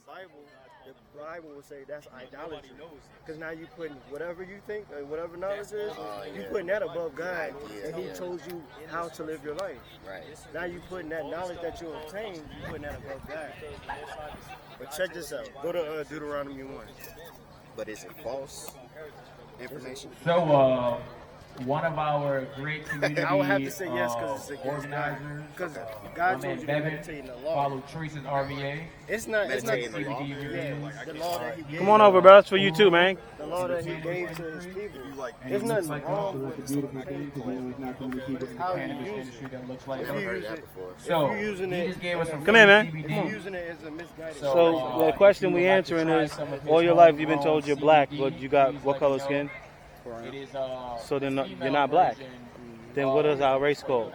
Bible will say that's idolatry. Because now you putting whatever you think, or whatever knowledge is, you putting that above God, and He told you how to live your life. Right. Now you putting that knowledge that you obtained, you putting that above God. But check this out. Go to Deuteronomy 1. But is it false information? So, one of our great community I would have to say yes because it's against organizers, because God told you to meditate in the law. Follow Teresa's RVA. It's not the law. The law that He gave. Come on over, bro. It's for you too, man. The law that He gave to His people. There's nothing wrong with it. How you use it. So, if you're using it, Come here, man. if you're using it as a misguided. So the question we answering is, all your life you've been told you're black, but you got what color skin? it is, So then you're not black. Then what is our race called?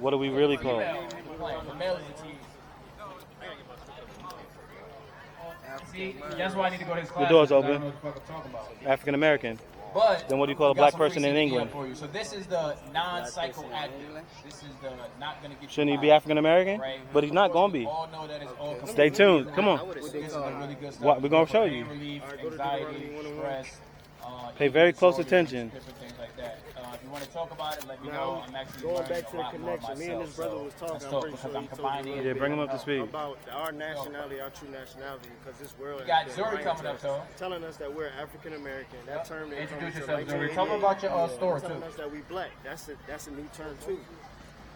What are we really called? See, that's why I need to go to this class. The door's because I open. don't know what the fuck I'm talking about. African American. But Then what do you call a we got black some person free in CPM England? for you. So this is the non-psychoactive. This is the not gonna get Shouldn't he you be high, African American? right? But he's not gonna be. We all know that it's all Stay tuned. Come on. This is the really good stuff. What, we're gonna show you. Pain relief, anxiety, stress, Pay very eating close disorders, attention. different things like that. If you want to talk about it, let me know. Now, I'm actually going learning back to a the lot more connection, me and this myself, brother so was talking. let's I'm talk pretty because sure I'm he told combining you it. Yeah, bring him up to speed. about our nationality, our true nationality, because this world We got has been Zuri lying coming to up, us, though. telling us that we're African American. That term they Introduce told yourself, us Zuri. like Tell me about your story, telling too. us that we black. That's a new term too.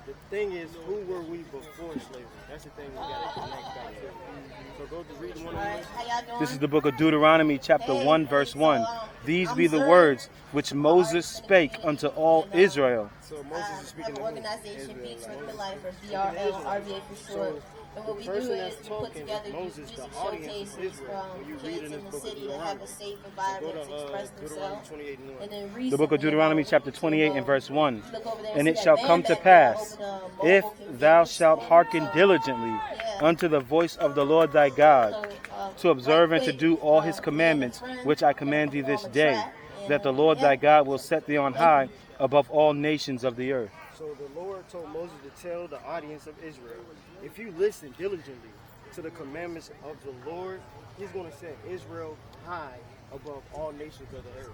The thing is, who were we before slavery? That's the thing we gotta connect back to. So go to read one of these. This is the book of Deuteronomy, chapter 1, verse 1. These be the words which Moses spake unto all Israel. So Moses is speaking to who? Organization Israel. Peaks with Life, or BRL, RVA for short. And what we do person is that's we put talking together is Moses, music the audience of showcases Israel. When you from read kids in in this the book of city to have a safe Go environment to to express Deuteronomy themselves. 28 and 1. And then The book of recently, Deuteronomy, I chapter went to, 28 and verse 1. look over there And it see shall that come van to back there pass, over the if mobile thou convenience shalt store. hearken So, diligently yeah. unto the voice of the Lord thy God, So, to observe and to right do quick, all his me and a commandments, friend which I had to command thee perform this a day, track, that the and, Lord thy yeah. God will set thee on high above all nations of the earth. So the Lord told Moses to tell the audience of Israel, if you listen diligently to the commandments of the Lord, He's going to set Israel high above all nations of the earth.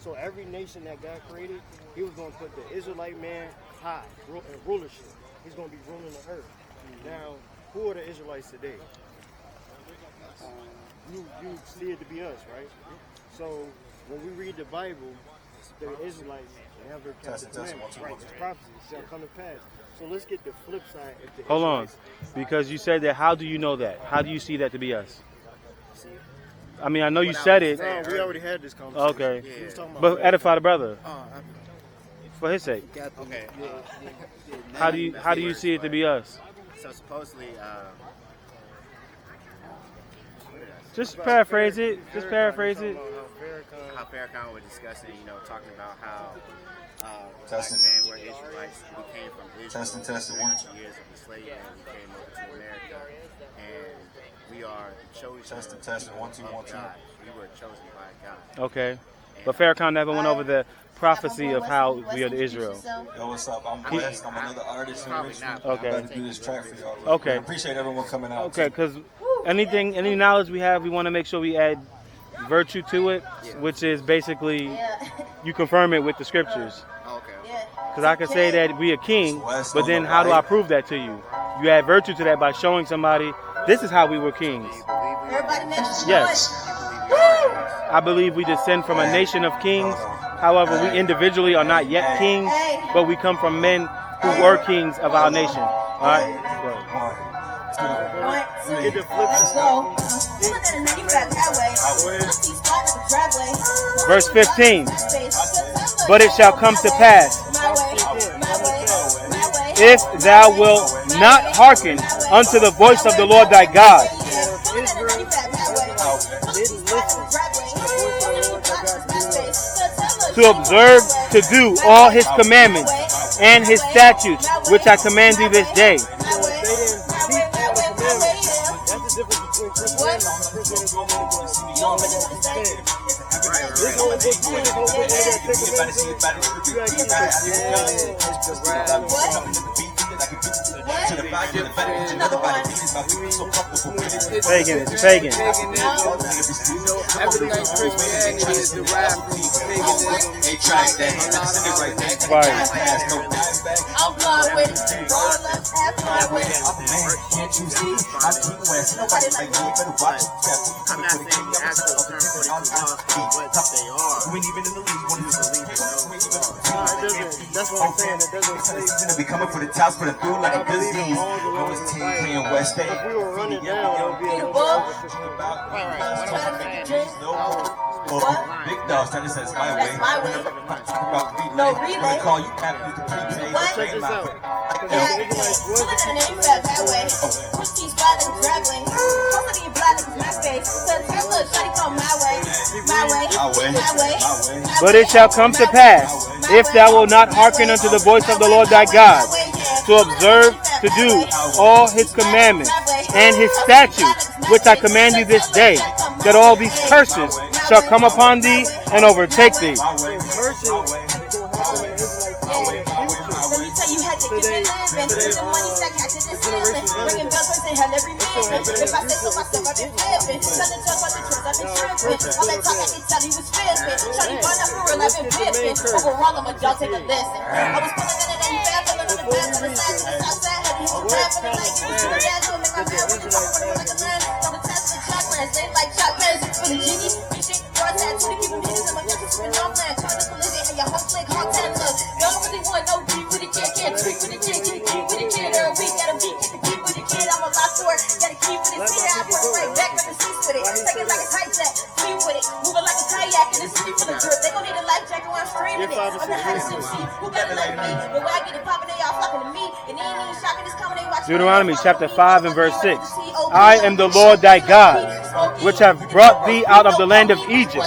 So every nation that God created, He was going to put the Israelite man high in rulership. He's going to be ruling the earth. Now, who are the Israelites today? You see it to be us, right? So when we read the Bible, the Israelites have their commandments, right? It's prophecy shall come to pass. So let's get the flip side. If the Hold on, Israelites- because you said that. How do you know that? How do you see that to be us? I mean, I know you said it. No, we already had this conversation. Okay, We was talking about but that. edify the brother for his sake. Okay. How do you see it to be us? So supposedly, Just paraphrase it. Just paraphrase it. how Farrakhan was discussing, talking about how black men were Israelites. We came from Israel. Testing. 100 years of enslavement. We came over to America, and we are the chosen. Testing. 1 2 of 1 2. God. We were chosen by God. Okay, but Farrakhan never went over the prophecy of how we are to Israel. Yo, what's up? I'm West. I'm another artist in Probably Richmond. not. I'm Okay. about to do this track for y'all. Okay. I appreciate everyone coming out. Okay, too. because any knowledge we have, we want to make sure we add virtue to it, which is basically you confirm it with the scriptures. Okay. Because I can say that we are king, but then how do I prove that to you? You add virtue to that by showing somebody this is how we were kings. Everybody make some Yes. I believe we descend from a nation of kings. However, we individually are not yet kings, but we come from men who were kings of our nation. All right? One, two, let's go. You got that way. Verse 15. But it shall come to pass, My way. if thou wilt not hearken unto the voice of the Lord thy God, to observe to do all his commandments and his statutes, which I command thee this day. To the fact that the better than another body is about to be so comfortable. Pagan, it's pagan. Everything Christianity is derived from paganism. They track that. Send it right there. Right. I'm blind with it. All left, half blind with it. Can't you see? I'm King West. Nobody like me. Better watch it. I'm not saying the actual term for the laws are what they are. We ain't even in the league. What is it? That's what I'm saying. It doesn't say. Gonna be coming for the tops, for the through like a disease. No, it's team playing West State. If we were running down, it would be a Big dogs, that says my way. That's my way. No relay. I'm gonna call you captain to preach. What? Check this out. But it shall come to pass, if thou wilt not hearken unto the voice of the Lord thy God, to observe to do all his commandments and his statutes, which I command you this day, that all these curses shall come upon thee and overtake thee. Deuteronomy chapter 5 and verse 6. I am the Lord thy God, which have brought thee out of the land of Egypt,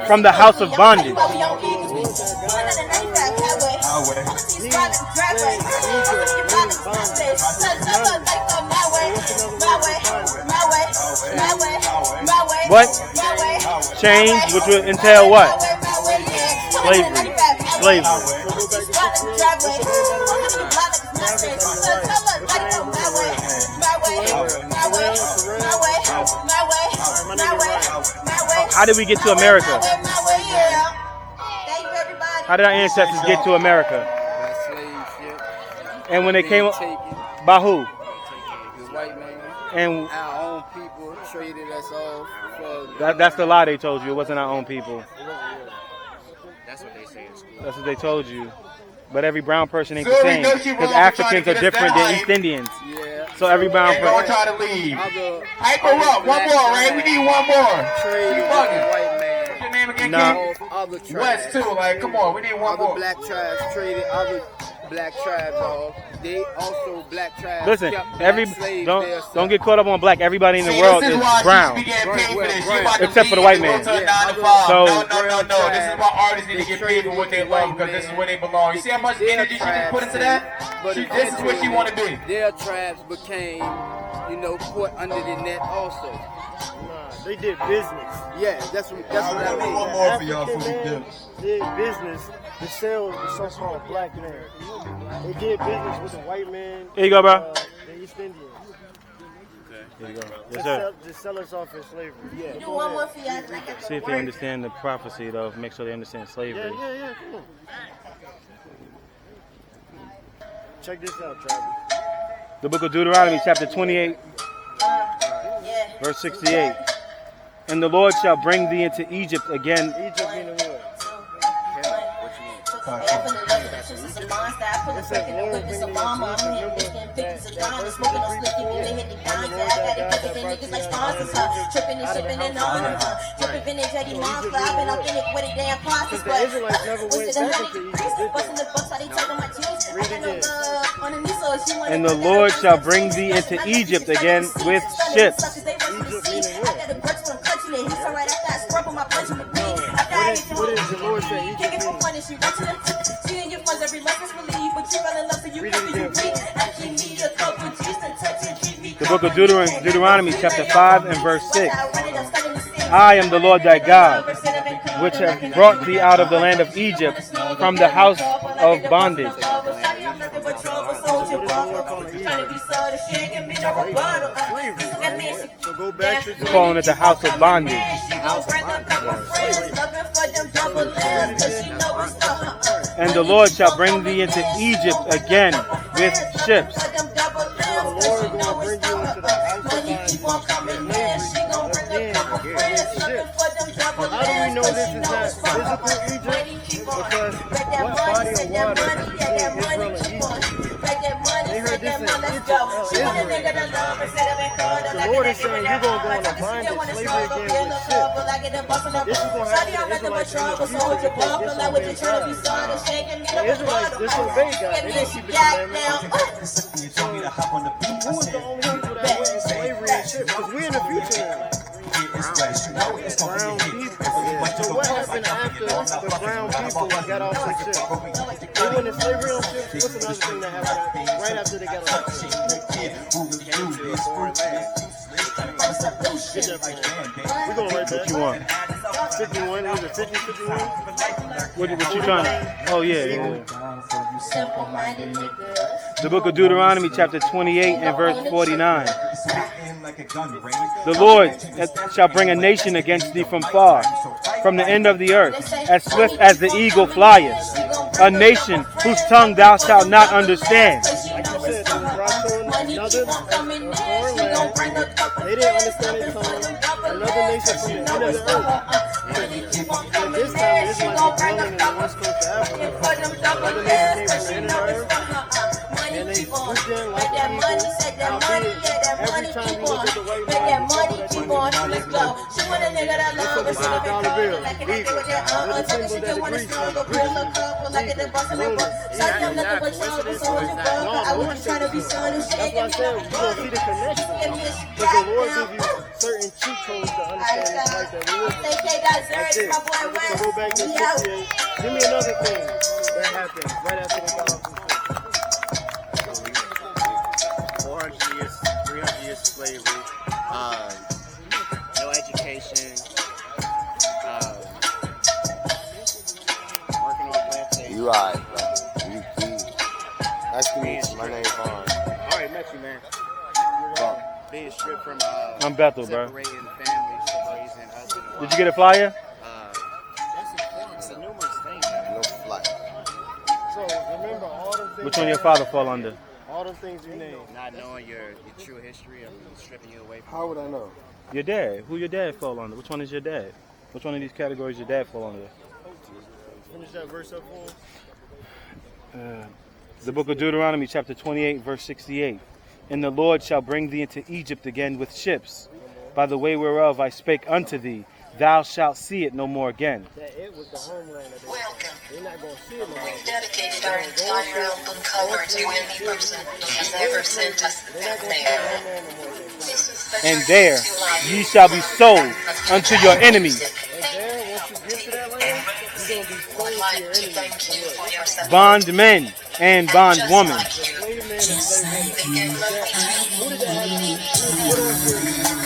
from the house of bondage. What? Change, which would entail what? Slavery. How did we get to America? How did our ancestors get to America? And when they came up, by who? The white man. And Our own people traded us off for that's the lie they told you. It wasn't our own people. That's what they say in school. That's what they told you. But every brown person ain't the same. Because Africans are different than East Indians. yeah. So every brown person. try to leave. Other Hyper up. One more, Ray. We need one more. traded You with bugging. the white man. What's your name again, Nah. King? Off other tribes. West too. Like, come on. We need one Other more. black tribes traded other black tribes off. They also black tribes. Listen, kept black every slaves don't there, don't get caught up on black. Everybody in the See, world this is why brown. she be getting paid for this. You Right. about to Except for the leave white and go man. to a 9 to 5. So- No. This is why artists need to get paid for what they love, because this is where they belong. You see how much energy she just put into that? But This is where she want to be. Their tribes became, put under the net also. Nah, they did business. Yeah, that's what I mean. One more for y'all African before we do. man did business to sell the so-called black man. They did business with the white man. Here you go, bro. The East Indians. Here you go. Yes, sir. To sell us off in slavery. Yeah. Do one more for y'all. See if they understand the prophecy, though. Make sure they understand slavery. Yeah. Come on. Check this out, Travis. The book of Deuteronomy, chapter 28, Yeah. verse 68. And the Lord shall bring thee into Egypt again. Egypt meaning what? And the Lord shall bring thee into Egypt again with ships. What is the Lord saying? Egypt meaning? The book of Deuteronomy, chapter 5 and verse 6. I am the Lord thy God, which have brought thee out of the land of Egypt, from the house of bondage. So go back to calling it the house of bondage. And the Lord shall bring thee into Egypt again with ships. the Lord is going to bring you into the house of bondage again with ships. How do we know this is not physical Egypt? Because what body of water is between Israel and Egypt? They heard this in Egypt, Israel. The Lord is saying you're going to go into bondage, slavery again with ships. This is going to happen to the Israelites in the future because they disobeyed God. The Israelites disobeyed God. They didn't keep the commandments. So, who was the only people that went in slavery and ships? Because we're in the future now. Brown people. So what happened after the brown people got off the ship? They went in slavery on ships. What's another thing that happened right after they got off the ship? We're going right back. What you want? 51, was it 50, 51? What you trying to? Oh, yeah. The book of Deuteronomy, chapter 28 and verse 49. The Lord shall bring a nation against thee from far, from the end of the earth, as swift as the eagle flieth. A nation whose tongue thou shalt not understand. Like you said, they brought to another foreign land. They didn't understand their tongue. Another nation from the end of the earth. And this time, the Israelites were dwelling in the west coast of Africa. Another nation came from the end of the earth. And they swooped in like the eagles. Every time you look at the white man, you know that you want to let go. They put this in a dollar bill. Eagle. They're the symbol that the Greeks use. That's why I said we're going to see the connection. Because the Lord gives you certain cheat codes to understand this life that we live in. Like this. So go back to 68. Give me another thing that happened right after they got off the ship. 400 years, 300 years of slavery, no education, working on plantations. You alright, bro. You nice to meet you. My name's Vaughn. Alright, met you, man. Being stripped from I'm Bethel, bro. separating families, raising husband and Did you get a flyer? it's a numerous things that No flight. So remember all the things. Which one your father fall under? All the things you named. not knowing your true history of stripping you away from. How would I know? Your dad. Who your dad fall under? Which one is your dad? Which one of these categories your dad fall under? Finish that verse up for him. The book of Deuteronomy, chapter 28, verse 68. And the Lord shall bring thee into Egypt again with ships, by the way whereof I spake unto thee. Thou shalt see it no more again. That it was the homeland of Israel. Welcome. They're not going to see it no more. We've dedicated our entire album cover to any person who has ever sent us They're not going to see there. the homeland no more. This is the And church there to life. ye shall be sold unto your enemies, And there, once you get to that land, you're going to be sold Would to like your to enemies. thank you for your support. bondmen and bondwomen. Just like you. Slave man and slave woman. They gave love to Who did that happen to?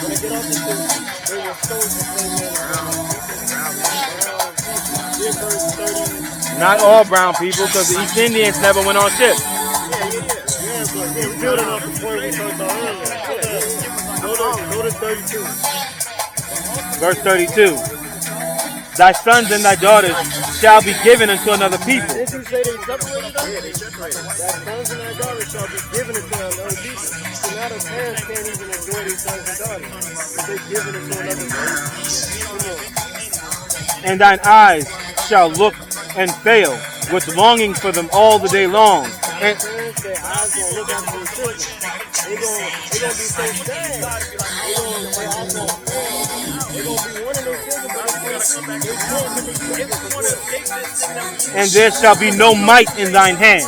When they get off the ship, they were sold to slave men and verse 30. Not all brown people, because the East Indians never went on ships. Yeah, but we're building off the point we talked about earlier. Go to 32. Verse 32. Thy sons and thy daughters shall be given unto another people. Didn't you say they separated us? Yeah, they separated. That sons and their daughters shall be given unto another people. So now the parents can't even enjoy their sons and daughters. But they're given unto another people. Come on. And thine eyes shall look and fail with longing for them all the day long. And Parents, their eyes gonna look after their children. They gonna be so sad. They gonna be wanting their children, but they can't. and there shall be no might in thine hand.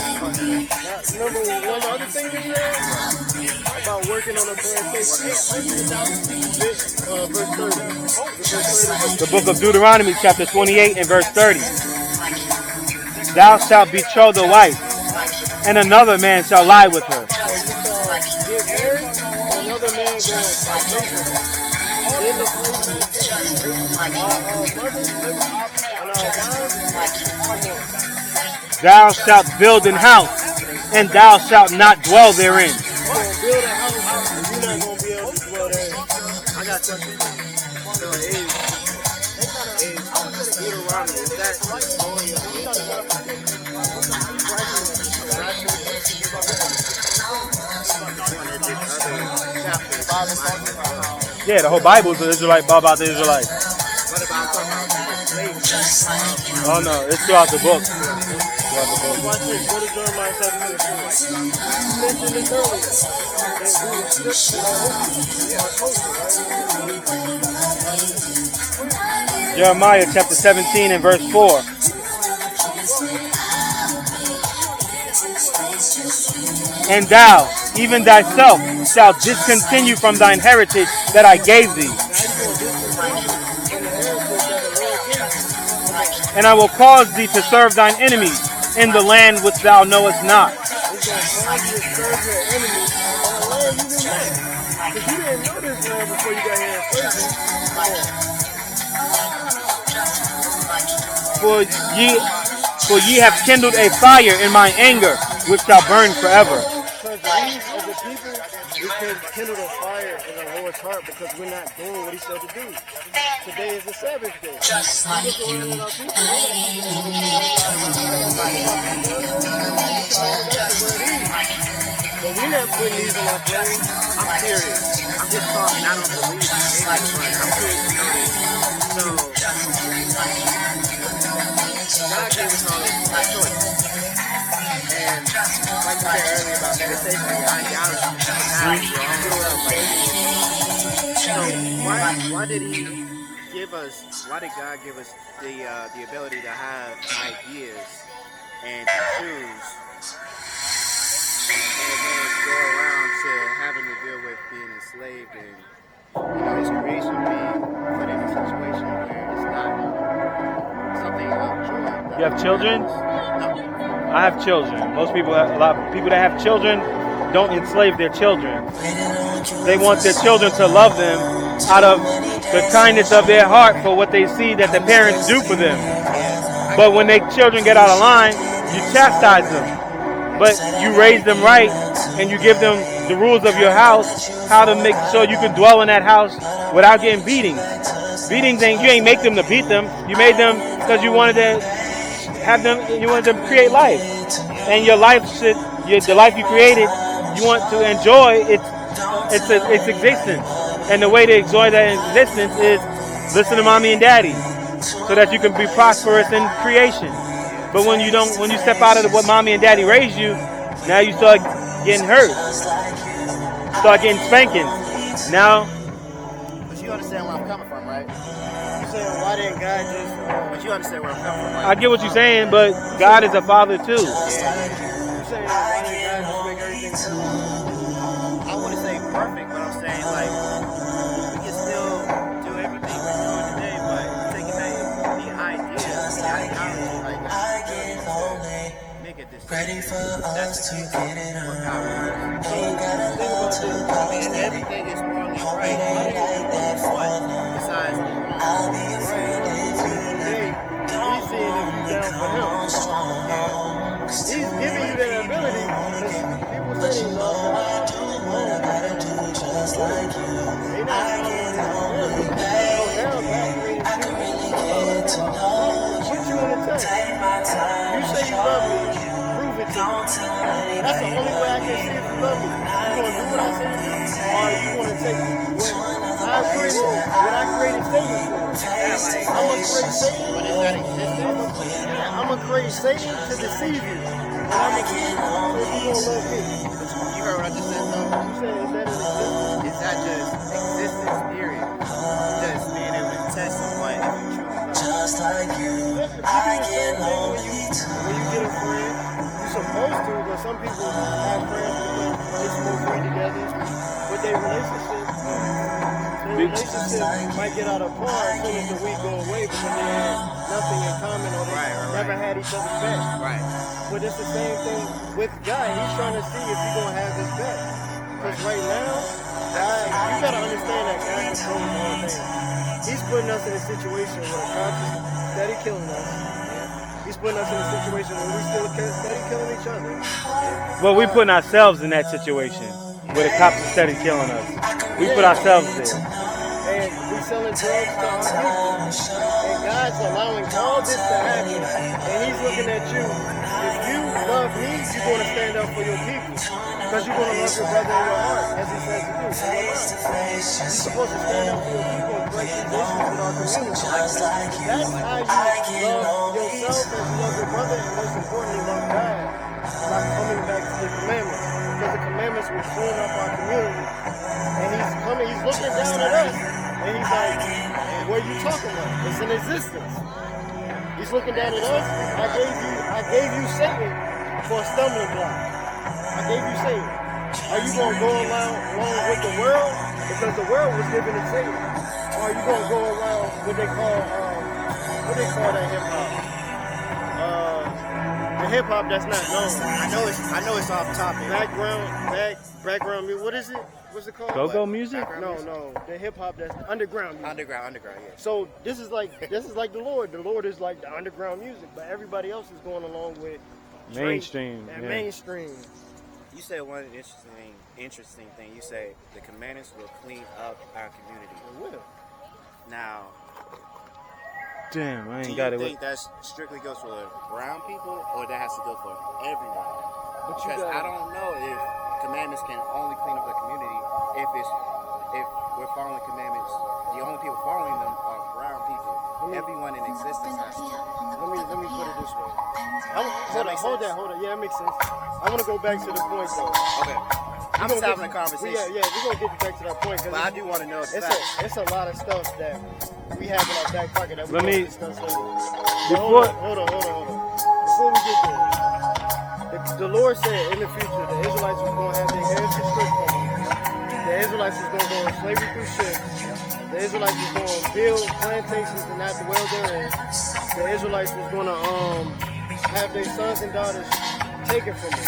Remember one other thing you said about working on a plantation? Verse 30. The book of Deuteronomy, chapter 28 and verse 30. Thou shalt betroth a wife, and another man shall lie with her. Get married, another man thou shalt build an house, and thou shalt not dwell therein. You're gonna build a house, and you're not gonna be able to dwell there. I got something. So is Deuteronomy, is that story of Yeah, the whole Bible is the Israelite about the Israelites. what about talking about slavery? Oh no, it's throughout the book. Watch this. Go to Jeremiah 7:24. You mentioned this earlier. Jeremiah chapter 17 and verse 4. And thou, even thyself, shalt discontinue from thine heritage that I gave thee. And I will cause thee to serve thine enemies in the land which thou knowest not. He's going to cause you to serve your enemies in a land you didn't know. Because you didn't know this land before you got here in slavery. For ye have kindled a fire in my anger, which shall burn forever. Because we, as a people, we can kindle a fire in the Lord's heart because we're not doing what He said to do. Today is the Sabbath day. Just like you made but we're not putting these on our plane. I'm serious. I'm just talking. I don't believe it. I'm curious to know this. So, God gave us all this choice. And like you said earlier about meditation and ideology, so why did He give us? Why did God give us the ability to have ideas and to choose, and then go around to having to deal with being enslaved and His creation being put in a situation where it's not something of joy? You have children? No. I have children. Most people, a lot of people that have children don't enslave their children. They want their children to love them out of the kindness of their heart for what they see that the parents do for them. But when their children get out of line, you chastise them. But you raise them right and you give them the rules of your house, how to make sure you can dwell in that house without getting beatings. Beatings ain't, you ain't make them to beat them. You made them because you wanted to have them, you wanted to create life. And your life should, the life you created, you want to enjoy its existence. And the way to enjoy that existence is listen to mommy and daddy so that you can be prosperous in creation. But when you step out of what mommy and daddy raised you, now you start getting hurt. Start getting spankings. Now. But you understand where I'm coming from, right? You saying, why didn't God just... But you understand where I'm coming from, right? I get what you're saying, but God is a father too. You saying, why didn't God just make everything perfect? I wouldn't say perfect, but I'm saying, like, we can still do everything we're doing today, but taking the ideas, the ideology, like, make it this. Ready for us to get it on. Everything is morally right. Besides, I'll be afraid if you He's seeing if you down for Him. He's giving you that ability. People say they love God. They not put you in the test. You say you love me, prove it to me. That's the only way I can see if you love me. You gonna do what I say to do, or you gonna take what I created Satan for. I'm gonna create Satan to deceive you. And I'm gonna keep you so you gonna love me. You heard what I just said, though? You saying is that an existence? It's not just existence, period. Just being able to test someone if you truly love. Just like you, I get lonely too. When you get a friend, you're supposed to, but some people have friends because they smoke weed together. But their relationship might get out of par as soon as the week go away because they have nothing in common or they never had each other's back. Right. But it's the same thing with God. He's trying to see if you're going to have his back. Because right now, God, you got to understand that God controls all things. He's putting us in a situation where a conscious steady killing us. He's putting us in a situation where we still steady killing each other. Well, we putting ourselves in that situation where the cops are steady killing us. We put ourselves there. And we selling drugs to our people. And God's allowing all this to happen. And he's looking at you. If you love me, you're going to stand up for your people. Because you're going to love your brother in your heart, as he says to do. You're supposed to stand up for your people and break these issues in our community. That's how you love yourself as you love your brother, and most importantly, love God. By coming back to the commandments. Because the commandments will clean up our community. And he's looking down at us. And he's like, what are you talking about? It's in existence. He's looking down at us. I gave you Satan for a stumbling block. I gave you Satan. Are you going to go along with the world? Because the world was given to Satan. Or are you going to go around what they call that hip hop? The hip hop that's not known. I know it's off topic. Background music. What is it? What's it called? Go-go music? No. The hip hop that's underground music. Underground, yeah. So this is like the Lord. The Lord is like the underground music, but everybody else is going along with mainstream. And mainstream. You said one interesting thing. You say the commandments will clean up our community. It will. Now, damn, I do ain't you got it. think that strictly goes for brown people, or that has to go for everybody? But Because I don't know if commandments can only clean up the community if we're following commandments. The only people following them are brown people. Everyone in existence has to. Let me put it this way. Hold that. Yeah, it makes sense. I want to go back to the point though. Okay. I'm just having a conversation. Yeah, we're gonna get back to that point. But I do want to know it's a lot of stuff that we have in our back pocket that we Let can me- discuss later. Before- Hold on. Before we get there, the Lord said in the future the Israelites was going to have their heritage stripped from them. The Israelites was going to go in slavery through ships. The Israelites was going to build plantations and not dwell therein. The Israelites was going to have their sons and daughters taken from them.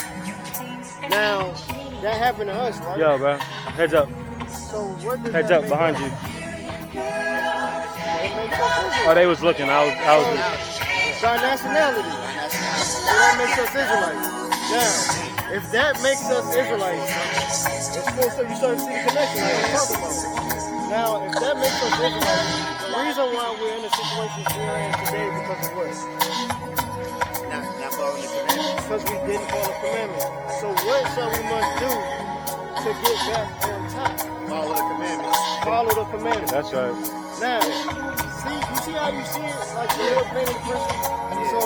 Now, that happened to us, right? Yo, bro. Heads up. So what does Heads that up make behind us? you. It makes us Oh, they was looking. I was. It's our nationality. So that makes us Israelites. Now, if that makes us Israelites, it's supposed to, you start to see the connection like we're talking about. Now, if that makes us Israelites, the reason why we're in the situation we're in today is because of what? not following the commandments. Because we didn't follow the commandments. So what shall we must do to get back on top? Follow the commandments. Follow the commandments. That's right. Now, you see how you see it? Like the Lord painted the picture? So,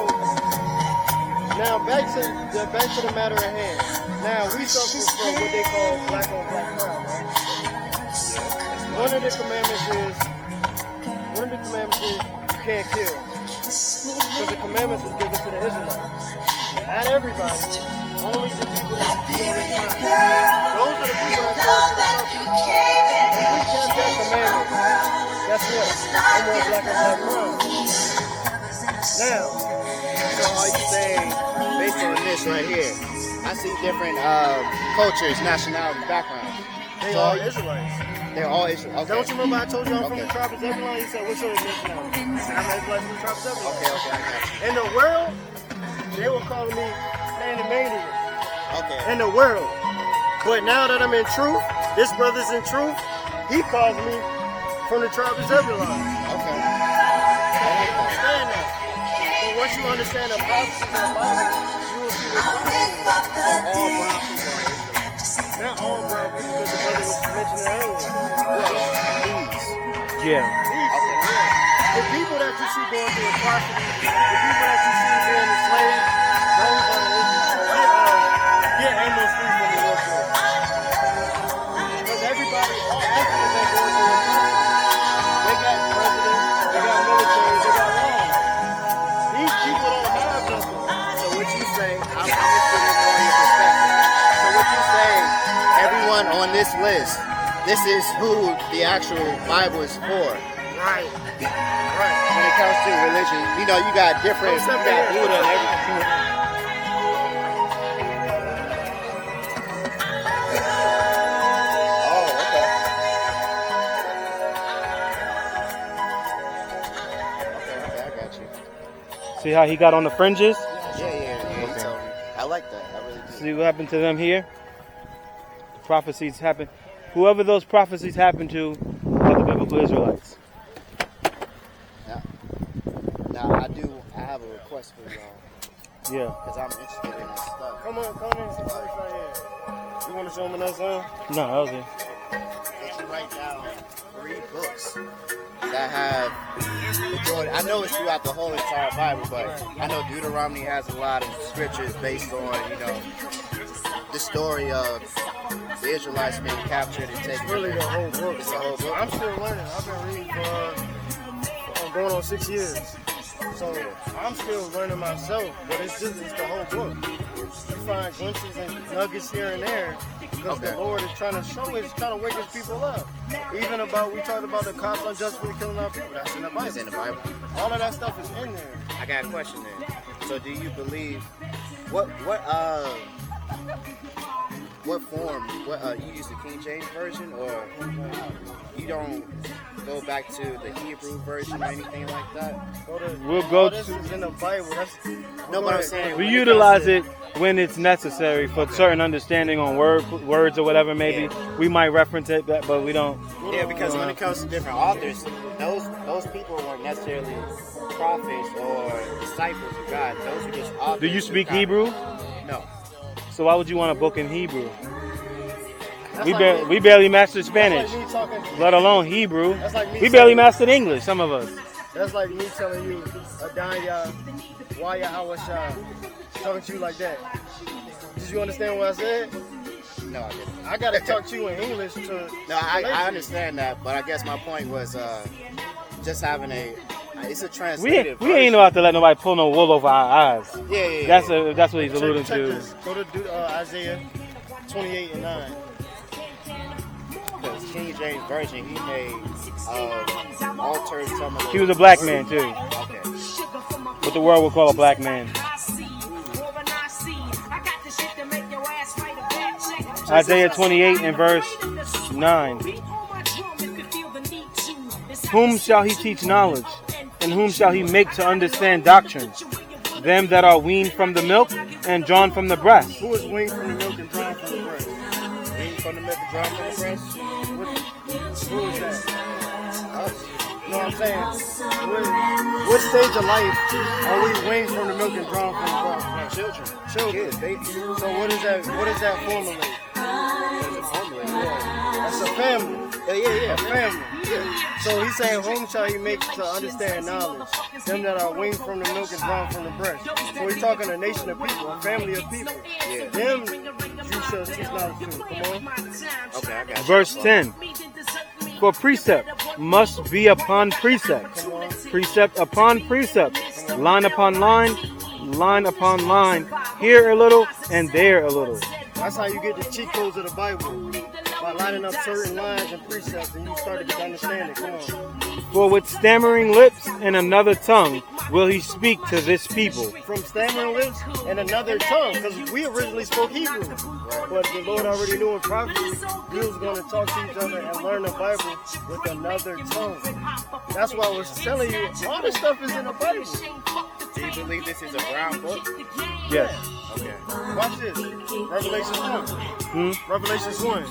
now back to the matter at hand. Now, we suffer from what they call black on black crime, right? One of the commandments is you can't kill. Because the commandments was given to the Israelites. Not everybody. Only the people that keep on this time. Those are the people that follow the If we kept that commandment, guess what? No more black on black crime. Now, So are you saying, based on this right here, I see different cultures, nationalities, backgrounds. they are Israelites. They're all Israelites. Okay. Don't you remember I told you I'm from Okay. the tribe of Zebulon? You said, what's your nationality? I said, I'm Israelite from the tribe of Zebulon. Okay, I got you. In the world, they were calling me Panamanian. Okay. In the world. But now that I'm in truth, this brother's in truth, he calls me from the tribe of Zebulon. Okay. I understand that. But once you understand the prophecies of the Bible, you will see what's all brown people are Israelites. Not all brown people, because the brother was mentioning earlier. Yeah. The people that you see going through atrocities, the people that you see being enslaved, those are the Israelites. Get Amos free from the warfare. Because everybody, all Africans that go through atrocities, they got presidents, they got military, they got laws. These people don't have nothing. So what you saying, I'm interested in knowing your perspective. So what you saying, everyone on this list, this is who the actual Bible is for. Right. When it comes to religion, you know, you got different, you got Buddha and everything. Oh, okay. Okay, I got you. See how he got on the fringes? Yeah. He told me. I like that. I really do. See what happened to them here? Prophecies happen. Whoever those prophecies happen to are the biblical Israelites. Now I have a request for y'all. Yeah. Because I'm interested in this stuff. Come in, see what's right here. You want to show them another song? No, that was it. That you write down 3 books that have majority. I know it's throughout the whole entire Bible, but I know Deuteronomy has a lot of scriptures based on, you know, the story of the Israelites being captured and taken. It's really the whole book. It's the whole book. I'm still learning. I've been reading for going on 6 years. So I'm still learning myself, but it's the whole book. You find glimpses and nuggets here and there because the Lord is trying to show us, trying to wake his people up. Even we talked about the cops unjustly killing our people. That's in the Bible. It's in the Bible. All of that stuff is in there. I got a question then. So do you believe what form? You use the King James version, or you don't go back to the Hebrew version or anything like that? We'll go this is in the Bible. No, but I'm saying we utilize it when it's necessary for certain understanding on words or whatever. Maybe we might reference it, but we don't. Yeah, because when it comes to different authors, those people weren't necessarily prophets or disciples of God. Those are just authors. Do you speak Hebrew? No. So why would you want a book in Hebrew? That's We barely mastered Spanish, That's like me talking, let alone Hebrew. That's like me We barely saying- mastered English, some of us. That's like me telling you, Adanya, Waya Hawasha, talking to you like that. Did you understand what I said? No, I didn't. I gotta talk to you in English to. No, I understand that, but I guess my point was just having it's a We translative. ain't about to let nobody pull no wool over our eyes. Yeah. That's what he's alluding Check to. this. Go to Isaiah 28 and 9. Because King James version, he made altered some of the. He was a black man too, Okay. what the world would call a black man. Isaiah 28 and verse 9. Whom shall he teach knowledge? And whom shall he make to understand doctrine? Them that are weaned from the milk and drawn from the breast. Who is weaned from the milk and drawn from the breast? Weaned from the milk and drawn from the breast. Who is that? Us. You know what I'm saying? What stage of life are we weaned from the milk and drawn from the breast? Children. Kids, baby. So what is that formulate? That's a family. Yeah. A family. So he's saying, whom shall he make to understand knowledge? Them that are weaned from the milk and drawn from the breast. So he's talking a nation of people, a family of people. Yeah. Them you shall teach knowledge to. Come on. Okay, I got you. Verse 10. For precept must be upon precept, precept upon precept, line upon line, line upon line, here a little and there a little. That's how you get the cheat codes of the Bible. By lining up certain lines and precepts, and you start to get to understand it. Come on. For with stammering lips and another tongue will he speak to this people. From stammering lips and another tongue, because we originally spoke Hebrew. But the Lord already knew in prophecy we was going to talk to each other and learn the Bible with another tongue. That's why I was telling you, all this stuff is in the Bible. Do you believe this is a brown book? Yes. Okay. Watch this. Revelations 1. Revelations 1. I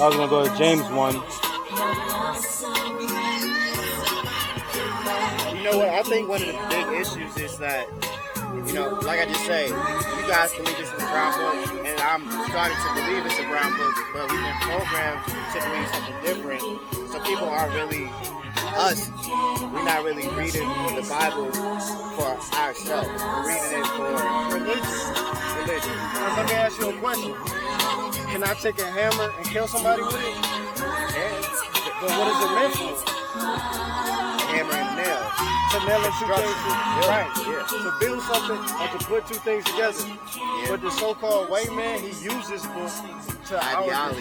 was going to go to James 1. You know what? I think one of the big issues is that, you know, like I just say, you guys believe this is a brown book, and I'm starting to believe it's a brown book, but we've been programmed to believe something different. So people aren't really, we're not really reading the Bible for ourselves. We're reading it for religion. Now, let me ask you a question. Can I take a hammer and kill somebody with it? But what is it meant for? Hammer and nail. To nail two things Yeah. right. Yeah. To build something or to put two things together. Yeah. But the so-called white man, he used this book to our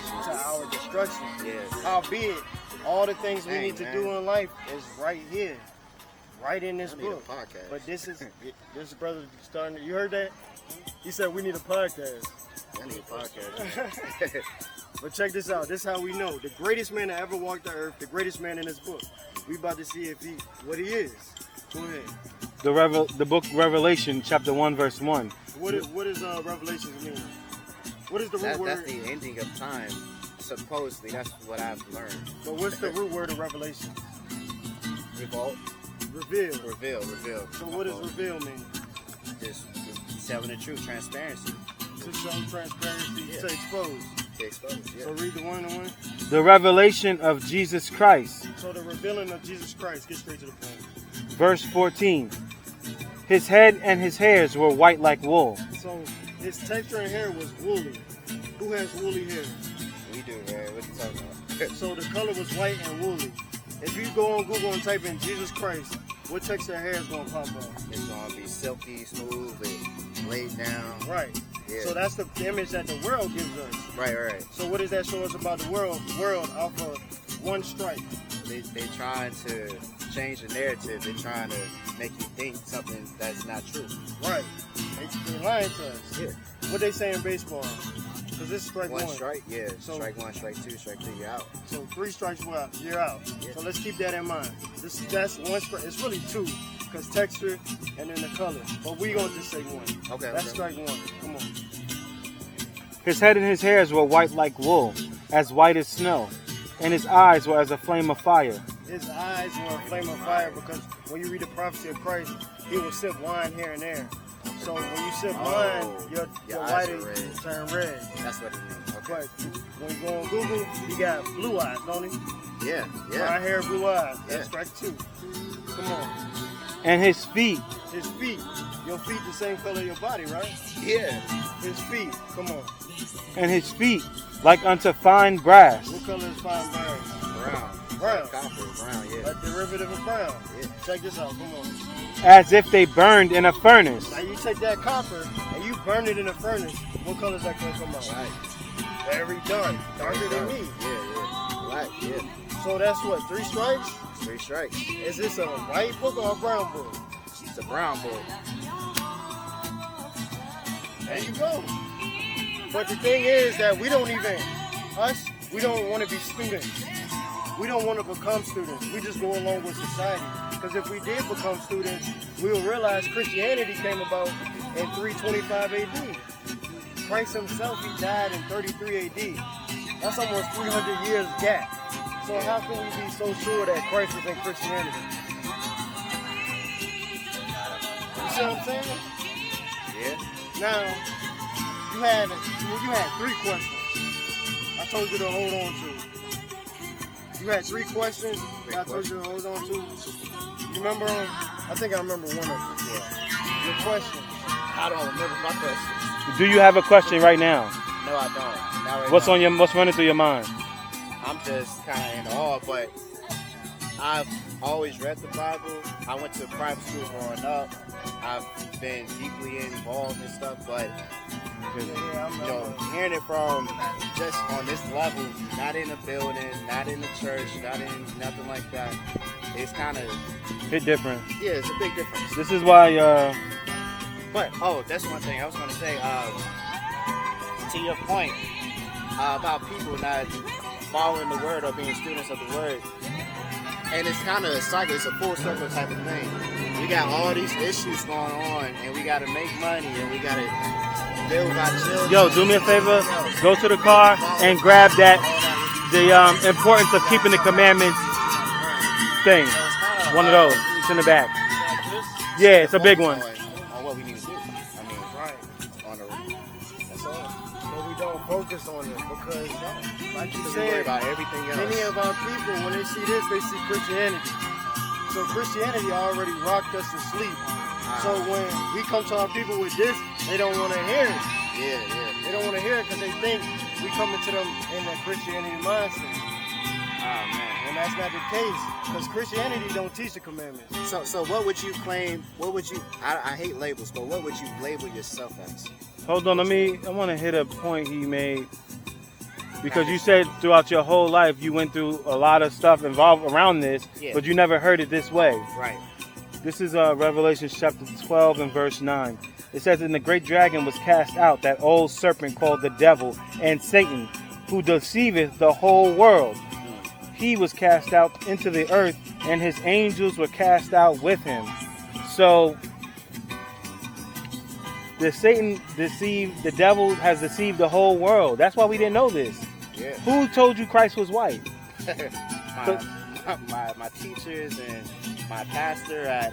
destruction. Yeah. Albeit, all the things we Dang, need to man. do in life is right here. Right in this I need a book. podcast. But this brother starting. You heard that? He said we need a podcast. I need a podcast. But check this out. This is how we know. The greatest man that ever walked the earth, the greatest man in this book. We about to see what he is. Go ahead. The book Revelation, chapter 1, verse 1. What does Revelations mean? What is the root word? That's the ending of time. Supposedly, that's what I've learned. But what's the root word of Revelation? Revolt. Reveal. Reveal. So what does reveal mean? Just telling the truth, transparency. To show transparency, Yeah. to expose. To expose, yeah. So read the one. The revelation of Jesus Christ. So the revealing of Jesus Christ. Get straight to the point. Verse 14. His head and his hairs were white like wool. So his texture and hair was woolly. Who has woolly hair? We do, man. What you talking about? So the color was white and woolly. If you go on Google and type in Jesus Christ, what texture of hair is going to pop up? It's going to be silky, smooth, and laid down. Right. Yeah. So that's the image that the world gives us. Right. So what does that show us about the world? The world off of one stripe. They trying to change the narrative. They're trying to make you think something that's not true. Right. They lying to us. Yeah. What they say in baseball? Because this is strike one. One strike, yeah. So- Strike one, strike two, strike three, you're out. So 3 strikes, you're out. Yeah. So let's keep that in mind. That's one strike. It's really 2, because texture and then the color. But we gonna just say 1. Okay. That's strike 1. Come on. His head and his hairs were white like wool, as white as snow, and his eyes were as a flame of fire. His eyes were a flame of fire, because when you read the prophecy of Christ, he will sip wine here and there. So when you sip wine, your eyes light are red. turn red. That's what it means. Okay. But when you go on Google, he got blue eyes, don't he? Yeah. Brown hair, blue eyes. That's Yeah. strike 2. Come on. And his feet, His feet. Your feet the same color as your body, right? Yeah. His feet. Come on. like unto fine brass. What color is fine brass? Brown. Brown. Copper, brown, yeah. A derivative of brown. Yeah. Check this out. Come on. As if they burned in a furnace. Now you take that copper and you burn it in a furnace. What color is that going to come out? Right. Very dark. Darker than me. Yeah. Black, yeah. So that's what, 3 strikes? 3 strikes. Is this a white book or a brown book? It's a brown boy. There you go. But the thing is that we don't want to be students. We don't want to become students. We just go along with society. Because if we did become students, we'll realize Christianity came about in 325 AD. Christ himself, he died in 33 AD. That's almost 300 years gap. So how can we be so sure that Christ was in Christianity? You see what I'm saying? Yeah. Now, you had 3 questions. I told you to hold on to. You had 3 questions that I told you to hold on to. You remember them? I think I remember one of them. Yeah. Your questions. I don't remember my question. Do you have a question right now? No, I don't. Not right What's now. what's running through your mind? I'm just kind of in awe, but I've always read the Bible. I went to private school growing up. I've been deeply involved in stuff, but hearing it from just on this level, not in a building, not in a church, not in nothing like that, it's kind of Bit different. yeah, it's a big difference. This is why But that's one thing I was going to say. To your point about people not following the word or being students of the word, and it's kind of a cycle. It's a full circle type of thing. We got all these issues going on, and we got to make money, and we got to build our children. Yo, do me a favor. Go to the car and grab the importance of keeping the commandments thing. One of those. It's in the back. Yeah, it's a big one. On what we need to do. I mean, Right. on the That's all. But we don't focus on it because, like you we worry said, about everything else. many of our people, when they see this, they see Christianity. So Christianity already rocked us to sleep. So when we come to our people with this, they don't want to hear it. Yeah. They don't want to hear it because they think we coming to them in that Christianity mindset. Oh man. And that's not the case because Christianity don't teach the commandments. So what would you claim? What would you? I hate labels, but what would you label yourself as? Hold on, I want to hit a point he made. Because you said throughout your whole life you went through a lot of stuff involved around this, but you never heard it this way. Right. This is Revelation chapter 12 and verse 9. It says, "And the great dragon was cast out, that old serpent called the devil and Satan, who deceiveth the whole world. He was cast out into the earth, and his angels were cast out with him. So the devil has deceived the whole world. That's why we didn't know this. Yeah. Who told you Christ was white? my teachers and my pastor at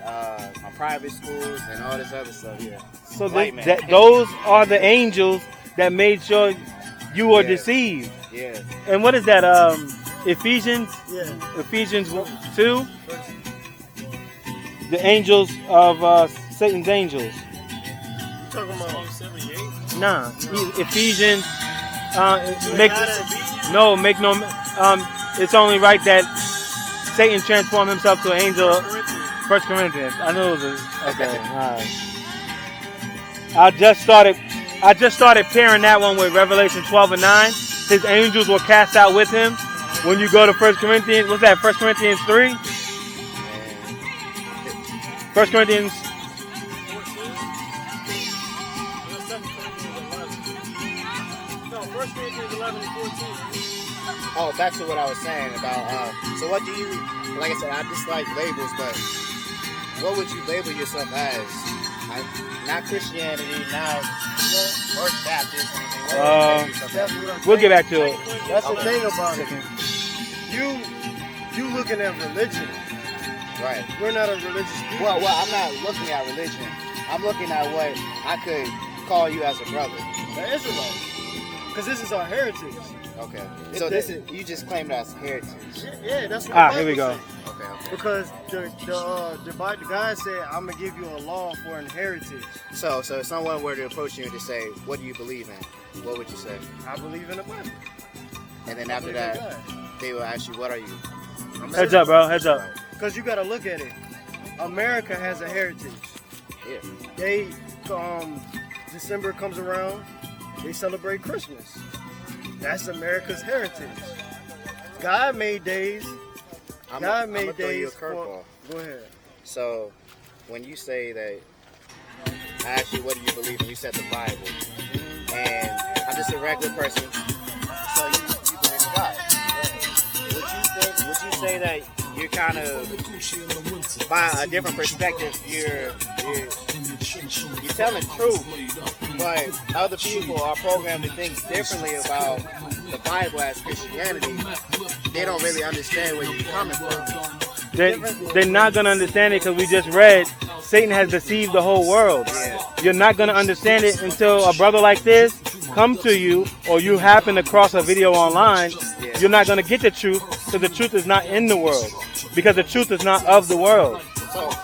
my private schools and all this other stuff. Yeah. So White man. those are the angels that made sure you were deceived. Yeah. And what is that? Ephesians? Yeah. Ephesians 2? The angels of Satan's angels. You talking about 78? Nah. Ephesians. Make no. It's only right that Satan transformed himself to an angel. 1 Corinthians. I knew it was okay. All right. I just started pairing that one with Revelation 12 and 9. His angels were cast out with him. When you go to 1 Corinthians, what's that? 1 Corinthians 3? 1 Corinthians. No, 1 Corinthians 11 and 14. Oh, back to what I was saying about. So what do you? Like I said, I dislike labels, but what would you label yourself as? Not Christianity, not First Baptist, anything. We'll get back to it. That's the thing about it. You looking at religion. Right. We're not a religious people. Well, I'm not looking at religion. I'm looking at what I could call you as a brother. The Israelites. Because this is our heritage. Okay. So this is you just claim that as heritage. Yeah, that's what Here we go. Okay. Because the guy said, I'm going to give you a law for an heritage. So if someone were to approach you and just say, what do you believe in? What would you say? I believe in the Bible. And then after that, they will ask you, what are you? Heads up, bro. Heads up. Because you got to look at it. America has a heritage. Yeah. They, December comes around, they celebrate Christmas. That's America's heritage. God made days. God made days for... Go ahead. So, when you say that, I asked you, what do you believe in? You said the Bible. And I'm just a regular person. So, you believe in God. Would you say that you're kind of, by a different perspective, you're telling the truth, but other people are programmed to think differently about the Bible as Christianity. They don't really understand where you're coming from. They're not going to understand it because we just read Satan has deceived the whole world. Yeah. You're not going to understand it until a brother like this comes to you, or you happen to cross a video online. Yeah. You're not going to get the truth because the truth is not in the world, because the truth is not of the world.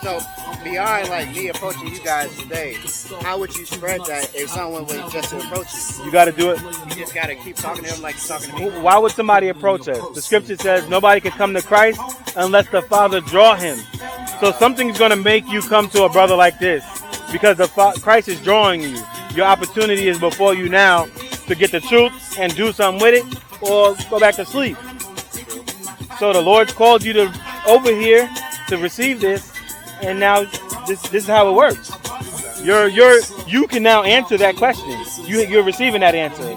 So beyond like me approaching you guys today, how would you spread that if someone was just to approach you? You got to do it. You just got to keep talking to them like you're talking to me. Why would somebody approach us? The scripture says nobody can come to Christ unless the Father draw him. So something's going to make you come to a brother like this because Christ is drawing you. Your opportunity is before you now to get the truth and do something with it, or go back to sleep. So the Lord's called you to over here to receive this, and now this is how it works. You can now answer that question. You're receiving that answer.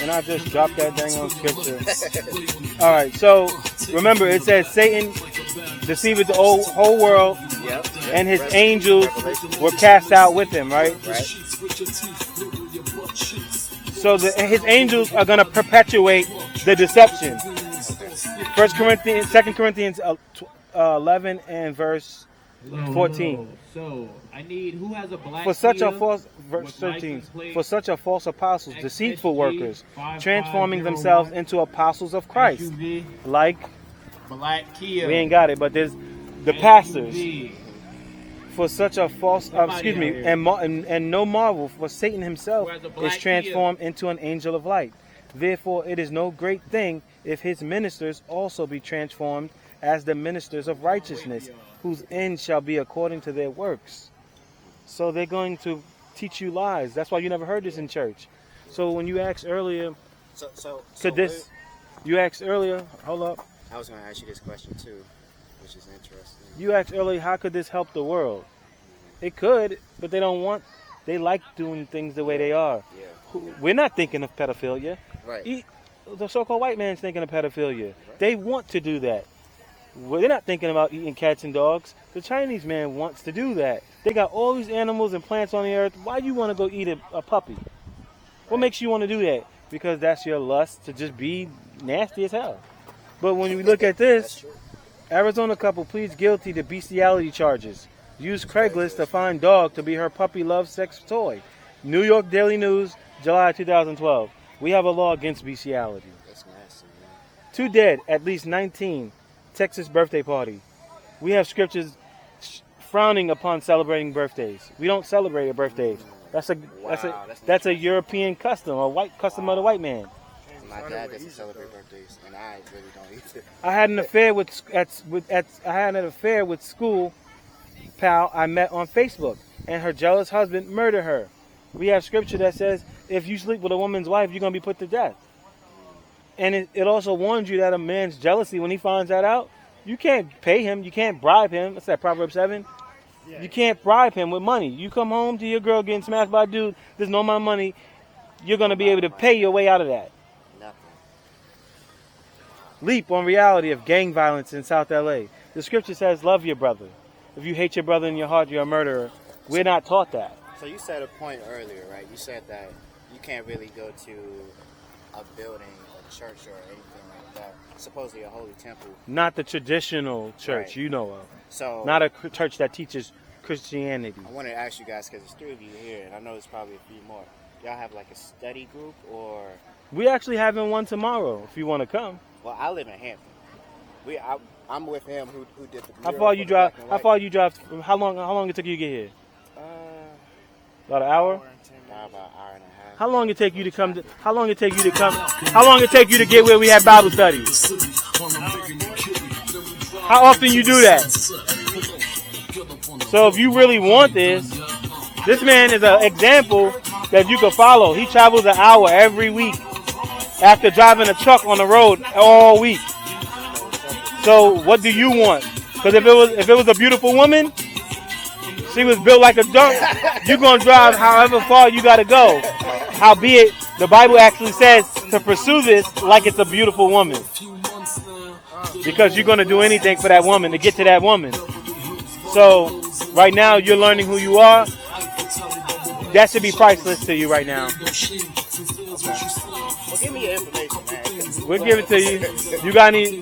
And I just dropped that dang on scripture. All right, so remember it says Satan deceived the whole world, and his angels were cast out with him, right? So his angels are going to perpetuate the deception. 2 Corinthians 11 and verse 14. So I need who has a black For such a heel false, verse with 13. license plate For such a false apostles, deceitful workers, 5501, transforming themselves into apostles of Christ. SUV, Like, black Kia. we ain't got it, but there's the pastors. SUV. For such a false, and no marvel, for Satan himself is transformed into an angel of light. Therefore, it is no great thing if his ministers also be transformed as the ministers of righteousness, whose end shall be according to their works. So they're going to teach you lies. That's why you never heard this in church. So when you asked earlier, you asked earlier, hold up. I was going to ask you this question too, which is interesting. You asked earlier, how could this help the world? It could, but they like doing things the way they are. Yeah. We're not thinking of pedophilia. Right. The so-called white man's thinking of pedophilia. They want to do that. Well, they're not thinking about eating cats and dogs. The Chinese man wants to do that. They got all these animals and plants on the earth. Why do you want to go eat a puppy? What makes you want to do that? Because that's your lust to just be nasty as hell. But when you look at this, Arizona couple pleads guilty to bestiality charges. Used Craigslist to find dog to be her puppy love sex toy. New York Daily News, July 2012. We have a law against bestiality. That's nasty, man. 2 dead, at least 19. Texas birthday party. We have scriptures frowning upon celebrating birthdays. We don't celebrate a birthday. That's a European custom, a white custom of the white man. My dad doesn't celebrate birthdays, and I really don't either. I had an affair with school pal I met on Facebook, and her jealous husband murdered her. We have scripture that says if you sleep with a woman's wife, you're gonna be put to death. And it also warns you that a man's jealousy, when he finds that out, you can't pay him, you can't bribe him. That's that Proverbs 7. Yeah. You can't bribe him with money. You come home to your girl getting smashed by a dude, there's no more money, you're gonna be able to pay your way out of that. Leap on reality of gang violence in South LA. The scripture says, love your brother. If you hate your brother in your heart, you're a murderer. We're not taught that. So you said a point earlier, right? You said that you can't really go to a building, a church, or anything like that. Supposedly a holy temple. Not the traditional church Right. you know of. So Not a church that teaches Christianity. I wanted to ask you guys, because there's 3 of you here, and I know there's probably a few more. Y'all have like a study group, or? We actually having one tomorrow if you want to come. Well, I live in Hampton. I'm with him who did the. How far you drive? How long it took you to get here? About an hour? About an hour and a half. How long it take you to come? How long it take you to get where we have Bible study? How often you do that? So if you really want this man is an example that you can follow. He travels an hour every week after driving a truck on the road all week. So what do you want? Because if it was a beautiful woman, she was built like a dunk, you're going to drive however far you got to go. Howbeit, the Bible actually says to pursue this like it's a beautiful woman. Because you're going to do anything for that woman, to get to that woman. So, right now, you're learning who you are. That should be priceless to you right now. Well, give me your information, man. We'll give it to you. You got any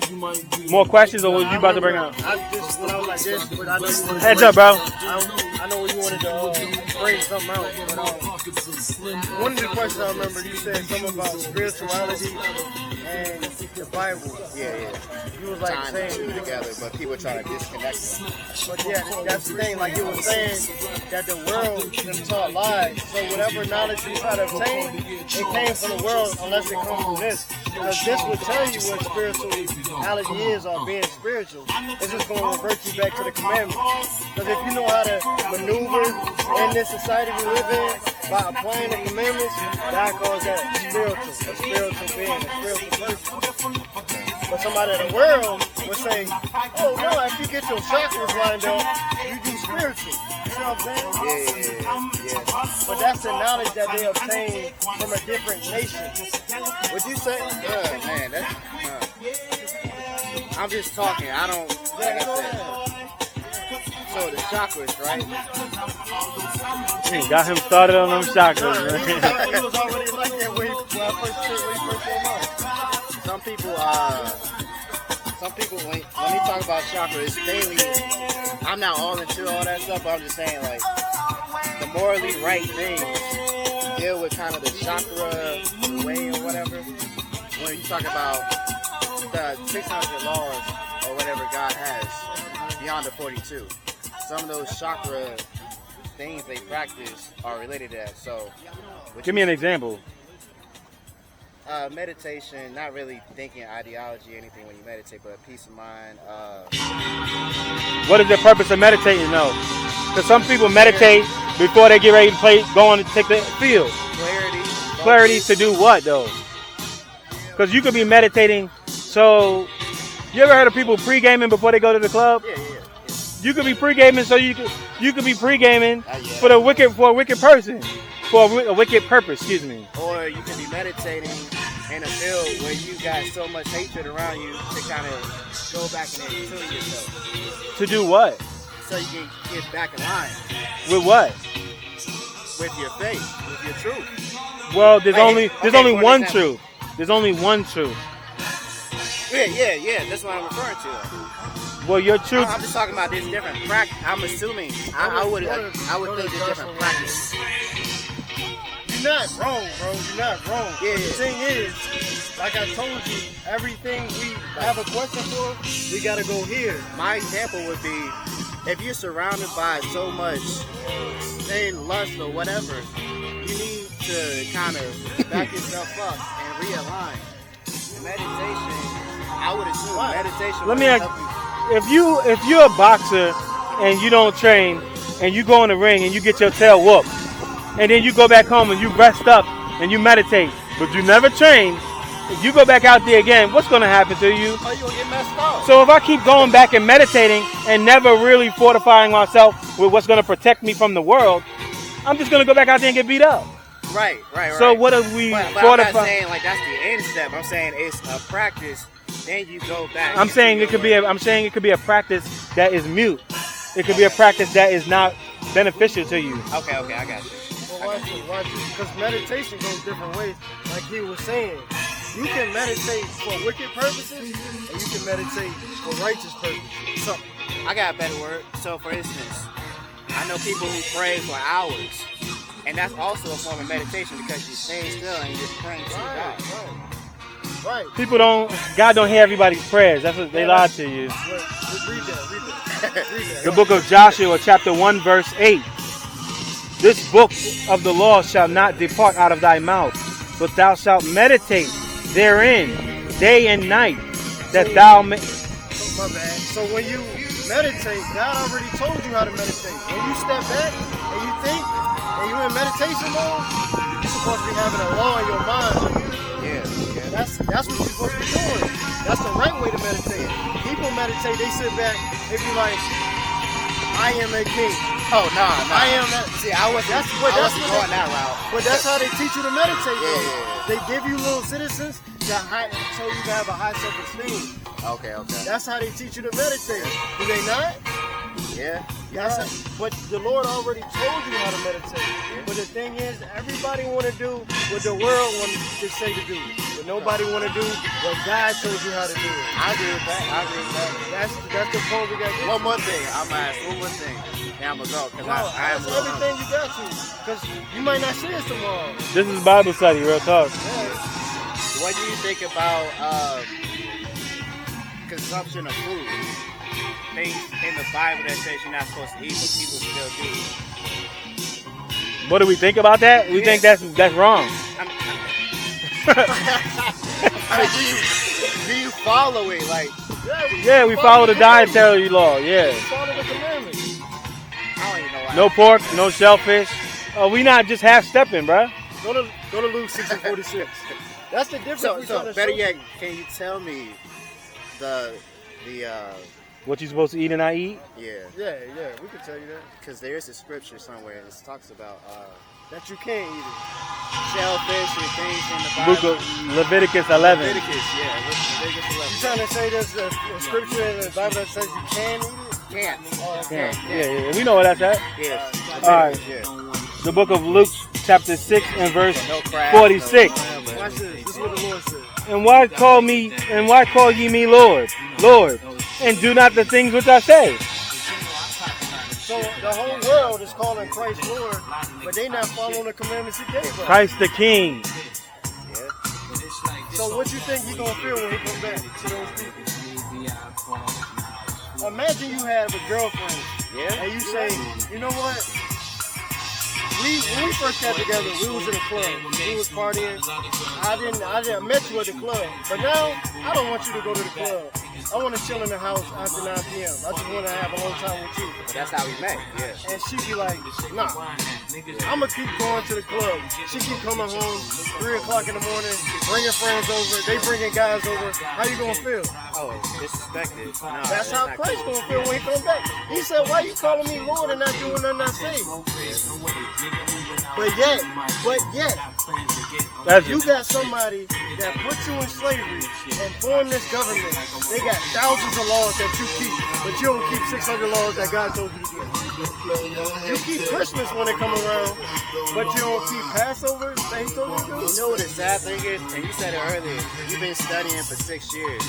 more questions, or what you about to bring up? When I was like this, but I know you wanted Heads up, bro. I know you wanted to bring something out, but one of the questions I remember, you said something about spirituality and the Bible. Yeah. You was like Tying the 2 saying, together, but people try to disconnect them. but yeah, that's the thing. Like you were saying that the world them taught lies. So whatever knowledge you try to obtain, it came from the world unless it comes from this. Because this will tell you what spirituality is or being spiritual. It's just going to revert you back to the commandments. Because if you know how to maneuver in this society we live in by applying the commandments, God calls that spiritual, a spiritual being, a spiritual person. But somebody in the world would say, oh no, if you get your chakras lined up, you do spiritual. You know what I'm saying? Yeah. But that's the knowledge that they obtain from a different nation. Would you say? Yeah, man, that's. I'm just talking. I don't. Like I said. So the chakras, right? Got him started on them chakras, man. He was already like that when he first came out. Some people when we talk about chakras, mainly, I'm not all into all that stuff, but I'm just saying, like, the morally right things deal with kind of the chakra way or whatever. When you talk about the 600 laws or whatever God has beyond the 42, some of those chakra things they practice are related to that. So, Give me an example. Meditation, not really thinking ideology or anything when you meditate, but peace of mind. What is the purpose of meditating, though? Because some people meditate before they get ready to go on to take the field. Clarity to do what, though? Because you could be meditating. So, you ever heard of people pre-gaming before they go to the club? Yeah. You could be pre-gaming, so you could be pre-gaming for a wicked person, for a wicked purpose. Excuse me. Or you could be meditating in a field where you got so much hatred around you to kind of go back and tune yourself. To do what? So you can get back in line With what? with your faith, with your truth. Well, there's only for one example. truth. There's only one truth. Yeah. That's what I'm referring to. Well, your truth. I'm just talking about this different practice. I'm assuming I would think there's different practices. You're not wrong, bro. You're not wrong. Yeah. But the thing is, like I told you, everything we have a question for, we gotta go here. My example would be, if you're surrounded by so much sin, lust, or whatever, you need to kind of back yourself up and realign. And meditation, I would assume meditation. Let me would ask, help you. if you're a boxer and you don't train and you go in the ring and you get your tail whooped and then you go back home and you rest up and you meditate, but you never train, if you go back out there again, what's going to happen to you? Oh, you're going to get messed up. So if I keep going back and meditating and never really fortifying myself with what's going to protect me from the world, I'm just going to go back out there and get beat up. Right. So what are we But I'm not fortifying? saying like that's the end step. I'm saying it's a practice. Then you go back. I'm saying it could be a practice that is mute. It could be a practice that is not beneficial to you. Okay, I got you. Well, watch this. Because meditation goes different ways. Like he was saying, you can meditate for wicked purposes, and you can meditate for righteous purposes. So I got a better word. So for instance, I know people who pray for hours, and that's also a form of meditation because you're staying still and you're praying to God. Right. God don't hear everybody's prayers. That's what they lied to you. Read that. The book of Joshua, chapter 1, verse 8. This book of the law shall not depart out of thy mouth, but thou shalt meditate therein day and night, that thou may... My bad. So when you meditate, God already told you how to meditate. When you step back and you think, and you're in meditation mode, you're supposed to be having a law in your mind. Yeah. That's what you're supposed to be doing. That's the right way to meditate. People meditate, they sit back, they be like, I am a king. Oh, nah. I am that. See, I wasn't going that route. But that's how they teach you to meditate. Yeah. They give you little citizens to so you can have a high self-esteem. Okay. That's how they teach you to meditate. Do they not? Yeah. But the Lord already told you how to meditate. Yeah. But the thing is, everybody want to do what the world wants to say to do. But nobody want to do what God told you how to do it. I agree with that. That's the point we got to get. One more thing. I'm going to ask one more thing. Now I'm going to go because I am That's everything you got to. Because you might not see us tomorrow. This is Bible study, real talk. What do you think about consumption of food? Things in the Bible that says you're not supposed to eat, but people still do. What do we think about that? We think that's wrong. Do you follow it? Like, Yeah, we follow the dietary law. Yeah. Follow the commandments. I don't even know why. No pork, no shellfish. We not just half stepping, bruh. Go to Luke 6:46. That's the difference. So better yet, can you tell me the What you supposed to eat and not eat? yeah? Yeah, we can tell you that. Because there's a scripture somewhere that talks about That you can't eat it. shellfish and things in the Book Bible. of Leviticus 11. Leviticus 11. You trying to say there's a scripture in the Bible that says you can eat it? Can't. Yeah. We know what that's at. Yeah. All right. Yeah. The book of Luke, chapter 6 and verse No crab, 46. Watch this. This is what the Lord said. And why call ye me Lord, Lord, and do not the things which I say? So the whole world is calling Christ Lord, but they not following the commandments He gave us. Christ the King. So what you think He gonna feel when He comes back to those people? Imagine you have a girlfriend, and you say, you know what? When we first got together, we was in a club. We was partying. I met you at the club. But now, I don't want you to go to the club. I want to chill in the house after 9 p.m. I just want to have a long time with you. But that's how we met. Yeah. And she be like, nah, I'm going to keep going to the club. She keep coming home 3 o'clock in the morning, bringing friends over. They bringing guys over. How you going to feel? Oh, this is respect it. No, That's how not Christ cool. gonna feel when he comes back. He said, "Why you calling me Lord and not doing nothing I say?" But yet, you got somebody that put you in slavery and formed this government. They got thousands of laws that you keep, but you don't keep 600 laws that God told you to keep. You keep Christmas when it come around, but you don't keep Passover that he told you to do. You know what the sad thing is? And you said it earlier. You've been studying for 6 years.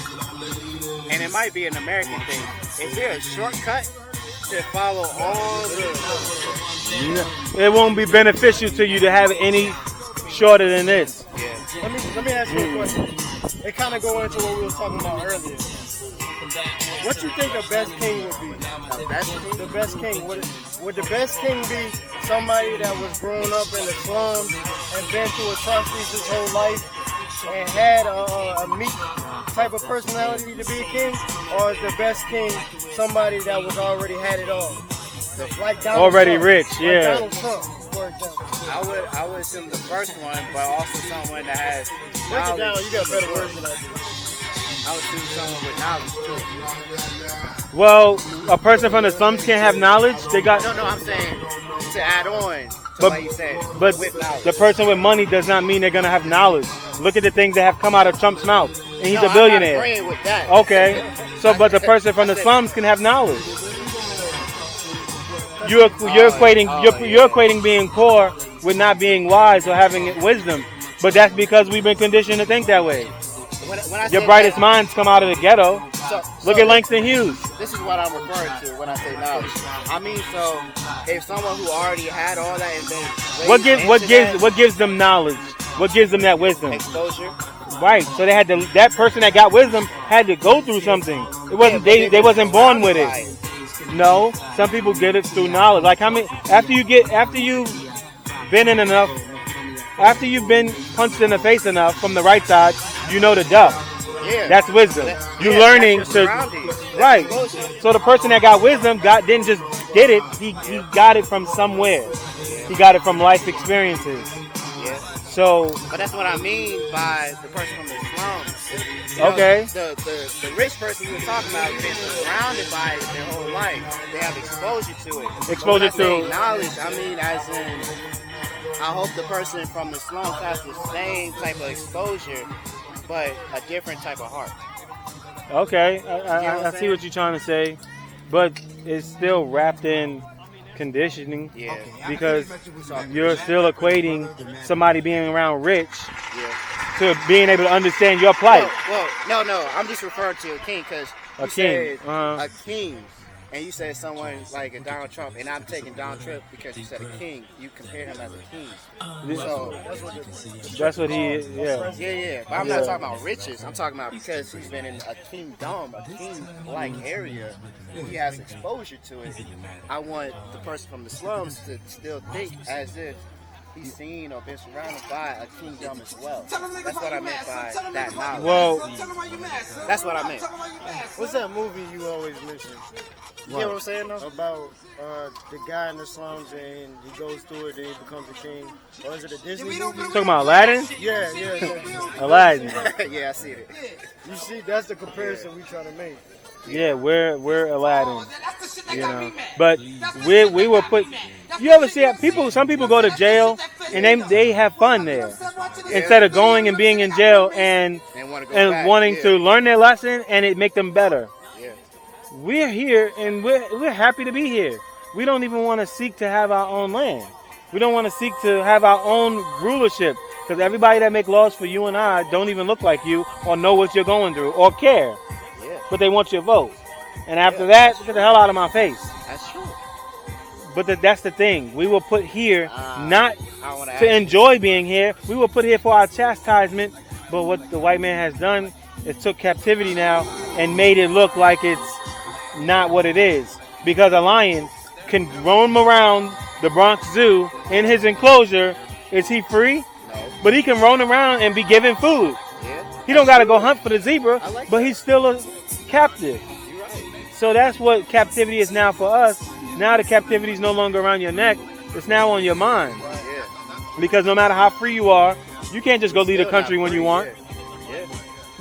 And it might be an American thing. Is there a shortcut to follow all the... It won't be beneficial to you to have any shorter than this. Yeah. Let me ask you a question. It kind of go into what we were talking about earlier. What you think a best king would be? The best thing? The best king. Would the best king be somebody that was grown up in the slums and been through atrocities his whole life and had a meek type of personality to be a king? Or is the best king somebody that was already had it all? Like Donald Already Trump. rich, Like yeah. Donald Trump, for example. I would assume the first one, but also someone that has Break it down. knowledge. You got better words than I do. I would assume someone with knowledge too. Well, a person from the slums can't have knowledge. They got, No, I'm saying to add on to But- what you said. but with knowledge. the person with money does not mean they're gonna have knowledge. Look at the things that have come out of Trump's mouth, and he's No, a I'm billionaire. not agreeing with that. Okay, so but the person from the slums can have knowledge. You're equating being poor with not being wise or having wisdom, but that's because we've been conditioned to think that way. When I Your say brightest that, minds come out of the ghetto. Look at Langston Hughes. This is what I'm referring to when I say knowledge. I mean, so if someone who already had all that and then What gives them knowledge? What gives them that wisdom? exposure? Right. So they had to. That person that got wisdom had to go through something. It wasn't. Yeah, but They wasn't born with surrounded it. by No. Some people get it through knowledge. Like how many? After you've been in enough. After you've been punched in the face enough from the right side, you know the duck. Yeah. That's wisdom. You Yeah, learning that's your to. surroundings. That's Right. exposure. So the person that got wisdom didn't just get it. He got it from somewhere. He got it from life experiences. Yeah. So But that's what I mean by the person from the slums. You know, Okay. The rich person you were talking about has been surrounded by it their whole life. They have exposure to it. But Exposure when I say to- knowledge, I mean as in I hope the person from the slums has the same type of exposure, but a different type of heart. okay, what I'm I see saying? what you're trying to say, but it's still wrapped in conditioning. Yeah. Because you're still equating somebody being around rich Yeah. to being able to understand your plight. Well, no. I'm just referring to a king because A you king, said a king, and you said someone like a Donald Trump, and I'm taking Donald Trump because you said a king. You compared him as a king. So That's what he is. Yeah. yeah. But I'm not talking about riches. I'm talking about because he's been in a kingdom, a king-like area. He has exposure to it. I want the person from the slums to still think as if he's seen or been surrounded by a kingdom as well. That's what I meant by that knowledge. Well, That's what I meant. What's that movie you always mention? You know what I'm saying though? About the guy in the slums and he goes through it and he becomes a king. Or is it a Disney movie? talking about Aladdin. Yeah. Aladdin. Yeah, I see it. You see, that's the comparison we trying to make. Yeah, we're Aladdin. You know, but we were put. You ever see people? Some people go to jail and they have fun there instead of going and being in jail and wanna go back, wanting yeah. to learn their lesson and it make them better. Yeah. We're here and we're happy to be here. We don't even want to seek to have our own land. We don't want to seek to have our own rulership because everybody that make laws for you and I don't even look like you or know what you're going through or care. Yeah. But they want your vote. And after that, get the hell out of my face. That's true. But that's the thing. We were put here not I wanna ask to you. enjoy being here. We were put here for our chastisement. But what the white man has done is took captivity now and made it look like it's not what it is. Because a lion can roam around the Bronx Zoo in his enclosure. Is he free? No. But he can roam around and be given food. Yeah. He don't got to go hunt for the zebra, I like but that. he's still a captive. You're right. So that's what captivity is now for us. Now the captivity is no longer around your neck. It's now on your mind. Yeah. Because no matter how free you are, you can't just go lead a Still country not when you free, want. Yeah.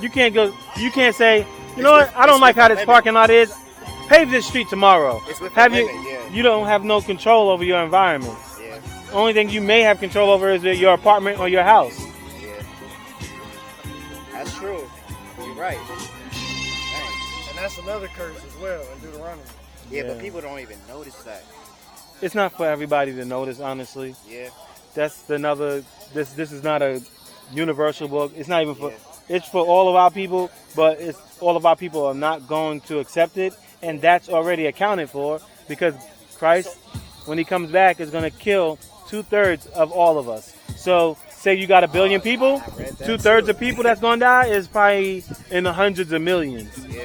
You can't go. You can't say, You know what? I don't like how this parking lot is. Pave this street tomorrow. It's with Have the you? women, yeah. You don't have no control over your environment. Yeah. Only thing you may have control over is your apartment or your house. Yeah. That's true. You're right. Dang. And that's another curse as well in Deuteronomy. Yeah, Yeah. but people don't even notice that. It's not for everybody to notice, honestly. Yeah. That's another. This is not a universal book. It's not even for. Yeah. It's for all of our people, but it's all of our people are not going to accept it, and that's already accounted for because Christ, when he comes back, is going to kill 2/3 of all of us. So, say you got 1 billion people, 2/3 of people that's going to die is probably in the hundreds of millions. Yeah.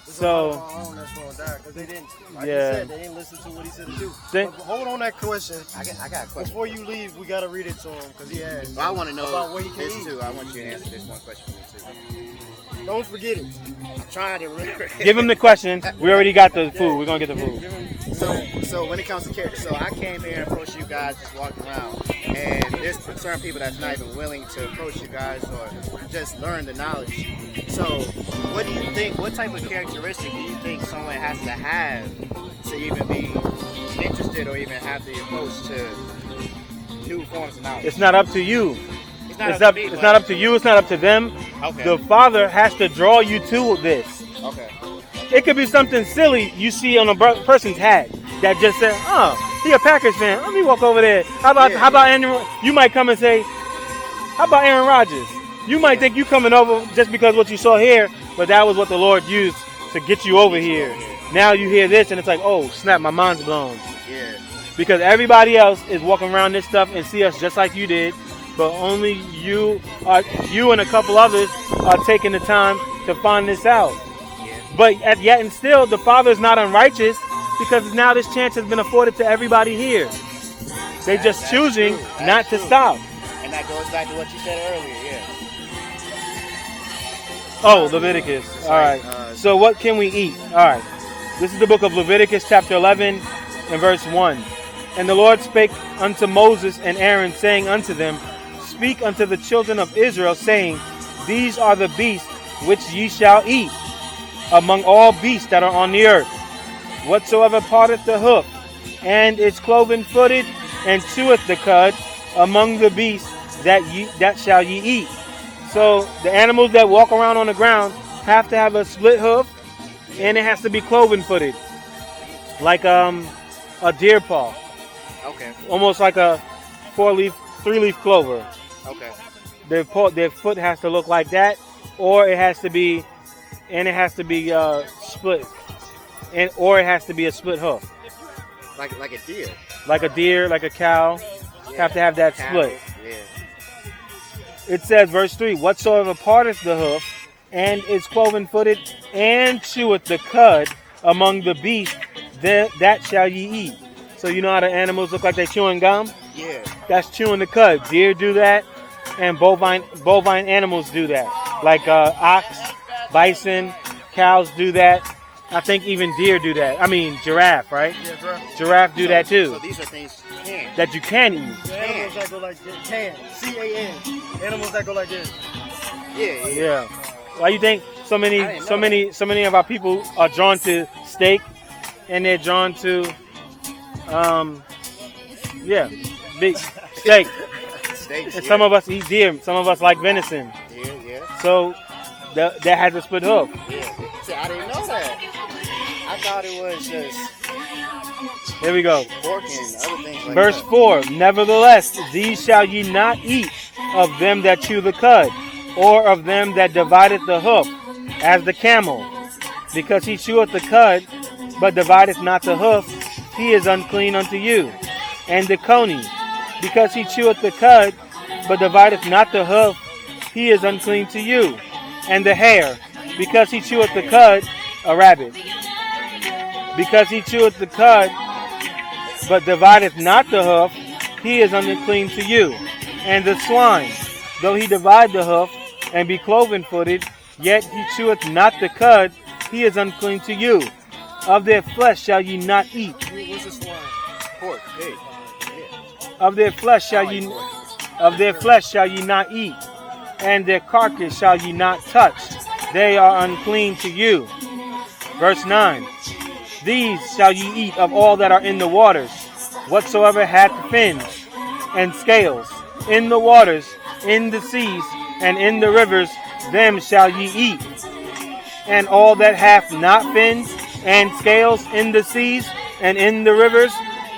So, That's going to die because they didn't. Like Yeah. you said, they didn't listen to what he said to do. Think- But hold on that question. I got a question. Before you leave, we got to read it to him because he asked. Well, I want to know about what he can this eat. too. I want you to answer this one question for me too. Don't forget it. I'm trying to remember. give him the question. We already got the food. We're going to get the food. Give him, So when it comes to character, so I came here and approached you guys just walking around, and there's certain people that's not even willing to approach you guys or just learn the knowledge. So what do you think? What type of characteristic do you think someone has to have to even be interested or even have the approach to new forms of knowledge? It's not up to you. It's not It's up to me, it's but- not up to you. It's not up to them. Okay. The Father has to draw you to this. Okay. It could be something silly you see on a person's hat that just said, "Oh, he a Packers fan. Let me walk over there." How about Aaron? You might come and say, "How about Aaron Rodgers?" You might think you coming over just because what you saw here, but that was what the Lord used to get you over here. Now you hear this and it's like, "Oh, snap! My mind's blown." Yeah. Because everybody else is walking around this stuff and see us just like you did, but only you and a couple others are taking the time to find this out. But yet and still, the Father is not unrighteous because now this chance has been afforded to everybody here. They're just choosing not to stop. And that goes back to what you said earlier. Yeah. Oh, Leviticus. All right. So what can we eat? All right. This is the book of Leviticus, chapter 11, and verse 1. And the Lord spake unto Moses and Aaron, saying unto them, Speak unto the children of Israel, saying, These are the beasts which ye shall eat among all beasts that are on the earth. Whatsoever parteth the hoof, and is cloven-footed, and cheweth the cud, among the beasts that shall ye eat. So the animals that walk around on the ground have to have a split hoof, and it has to be cloven-footed, like a deer paw, Okay. almost like a three-leaf clover. Okay. Their foot has to look like that, or it has to be, and it has to be split, or it has to be a split hoof, Like a deer. like a deer, like a cow. Have to have that split. Yeah. It says, verse 3, Whatsoever parteth the hoof, and is cloven-footed, and cheweth the cud among the beasts, that shall ye eat. So you know how the animals look like they're chewing gum? Yeah. That's chewing the cud. Deer do that, and bovine animals do that. Like ox, bison, cows do that. I think even deer do that. I mean, giraffe, right? Yeah, giraffe. Giraffe do that too. So these are things you can. That you can eat. The animals that go like this. Can. C-A-N. Animals that go like this. Yeah. Yeah. Why you think so many of our people are drawn to steak, and they're drawn to, big steak. Steaks. And some of us eat deer. Some of us like venison. Yeah. So that has a split hoof. Yeah. See, I didn't know that. I thought it was just Here we go. pork and other things like Verse that. 4, Nevertheless, these shall ye not eat of them that chew the cud, or of them that divideth the hoof, as the camel. Because he cheweth the cud, but divideth not the hoof, he is unclean unto you. And the coney, because he cheweth the cud, but divideth not the hoof, he is unclean to you. And the hare, because he cheweth the cud, a rabbit. Because he cheweth the cud, but divideth not the hoof, he is unclean to you. And the swine, though he divide the hoof, and be cloven-footed, yet he cheweth not the cud, he is unclean to you. Of their flesh shall ye not eat. What's the swine? Pork, pig. Of their flesh shall ye not eat, and their carcass shall ye not touch. they are unclean to you. Verse 9. These shall ye eat of all that are in the waters, whatsoever hath fins and scales, in the waters, in the seas, and in the rivers, them shall ye eat. And all that hath not fins and scales in the seas and in the rivers,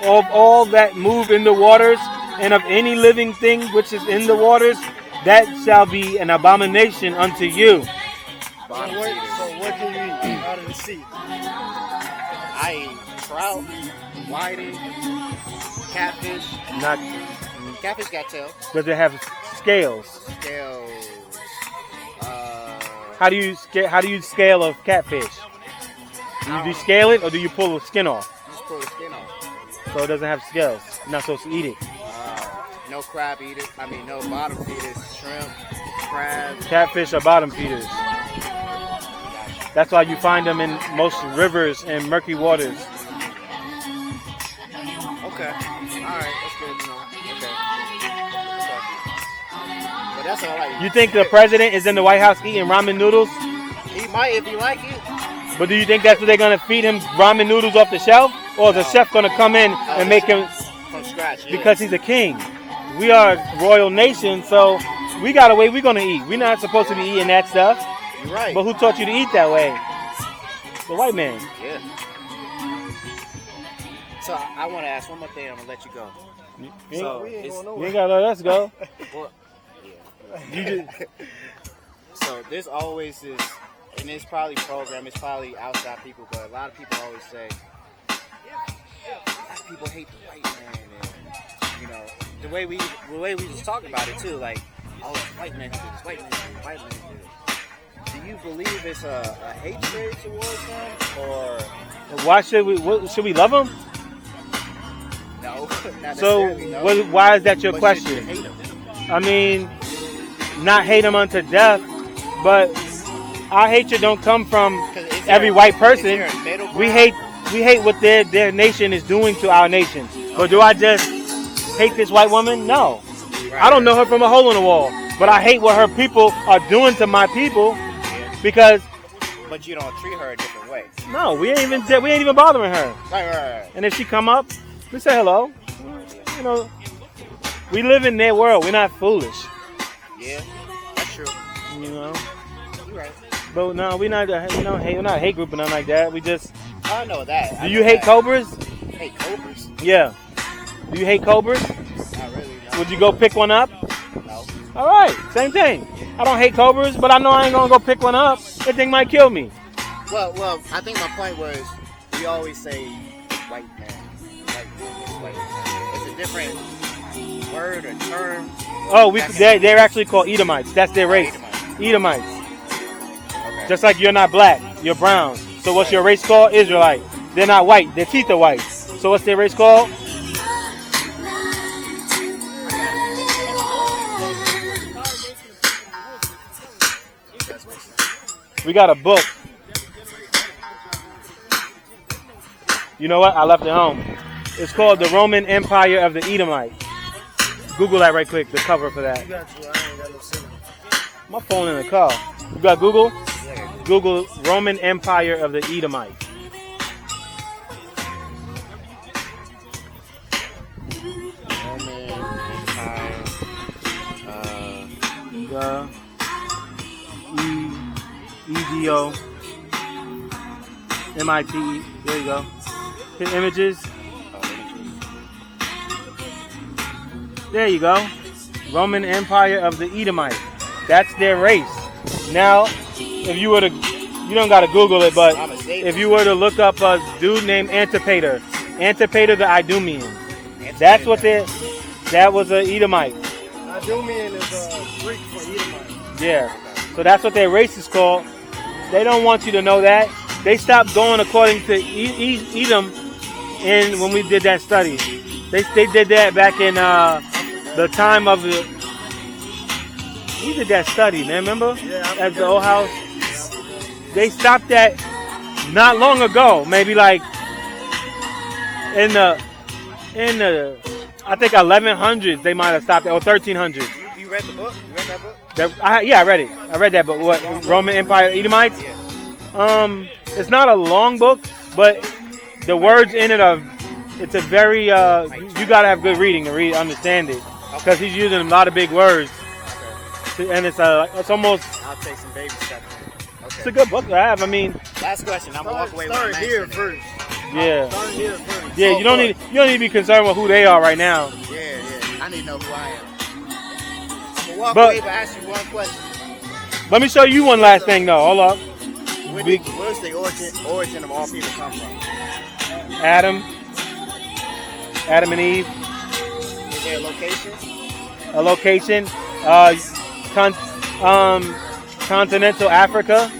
of all that move in the waters, and of any living thing which is in the waters, that shall be an abomination unto you. So what can you eat out of the sea? I eat trout, whiting, catfish. Not Catfish got tail. does it have scales? Scales. How do you scale a catfish? Do you scale it or do you pull the skin off? Just pull the skin off. So it doesn't have scales. You're not supposed to eat it. No crab eaters. I mean, no bottom feeders. Shrimp, crabs. Catfish are bottom feeders. That's why you find them in most rivers and murky waters. Okay. All right. That's good to know. Okay. But that's all right. You think the president is in the White House eating ramen noodles? He might if he like it. But do you think that's what they're going to feed him, ramen noodles off the shelf? Or is the chef going to come in and make him... From scratch, yeah. Because he's a king. We are a royal nation, so we got a way we're going to eat. We're not supposed to be eating that stuff. You're right. But who taught you to eat that way? The white man. Yeah. So I want to ask one more thing. I'm gonna let you go. So We ain't going You nowhere. ain't got to let us go. well, You just, so this always is, and it's probably programmed. It's probably outside people, but a lot of people always say, black people hate the white man, and you know the way we was talking about it too. Like, oh, white man did this, white man did this, white man did this. Do you believe it's a hatred towards them, or why should we love him? no? Not So necessarily, no. why is that your But question? should you hate them? I mean, not hate him unto death, but our hatred don't come from 'Cause is every there- white is person. there a middle We ground? hate what their nation is doing to our nation. But do I just hate this white woman? No. I don't know her from a hole in the wall. But I hate what her people are doing to my people because But you don't treat her a different way. no, we ain't even bothering her. Right. And if she come up, we say hello. You know, we live in their world. We're not foolish. Yeah, that's true. You know. You're right. But no, we're not a hate group or nothing like that. We just. I know that. Do you hate cobras? Hate cobras? Yeah. Do you hate cobras? Not really. No. Would you go pick one up? No. All right, same thing. I don't hate cobras, but I know I ain't gonna go pick one up. That thing might kill me. Well, I think my point was we always say white man, white man. It's a different word or term. Oh, they're actually called Edomites. That's their race. Edomites. Okay. Just like you're not black, you're brown. So what's your race called? Israelite. They're not white. Their teeth are white. So what's their race called? We got a book. You know what? I left it home. It's called The Roman Empire of the Edomites. Google that right quick, the cover for that. You got you. I ain't got no signal. My phone in the car. You got Google? Google Roman Empire of the Edomites. Roman Empire. The EDO MITE. There you go. Hit images. There you go. Roman Empire of the Edomite. That's their race. Now, if you were to, you don't got to Google it, but if you were to look up a dude named Antipater the Idumean, that's what that was an Edomite. Idumean is Greek for Edomite. Yeah. So that's what their race is called. They don't want you to know that. They stopped going according to Edom when we did that study. They did that back in the time of the... We did that study, man, remember? Yeah, At the old house. They stopped that not long ago. Maybe like in the I think 1100s they might have stopped it, or 1300s. You read the book? You read that book? I read it. I read that, but what? Roman Empire, Edomites? It's not a long book, but the words in it are, it's a very, you gotta have good reading to understand it. Because he's using a lot of big words. And it's almost, I'll take some baby steps. Okay. it's a good book to have. I mean, Last question. I'm gonna walk away with Start an here answer. first. yeah. Start here first. Yeah, you don't need to be concerned with who they are right now. Yeah. I need to know who I am. I'm gonna walk But- away but ask you one question. Let me show you one last thing though. Hold up. Where's the origin of all people come from? Adam and Eve. Is there a location? A location. Continental Africa.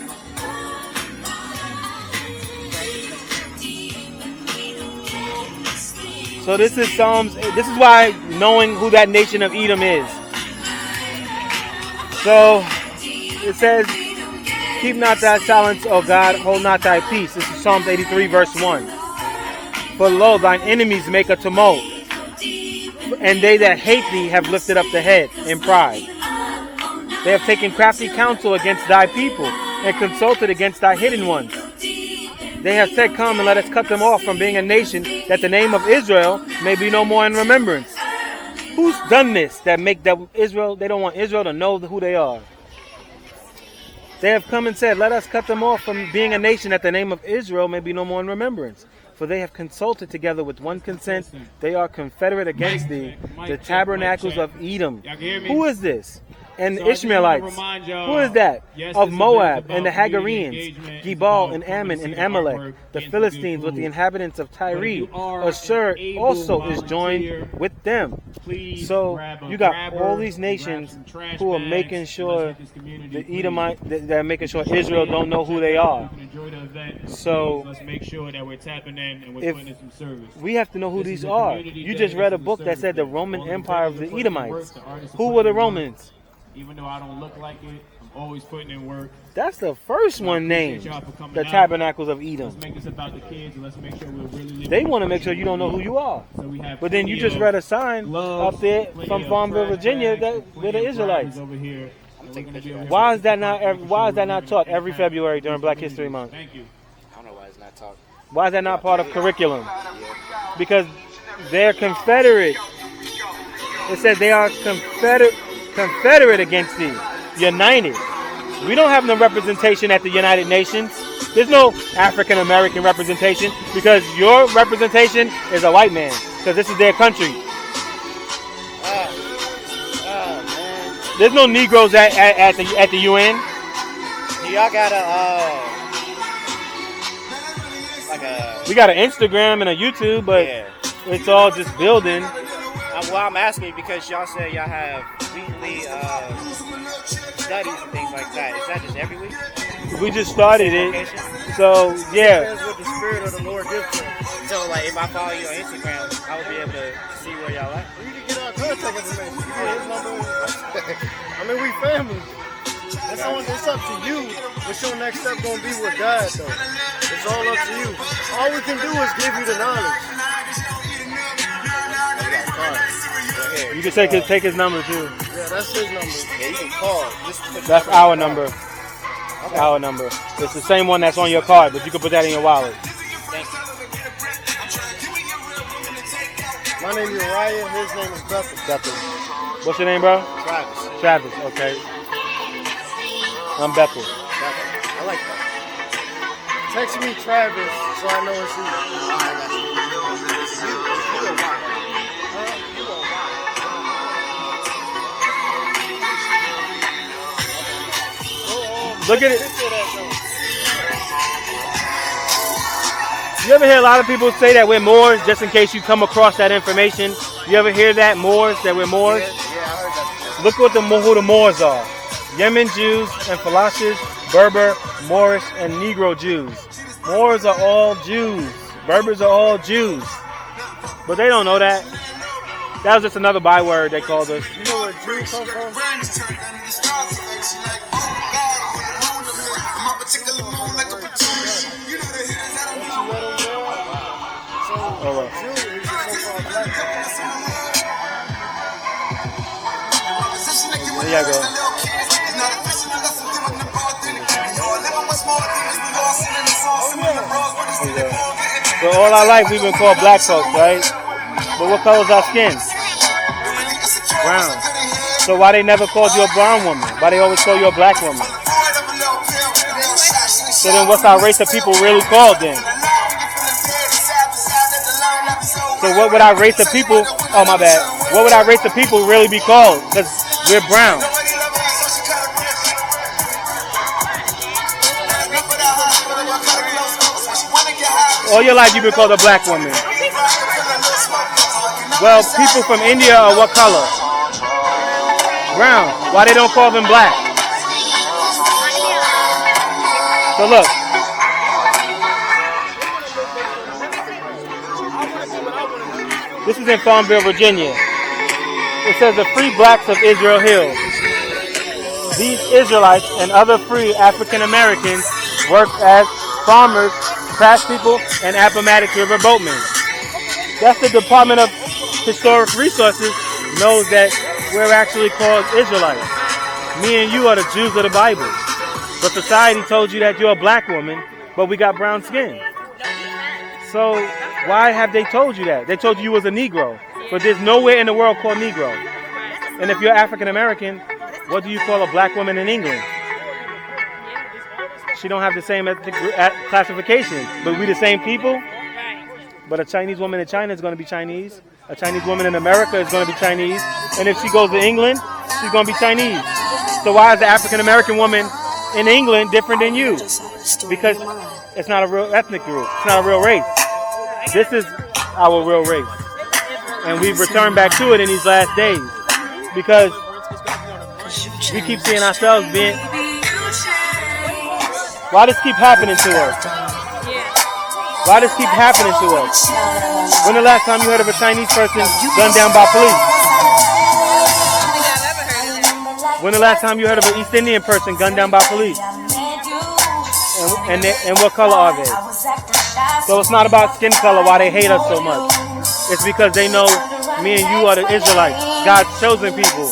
So this is Psalms. This is why knowing who that nation of Edom is. So it says, "Keep not thy silence, O God, hold not thy peace." This is Psalms 83, verse 1. "For lo, thine enemies make a tumult, and they that hate thee have lifted up the head in pride. They have taken crafty counsel against thy people, and consulted against thy hidden ones. They have said, Come and let us cut them off from being a nation, that the name of Israel may be no more in remembrance." Who's done this? That Israel, they don't want Israel to know who they are. They have come and said, "Let us cut them off from being a nation, that the name of Israel may be no more in remembrance. For they have consulted together with one consent. They are confederate against thee, the tabernacles of Edom." Who is this? And the Ishmaelites. Who is that? Of Moab and the Hagareans, Gebal and Ammon and Amalek, the Philistines with the inhabitants of Tyre. Assur also is joined with them. So you got all these nations who are making sure the Edomite, that are making sure Israel don't know who they are. So let's make sure that we're tapping in and we're if putting in some service. we have to know who these are. You just read a book that said the Roman Empire of the Edomites. Who were the Romans? Even though I don't look like it, I'm always putting in work. That's the first one named, the Tabernacles of Edom. Let's make this about the kids and let's make sure we're really living. They want to make sure you don't know who you are. So we have But then you plenty just of read a sign gloves, up there plenty from of Farmville, trash Virginia, bags, that plenty they're the of Israelites. over here. Why is that not taught every February during Black History Month? Thank you. I don't know why it's not talking. Why is that not part of curriculum? Because they're confederate. It says they are confederate against thee. United. We don't have no representation at the United Nations. There's no African American representation because your representation is a white man because this is their country. Man. There's no Negroes at the UN. Do y'all got We got an Instagram and a YouTube, but yeah. it's all just building. Well, I'm asking you because y'all said y'all have weekly studies and things like that. Is that just every week? We just started it, Location? so yeah. Depends what the Spirit of the Lord gives to us. So, like, if I follow you on Instagram, I would be able to see where y'all at. You can get our contact information. You get his number. I mean, we family. It's up to you. What's your next step going to be with God, though? It's all up to you. All we can do is give you the knowledge. You can take his number too. Yeah, that's his number. Yeah, you can call. Just put the That's number our in the number. card. That's our number. It's the same one that's on your card, but you can put that in your wallet. Thank you. My name is Uriah. His name is Bethel. What's your name, bro? Travis. Travis. Okay. I'm Bethel. I like that. Text me Travis so I know it's you. Look at it. You ever hear a lot of people say that we're Moors, just in case you come across that information? You ever hear that, Moors, that we're Moors? Yeah, I heard that. Look who the Moors are. Yemen Jews and Falashas, Berber, Moorish, and Negro Jews. Moors are all Jews. Berbers are all Jews. But they don't know that. That was just another byword they called us. You know where Jews come from? Oh, well. Jew is the so-called black man. There you go. So all our life we've been called black folks, right? But what color is our skin? Brown. So why they never called you a brown woman? Why they always call you a black woman? So then what's our race of people really called then? So what would our race of people, oh my bad, what would our race of people really be called? Because we're brown. All your life you've been called a black woman. Well, people from India are what color? Brown. Why they don't call them black? So look. This is in Farmville, Virginia. It says the free blacks of Israel Hills. These Israelites and other free African Americans work as farmers, craftspeople, and Appomattox River boatmen. That's the Department of Historic Resources knows that we're actually called Israelites. Me and you are the Jews of the Bible. But society told you that you're a black woman, but we got brown skin. So why have they told you that? They told you was a Negro, but there's nowhere in the world called Negro. And if you're African American, what do you call a black woman in England? She don't have the same ethnic classification, but we the same people. But a Chinese woman in China is going to be Chinese. A Chinese woman in America is going to be Chinese. And if she goes to England, she's going to be Chinese. So why is the African American woman in England different than you? Because it's not a real ethnic group. It's not a real race. This is our real race. And we've returned back to it in these last days. Because we keep seeing ourselves being... Why does this keep happening to us? Why does this keep happening to us? When the last time you heard of a Chinese person gunned down by police? When the last time you heard of an East Indian person gunned down by police? And what color are they? So it's not about skin color why they hate us so much. It's because they know me and you are the Israelites, God's chosen people.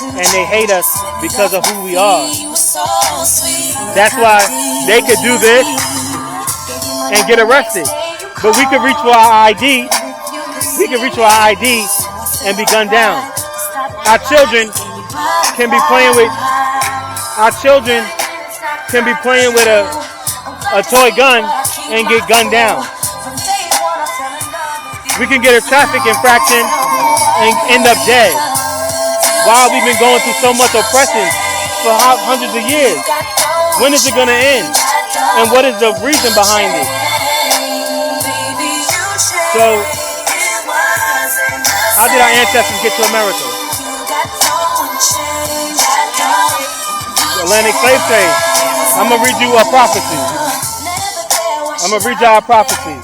And they hate us because of who we are. That's why they could do this and get arrested. But we could reach for our ID. We could reach for our ID and be gunned down. Our children can be playing with a toy gun and get gunned down. We can get a traffic infraction and end up dead. While we've been going through so much oppression for hundreds of years. When is it going to end? And what is the reason behind it? So, how did our ancestors get to America? The Atlantic slave trade. I'm going to read you a prophecy. I'm going to read you our prophecy.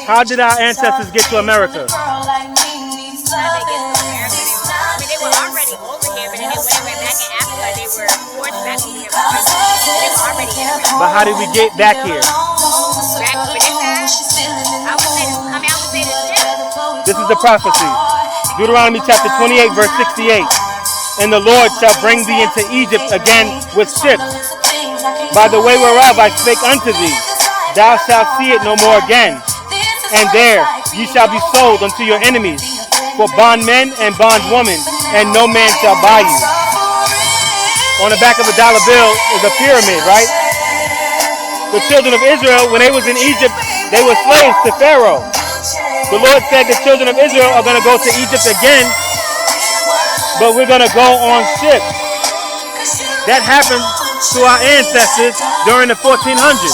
How did our ancestors get to America? But how did we get back here? This is the prophecy. Deuteronomy chapter 28, verse 68. And the Lord shall bring thee into Egypt again with ships. By the way whereof I spake unto thee, thou shalt see it no more again. And there ye shall be sold unto your enemies for bondmen and bondwomen, and no man shall buy you. On the back of a dollar bill is a pyramid, right? The children of Israel, when they was in Egypt, they were slaves to Pharaoh. The Lord said the children of Israel are going to go to Egypt again, but we're going to go on ships. That happened to our ancestors during the 1400s.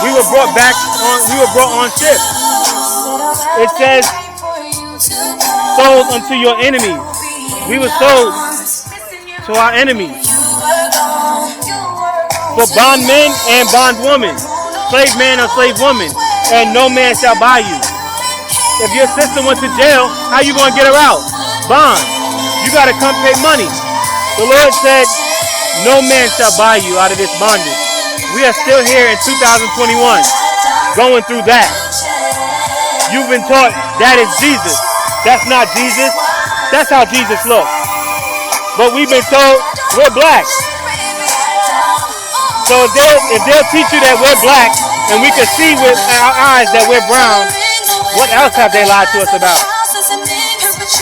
We were brought on ships. It says, sold unto your enemies. We were sold to our enemies. For bondmen and bondwomen, slave man or slave woman, and no man shall buy you. If your sister went to jail, how you going to get her out? Bond. You got to come pay money. The Lord said, no man shall buy you out of this bondage. We are still here in 2021, going through that. You've been taught that is Jesus. That's not Jesus. That's how Jesus looks. But we've been told we're black. So if they'll teach you that we're black and we can see with our eyes that we're brown, what else have they lied to us about?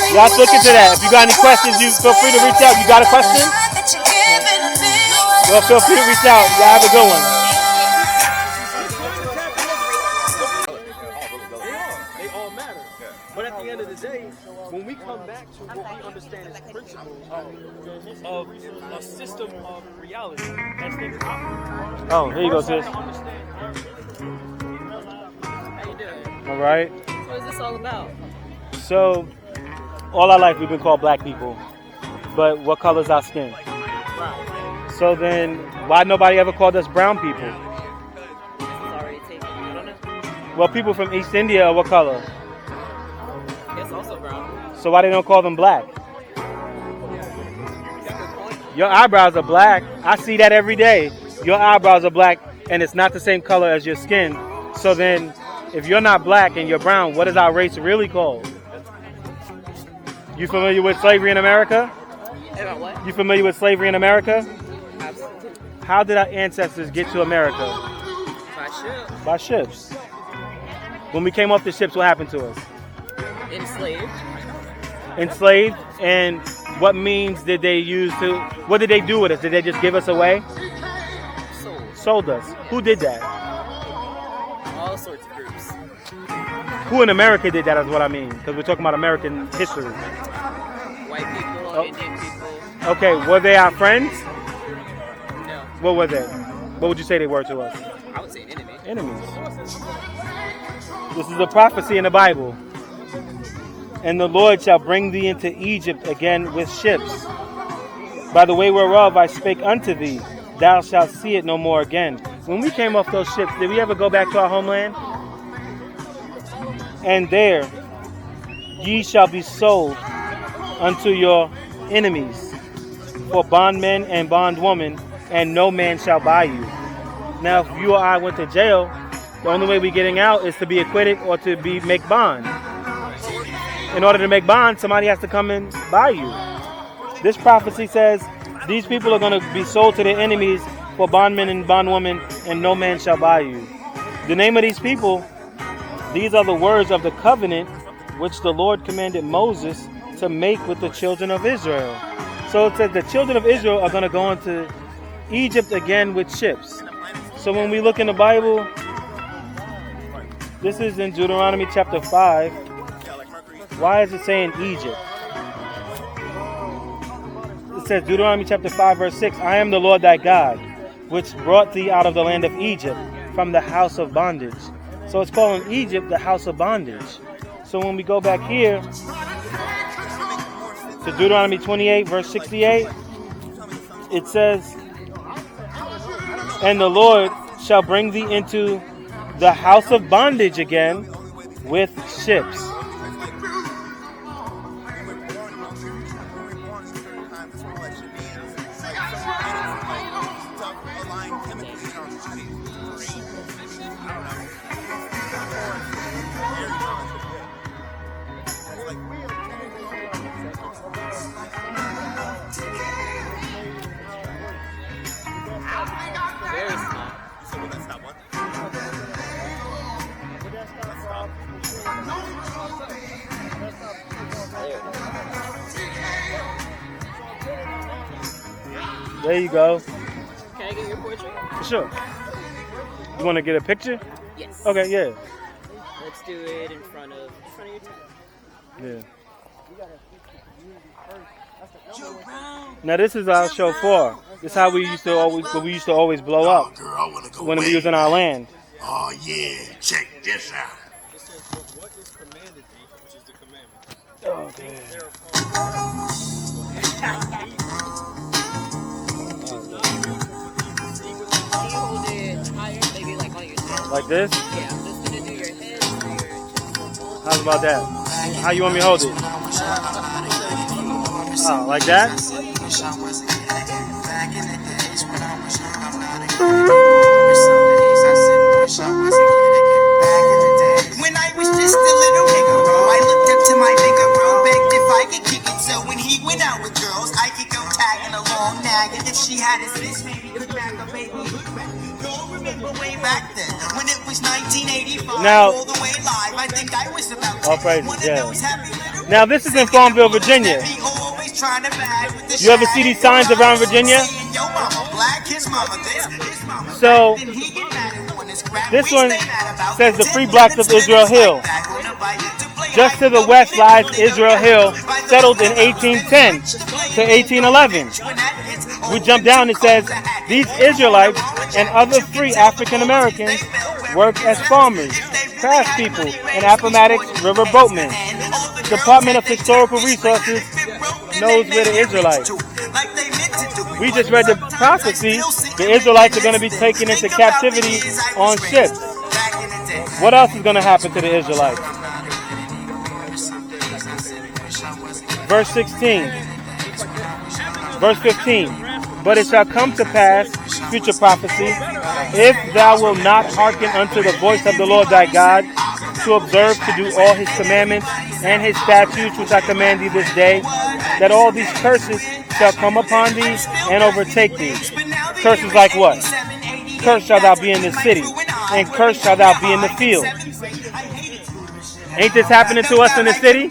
Y'all look into that. If you got any questions, you feel free to reach out. You got a question? Well, feel free to reach out. Y'all have a good one. They all matter. But at the end of the day, when we come back to what we understand as principles of a system of reality, that's things. Oh, here you go, sis. How you doing? All right. What is this all about? So, all our life we've been called black people. But what color is our skin? Brown. So then, why nobody ever called us brown people? This is already taken. I don't know. Well, people from East India are what color? It's also brown. So why they don't call them black? Your eyebrows are black. I see that every day. Your eyebrows are black, and it's not the same color as your skin. So then, if you're not black and you're brown, what is our race really called? You familiar with slavery in America? About what? You familiar with slavery in America? Absolutely. How did our ancestors get to America? By ship. By ships. When we came off the ships, what happened to us? Enslaved. Enslaved. And what means did they use to, what did they do with us? Did they just give us away? Sold. Sold us. Who did that? All sorts of groups. Who in America did that is what I mean. Because we're talking about American history. White people, Oh. Indian people. Okay, were they our friends? No. What were they? What would you say they were to us? I would say an enemy. Enemies. This is a prophecy in the Bible. And the Lord shall bring thee into Egypt again with ships. By the way whereof I spake unto thee, thou shalt see it no more again. When we came off those ships, did we ever go back to our homeland? And there ye shall be sold unto your enemies for bondmen and bondwomen, and no man shall buy you. Now, if you or I went to jail, the only way we're getting out is to be acquitted or to make bond. In order to make bond, somebody has to come and buy you. This prophecy says these people are going to be sold to their enemies for bondmen and bondwomen, and no man shall buy you. The name of these people, these are the words of the covenant which the Lord commanded Moses to make with the children of Israel. So it says the children of Israel are going to go into Egypt again with ships. So when we look in the Bible, this is in Deuteronomy chapter 5. Why is it saying Egypt? It says Deuteronomy chapter 5 verse 6, I am the Lord thy God, which brought thee out of the land of Egypt from the house of bondage. So it's calling Egypt the house of bondage. So when we go back here to Deuteronomy 28 verse 68, it says, and the Lord shall bring thee into the house of bondage again with ships. Very small. There you go. Can I get your portrait? Sure. You want to get a picture? Yes. Okay, yeah. Let's do it in front of your tent. Yeah. Now this is our shofar. This is how we used to always blow up when we was in our land. Oh yeah, check this out. What is commanded thee, which is the commandment. Oh, Hold it higher, maybe like on your chest. like this? Yeah, I'm just gonna do your head or your chest. How's about that? How you want me to hold it? Oh, like that? When I was just a little nigga, I looked up to my bigger bro, begged if I could kick it. So when he went out with girls, I could go tagging along, nagging. If she had his fist, maybe could back up. Now, all the way live. I think I was about all praises, yeah. Now, this is in Farmville, Virginia. You ever see these signs around Virginia? So, this one says the Free Blacks of Israel Hill. Just to the west lies Israel Hill, settled in 1810 to 1811. We jump down, it says, these Israelites and other free African Americans worked as farmers, craftspeople, and Appomattox River boatmen. Department of Historical Resources knows where the Israelites. We just read the prophecy. The Israelites are going to be taken into captivity on ships. What else is going to happen to the Israelites? Verse 16. Verse 15. But it shall come to pass, future prophecy, if thou wilt not hearken unto the voice of the Lord thy God, to observe to do all his commandments and his statutes which I command thee this day, that all these curses shall come upon thee and overtake thee. Curses like what? Cursed shalt thou be in the city, and cursed shalt thou be in the field. Ain't this happening to us in the city?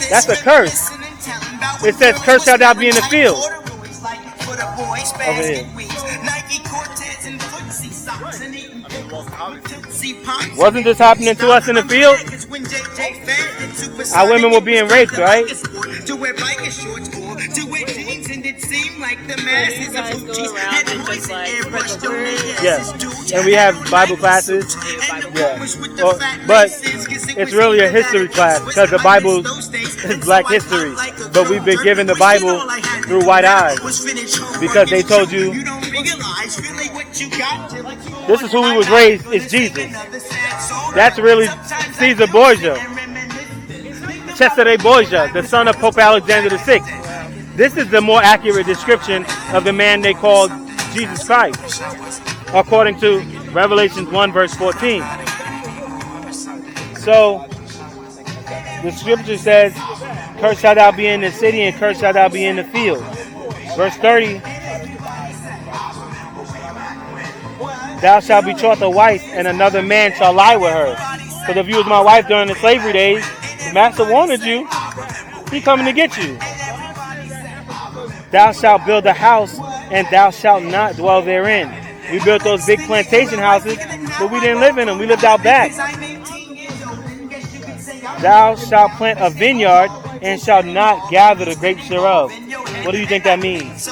That's a curse. It says, cursed shalt thou be in the field. Over here. Wasn't this happening to us in the field? Our women were being raped, right? Yes, and we have Bible classes. Yeah, but it's really a history class because the Bible is black history. But we've been given the Bible through white eyes because they told you this is who we was raised. It's Jesus. That's really Caesar Borgia, Cesare Borgia, the son of Pope Alexander VI. This is the more accurate description of the man they called Jesus Christ, according to Revelation 1 verse 14. So, the scripture says, cursed shalt thou be in the city and cursed shalt thou be in the field. Verse 30, thou shalt betroth a wife and another man shall lie with her. Because if you was my wife during the slavery days, the master wanted you, he coming to get you. Thou shalt build a house, and thou shalt not dwell therein. We built those big plantation houses, but we didn't live in them. We lived out back. Thou shalt plant a vineyard, and shalt not gather the grapes thereof. What do you think that means?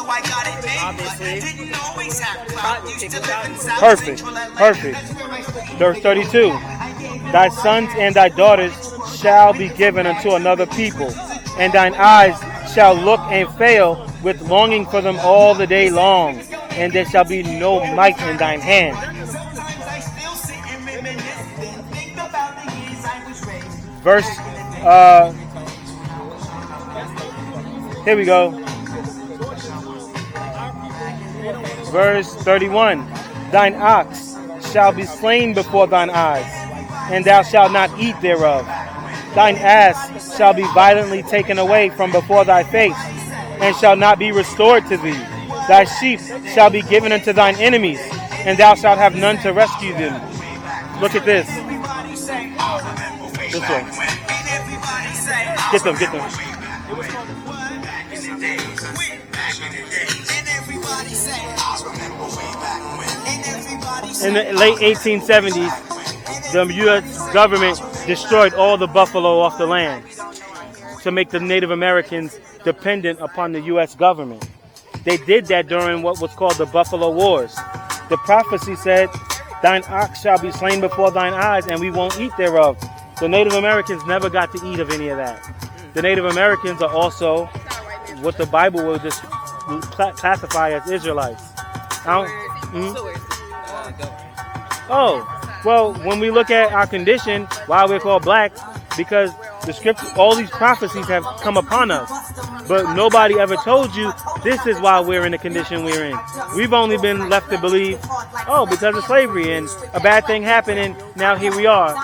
Perfect. Perfect. Verse 32. Thy sons and thy daughters shall be given unto another people, and thine eyes shall look and fail with longing for them all the day long, and there shall be no might in thine hand. Verse, here we go. Verse 31. Thine ox shall be slain before thine eyes, and thou shalt not eat thereof. Thine ass shall be violently taken away from before thy face, and shall not be restored to thee. Thy sheep shall be given unto thine enemies, and thou shalt have none to rescue them. Look at this. This one. Get them, get them. In the late 1870s, the U.S. government destroyed all the buffalo off the land to make the Native Americans dependent upon the U.S. government. They did that during what was called the Buffalo Wars. The prophecy said, thine ox shall be slain before thine eyes, and we won't eat thereof. The Native Americans never got to eat of any of that. The Native Americans are also what the Bible will just classify as Israelites. Oh, well, when we look at our condition, why we're called blacks, because the scripture, all these prophecies have come upon us. But nobody ever told you this is why we're in the condition we're in. We've only been left to believe, oh, because of slavery and a bad thing happened and now here we are.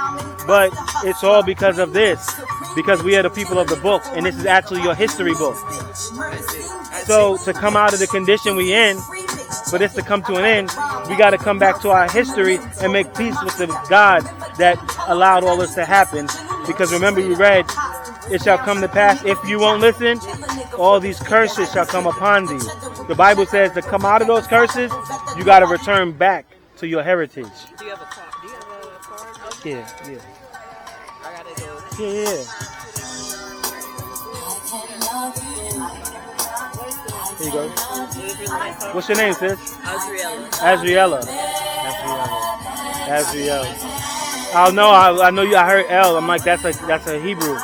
But it's all because of this. Because we are the people of the book, and this is actually your history book. So to come out of the condition we in, for this to come to an end, we got to come back to our history and make peace with the God that allowed all this to happen. Because remember, we read, it shall come to pass, if you won't listen, all these curses shall come upon thee. The Bible says to come out of those curses, you got to return back to your heritage. Do you have a card? Yeah. I gotta go. Yeah. Here you go. What's your name, sis? Azriella. Oh no, I know you. I heard L. I'm like, that's a Hebrew.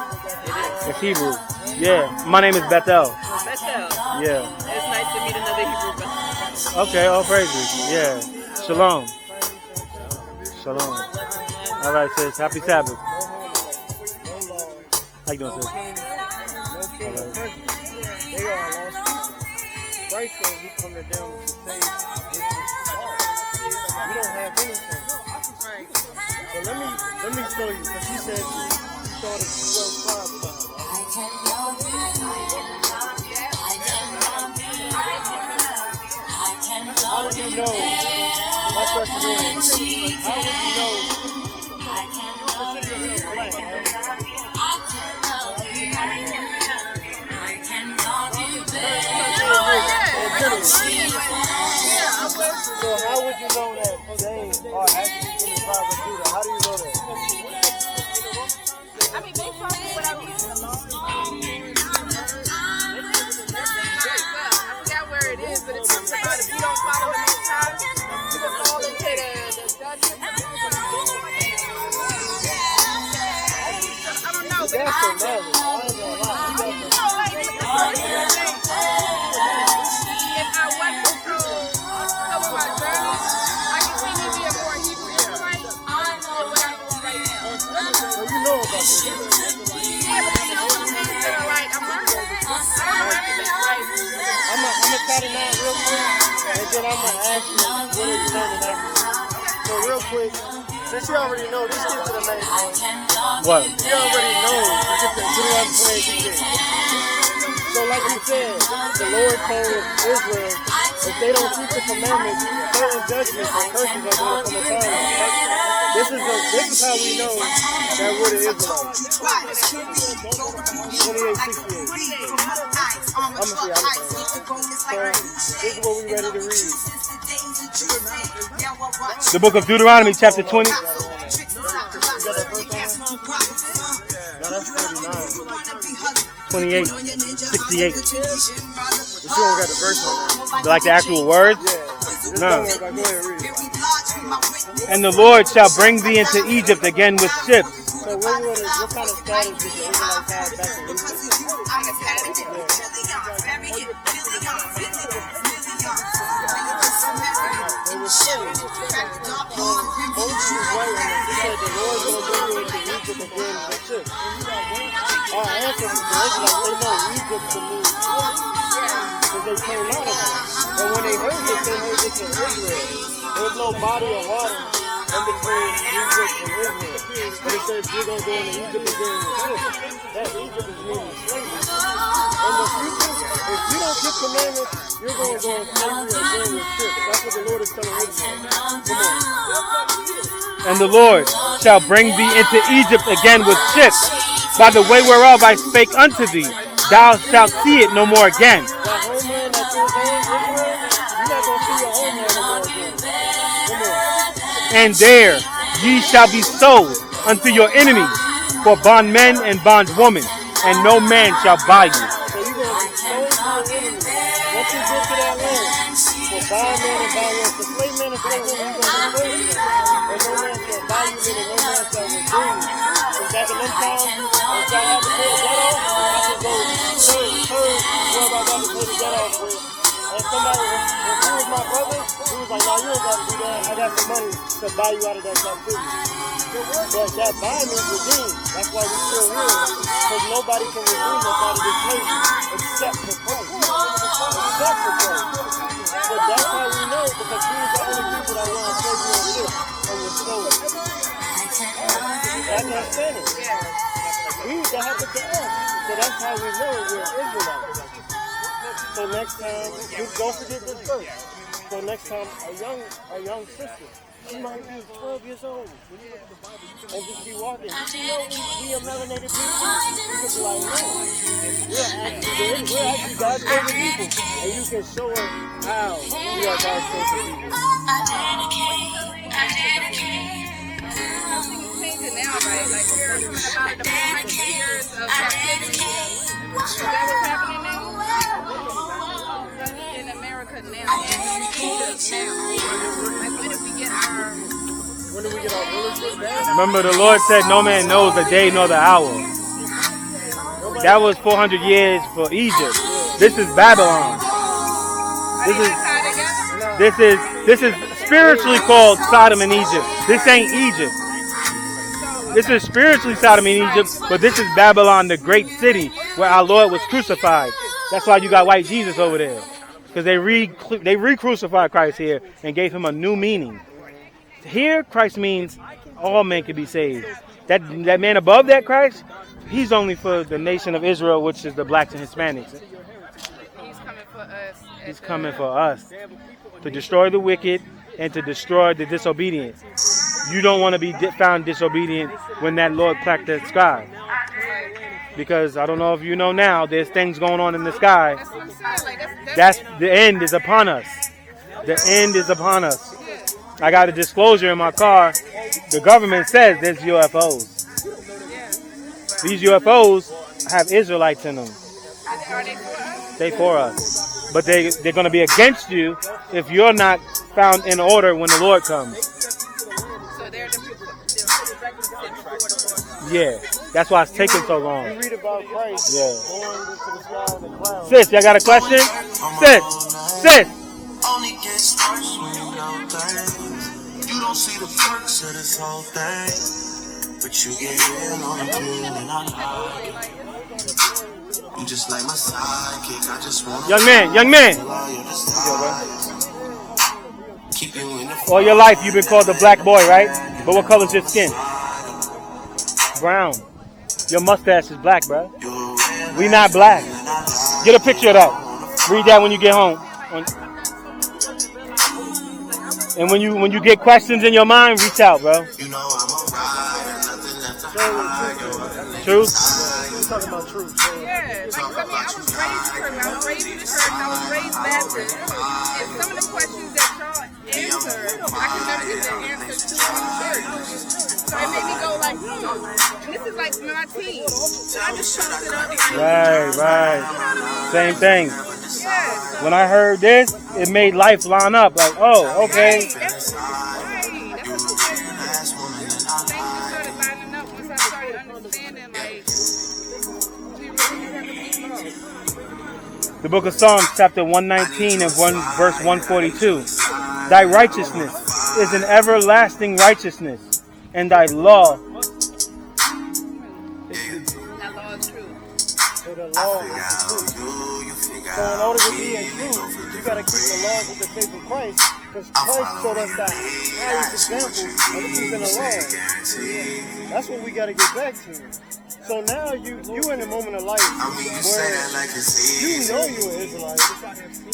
It's Hebrew. Yeah. My name is Bethel. Bethel. Yeah. It's nice to meet another Hebrew Bethel. Okay. All praises. Yeah. Shalom. All right, sis. Happy Sabbath. How you doing, sis? Christ said he coming down to save. We don't have anything. But let me show you, because he said he started 12:5. How would you know? My question is, how would you know? So how would you know that they are actually in the tribe of Judah? How do you know that? I mean, based off of what I read. I forgot where it is, but it talks about if you don't follow the next time, you will fall into the dungeon. I don't know, but That's so knowledge. I ain't gonna lie. if I wasn't so with my journey, I can see me being more Hebrew Israelite than what I am right now. Well, you know about this. Yeah, but there's some things that are like, I'm learning. I don't know everything. Like, I'm gonna cut it out real quick, and then I'm gonna ask you what are you learning after. So real quick, since you already know, this get to the main point. What? You already know to get the Deuteronomy 28. So like you said, the Lord told Israel, if they don't keep the commandments, certain judgments and curses are going to come upon them. This is how we know that we're the Israelites. 28:68. I'm gonna see how So this is what we ready to read. The book of Deuteronomy, chapter 20. No, that's 49. 28, 68. But you don't got the verse on there. Like the actual words? Yeah. No. Go ahead and read it. And the Lord shall bring thee into Egypt again with ships. So what kind of status did the Israelites have back in Egypt? Moses was right when he said the Lord will bring you into Egypt again with ships. Our ancestors, the Israelites, they know Egypt to mean because they came out of it. And when they heard this in Israel. There was no body of water in between Egypt and Israel. But it says you're going to go into Egypt again with ships. That Egypt is meaning slavery. In the future, if you don't keep commandments, you're going to go in slavery again with ships. That's what the Lord is telling Israel. Come on. And the Lord shall bring thee into Egypt again with ships, by the way whereof I spake unto thee. Thou shalt see it no more again. That homeland that you're in, Israel, you're not going to see your homeland no more again. Come on. And there ye shall be sold unto your enemies for bondmen and bondwomen, and no man shall buy you. So you're going to be sold to your enemies. Once you get to that land, for bondmen and bondwomen, for slave men and slave women, you're going to be sold. And no man shall buy you, and no man shall redeem you. So back in them times, if y'all had to pay the debt off, I could go serve whoever I got to pay the debt off with. And somebody, if he was my brother, he was like, no, you don't got to do that. I got some money to buy you out of that captivity. But that buy means redeem. That's why we still here. Because nobody can redeem us out of this slavery except for Christ. Except for Christ. But that's how we know, because we was the only people that were on slavery on this and were sold. That's not finished. That happened to us. So that's how we know we're Israelites. So next time, don't forget this first. So next time, a young sister, she might be 12 years old and just be walking. She know we are melanated people. You can be like, no, we're actually God's favorite people. And you can show us how we are God's favorite people. Changing now, right? Like we're coming about the 400 years of captivity. Is that what's happening now? In America now, in Egypt now. Like when did we get our rulership back? Remember, the Lord said, "No man knows the day nor the hour." That was 400 years for Egypt. This is Babylon. This is spiritually called Sodom and Egypt. This ain't Egypt. This is spiritually Sodom and Egypt, but this is Babylon, the great city where our Lord was crucified. That's why you got white Jesus over there, because they re-crucified Christ here and gave him a new meaning. Here, Christ means all men can be saved. That man above that Christ, he's only for the nation of Israel, which is the blacks and Hispanics. He's coming for us. He's coming for us to destroy the wicked and to destroy the disobedient. You don't want to be found disobedient when that Lord cracked the sky. Because I don't know if you know now, there's things going on in the sky. That's what I'm saying. Like, That's the end is upon us. The end is upon us. I got a disclosure in my car. The government says there's UFOs. These UFOs have Israelites in them. They for us. But they're going to be against you if you're not found in order when the Lord comes. So they're Yeah, that's why it's taking so long. You read about Christ going into the sky in the clouds. Sis, y'all got a question? Sis. Only gets worse when you know things. You don't see the perks of this whole thing, but you get in on the team and I like it. You just like my sidekick. I just want Young man. keep you in the All your life you've been called the black boy, right? But what color's your skin? Brown. Your mustache is black, bro. We not black. Get a picture of that. Read that when you get home. And when you get questions in your mind, reach out, bro. Truth? We're talking about truth. Yeah, like, I mean, I was raised Christian, I was raised church, I was raised Baptist, and some of the questions that y'all answer, I can never get the answers to in church. So it made me go like, and this is like my team. So I just chunked it up. Right. Same thing. Yeah. When I heard this, it made life line up. Like, oh, okay. Right, that's right. That's what things started lining up once I started understanding, like, we really have to be lost. The book of Psalms, chapter 119 and verse 142. Thy righteousness is an everlasting righteousness, and thy law. That law is true. So the law is true. So in order to be in truth, you got to keep the laws of the faith of Christ, because Christ showed us the highest example of keeping the law. That's what we got to get back to. So now you in a moment of life where you know you're an Israelite.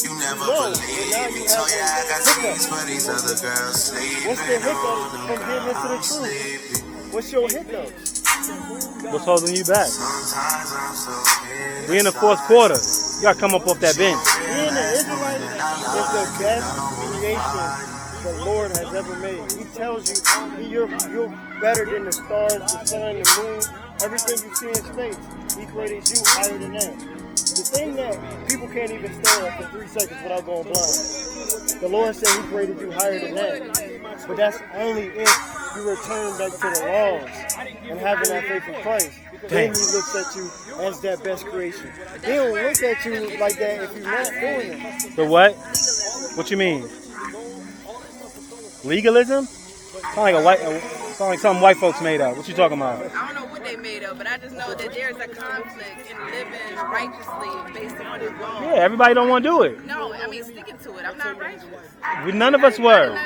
You never believe me, told you I got these for these other girls. What's the hiccup from getting into the truth? What's your hiccups? What's holding you back? We in the fourth quarter. You gotta come up off that bench. Being an Israelite is the best creation the Lord has ever made. He tells you you're better than the stars, the sun, the moon, everything you see in space. He created you higher than that. The thing that people can't even stare at for 3 seconds without going blind. The Lord said He created you higher than that. But that's only if you return back to the laws and having that faith in Christ. Then He looks at you as that best creation. He don't look at you like that if you're not doing it. The what? What you mean? Legalism? Sound like something white folks made up. What you talking about? I don't know what they made of, but I just know that there's a conflict in living righteously based on His law. Yeah, everybody don't want to do it. No, I mean sticking to it. I'm not righteous. None of us were.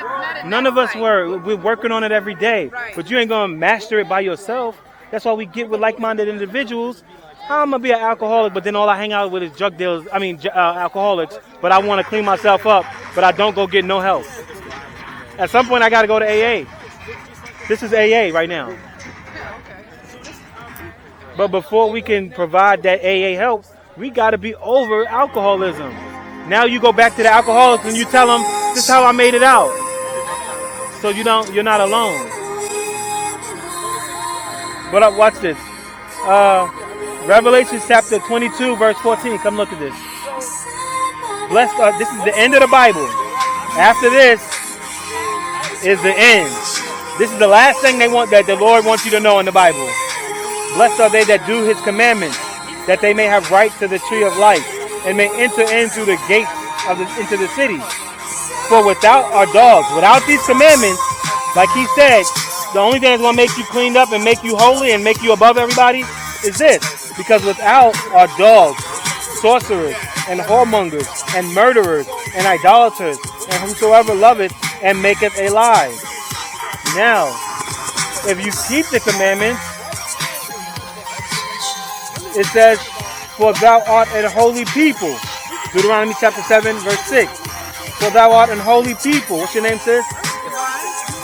None of us were. We're working on it every day. But you ain't gonna master it by yourself. That's why we get with like-minded individuals. How I'm gonna be an alcoholic, but then all I hang out with is drug dealers? Alcoholics. But I want to clean myself up, but I don't go get no help. At some point, I got to go to AA. This is AA right now. But before we can provide that AA help, we got to be over alcoholism. Now you go back to the alcoholics and you tell them, "This is how I made it out." So you're not alone. But watch this. Revelation chapter 22, verse 14. Come look at this. Blessed are, this is the end of the Bible. After this is the end. This is the last thing that the Lord wants you to know in the Bible. Blessed are they that do his commandments, that they may have right to the tree of life, and may enter in through the gates into the city. For without our dogs, without these commandments, like he said, the only thing that's going to make you cleaned up and make you holy and make you above everybody is this. Because without our dogs, sorcerers, and whoremongers, and murderers, and idolaters, and whosoever loveth and maketh a lie. Now, if you keep the commandments, it says, for thou art a holy people. Deuteronomy chapter 7, verse 6. For thou art an holy people. What's your name, sis?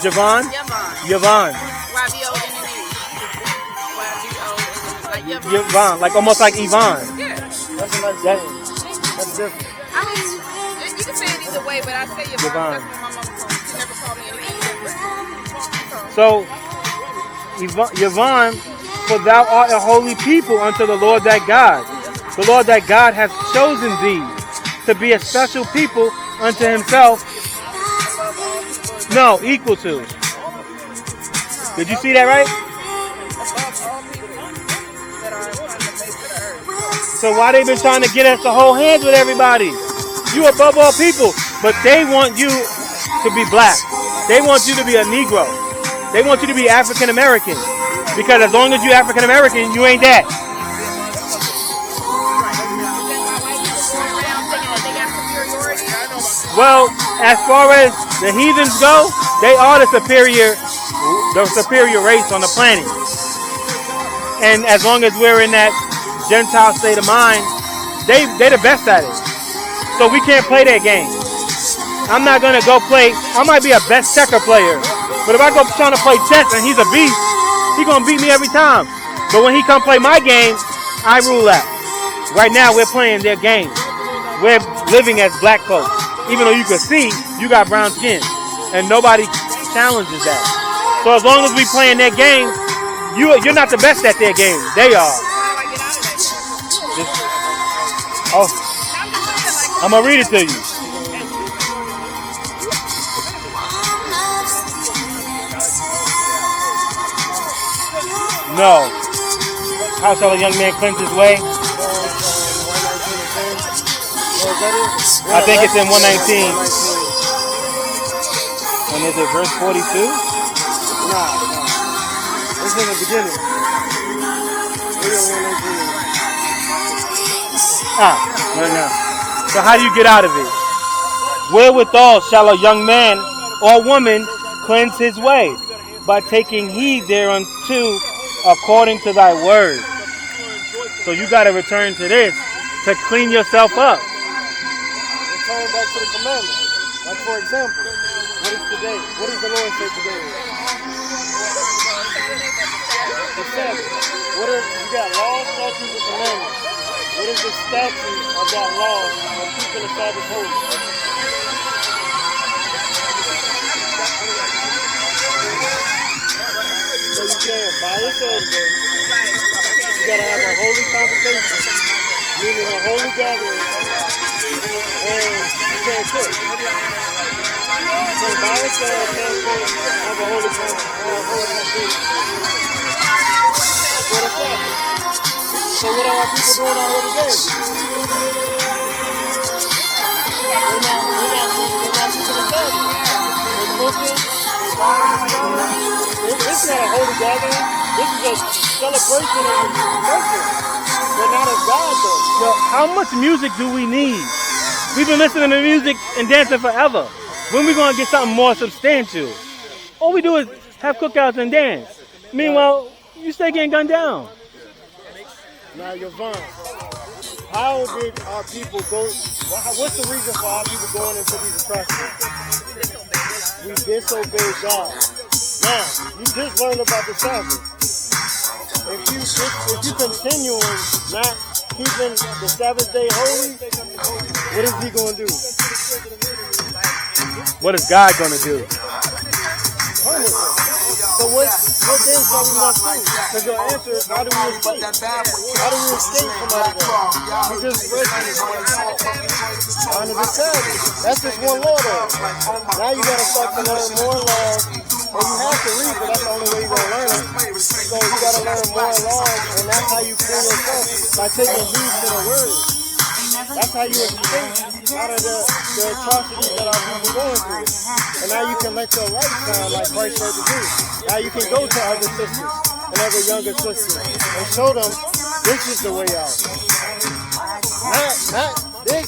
Javon? Yvonne. Yvonne, like almost like Yvonne. Yeah. That's different. I mean, you can say it either way, but I say Yvonne. That's what my mom called me. She never called me anything different. So, Yvonne, for thou art a holy people unto the Lord thy God. The Lord thy God hath chosen thee to be a special people unto himself. No, equal to. Did you see that right? So why they been trying to get us to hold hands with everybody? You above all people, but they want you to be black. They want you to be a Negro. They want you to be African American. Because as long as you African American, you ain't that. Well, as far as the heathens go, they are the superior race on the planet. And as long as we're in that Gentile state of mind, they're the best at it. So we can't play that game. I'm not gonna go play. I might be a best checker player, but if I go trying to play chess and he's a beast, he's gonna beat me every time. But when he come play my game, I rule out. Right now we're playing their game. We're living as black folks. Even though you can see you got brown skin, and nobody challenges that. So as long as we playing their game, you're not the best at their game. They are. I'm gonna read it to you. No. How shall a young man cleanse his way? I think it's in 119. And is it verse 42? Nah. It's in the beginning. No. So how do you get out of it? Wherewithal shall a young man or woman cleanse his way? By taking heed thereunto according to thy word. So you got to return to this to clean yourself up. Return back to the commandments. Like for example, what is today? What does the Lord say today? The Sabbath. You got laws, statutes, and commandments. What is the statute of that law of keeping the Sabbath holy? So you can't buy yourself there. You gotta have a holy conversation, meaning a holy gathering, and you can't cook. So buy yourself, can't cook, have a holy conversation. That's what it's like. So what are our people doing on every day? They're not keeping the Sabbath. They're cooking, they're buying, This is not a holy gathering. This is a celebration of worship. But not of God, though. Yo, how much music do we need? We've been listening to music and dancing forever. When we going to get something more substantial? All we do is have cookouts and dance. Meanwhile, you stay getting gunned down. Now, Yvonne, how did our people go? What's the reason for our people going into these atrocities? We disobeyed God. Now, you just learned about the Sabbath. If you continue not keeping the Sabbath day holy, what is he going to do? What is God going to do? Punish him. So what then shall we must do? Because your answer is, how do we escape? How do we escape from all of that? We just read under the Sabbath. That's just one law though. Now you got to start to learn more laws. And you have to read, but that's the only way you're going to learn it. So you got to learn more laws, and that's how you free yourself, by taking heed to the word. That's how you escape out of the atrocities that our people are going through. And now you can let your light shine like Christ said to do. Now you can go to other sisters and other younger sisters and show them this is the way out. Not this.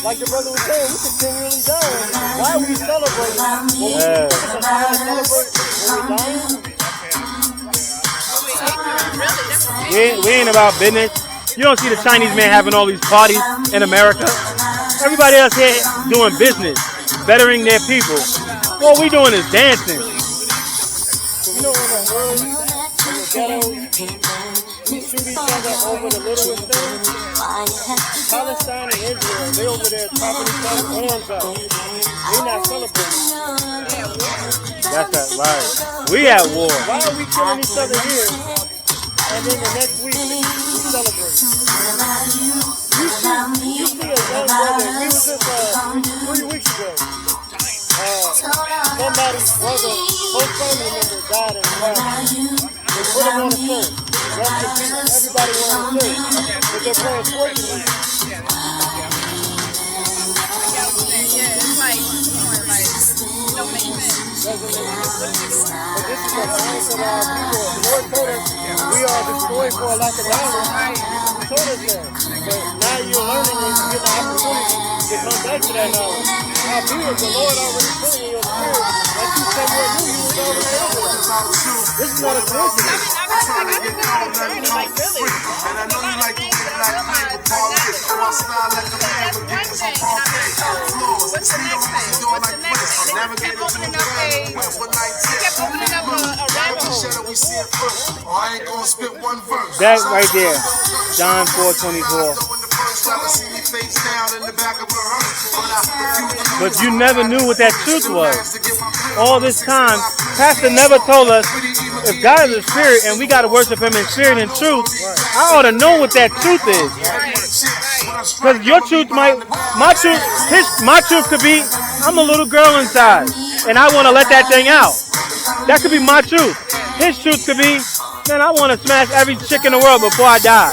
Like the brother was saying, we continually dying. Why are we celebrating? We ain't about business. You don't see the Chinese man having all these parties in America. Everybody else here doing business, bettering their people. All we doing is dancing. You know, in the hood, in the ghetto, we shoot each other over the littlest things. Palestine and Israel, they over there chopping each other's arms out. They not celebrating. That's that right. We at war. Why are we killing each other here? And then the next week we celebrate. You see a young brother. We was just 3 weeks ago. Somebody's brother, whole family member died in the car. They put him on the shirt. Rest in peace. Everybody wearing a shirt. But they're playing sports music. Don't make sense. But this is the mindset of our people. The Lord told us we are destroyed for a lack of knowledge. He told us that. But now you're learning and you get the opportunity to come back to that knowledge. How be it, the Lord already put in your spirit that you somewhere new you was already able. This is not a coincidence. I've been on a journey, like really. And I know you like to get like me with politics. My style like a man with niggas on parquet. Floors, What's the next thing? What's the next thing? They kept opening up a rabbit hole. We see it first. I ain't gonna spit one verse. That right there, John 4:24. But you never knew what that truth was. All this time, Pastor never told us if God is a spirit and we got to worship him in spirit and truth, I ought to know what that truth is. Because your truth my truth could be, I'm a little girl inside and I want to let that thing out. That could be my truth. His truth could be, man, I want to smash every chick in the world before I die.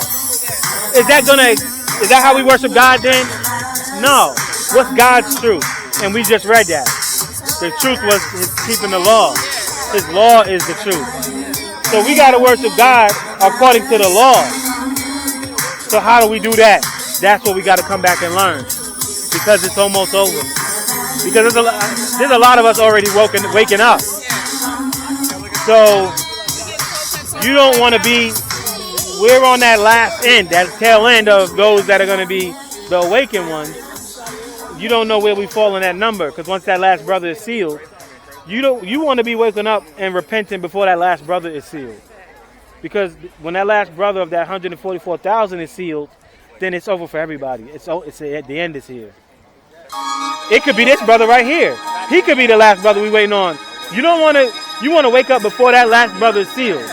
Is that how we worship God then? No. What's God's truth? And we just read that. The truth was his keeping the law. His law is the truth. So we got to worship God according to the law. So how do we do that? That's what we got to come back and learn. Because it's almost over. Because there's a lot of us already waking up. So you don't want to be, we're on that last end, that tail end of those that are going to be the awakened ones. You don't know where we fall in that number, because once that last brother is sealed, you want to be waking up and repenting before that last brother is sealed. Because when that last brother of that 144,000 is sealed, then it's over for everybody. It's the end is here. It could be this brother right here. He could be the last brother we waiting on. You want to wake up before that last brother is sealed.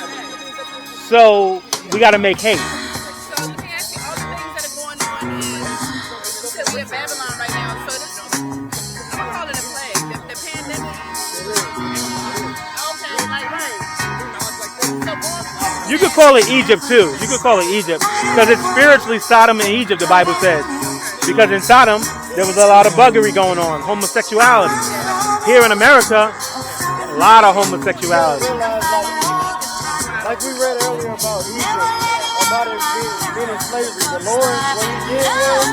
So we got to make haste. So let me ask you, all the things that are going on is, we're in Babylon right now, so this, I'm gonna call it a plague, the pandemic. Okay, like right. So going forward, You could call it Egypt too. You could call it Egypt because it's spiritually Sodom and Egypt, the Bible says. Because in Sodom, there was a lot of buggery going on, homosexuality. Here in America, a lot of homosexuality. Like we read earlier about Egypt, about it being in slavery. The Lord, when he did this,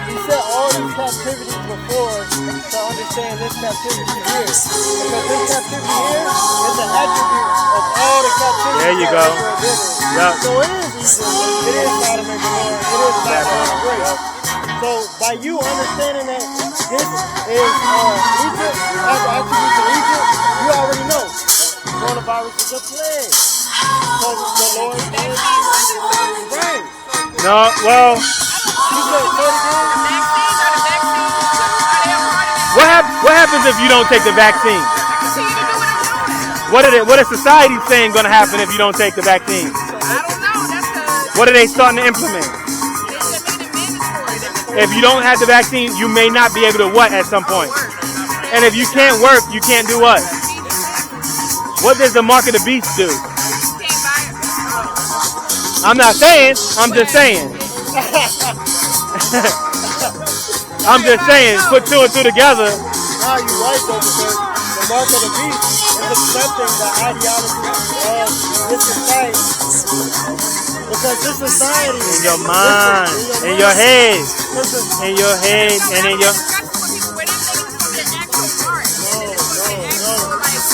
he set all these captivities before us to understand this captivity here. Because this captivity here is an attribute of all the captivity. There you go. Yep. So it is It is Sodom and Gomorrah. It is Babylon the Great. So by you understanding that this is Egypt, after reaching Egypt, you already know coronavirus is a plague. So the Lord is right. No, well, You said 30 days? what happens if you don't take the vaccine? What is society saying going to happen if you don't take the vaccine? What are they starting to implement? If you don't have the vaccine, you may not be able to what at some point. And if you can't work, you can't do what? What does the mark of the beast do? I'm not saying, I'm just saying. I'm just saying, put two and two together. Now you're right though, because the mark of the beast is accepting the ideology of this society. Because this society in your mind, in your head, and in your.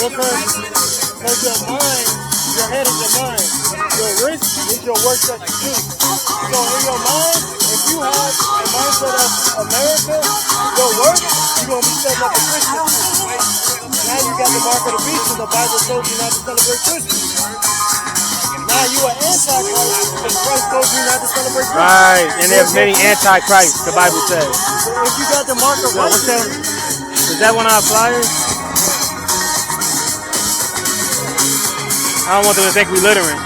Because your mind, your head is your mind. Your wrist is your work that you do. So in your mind, if you have a mindset of America, your work, you're going to be setting up a Christmas. Now you got the mark of the beast, and the Bible told you not to celebrate Christmas. Now you are anti-Christ, because Christ told you not to celebrate Christmas. Right, and there's many anti-Christ, the Bible says. So if you got the mark of righteousness, is that one of our flyers? I don't want them to think we littering.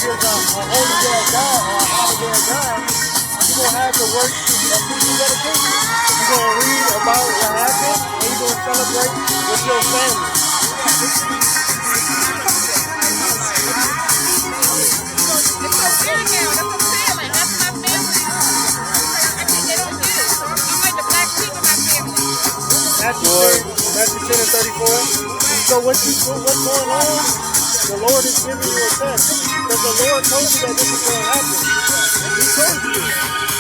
holy day of God or a holiday of God, you're going to have to work a preaching dedication. You're going to read about what happened and you're going to celebrate with your family. Matthew 10 and 34. So what's going on? The Lord is giving you a test. Because the Lord told you that this is going to happen. He told you.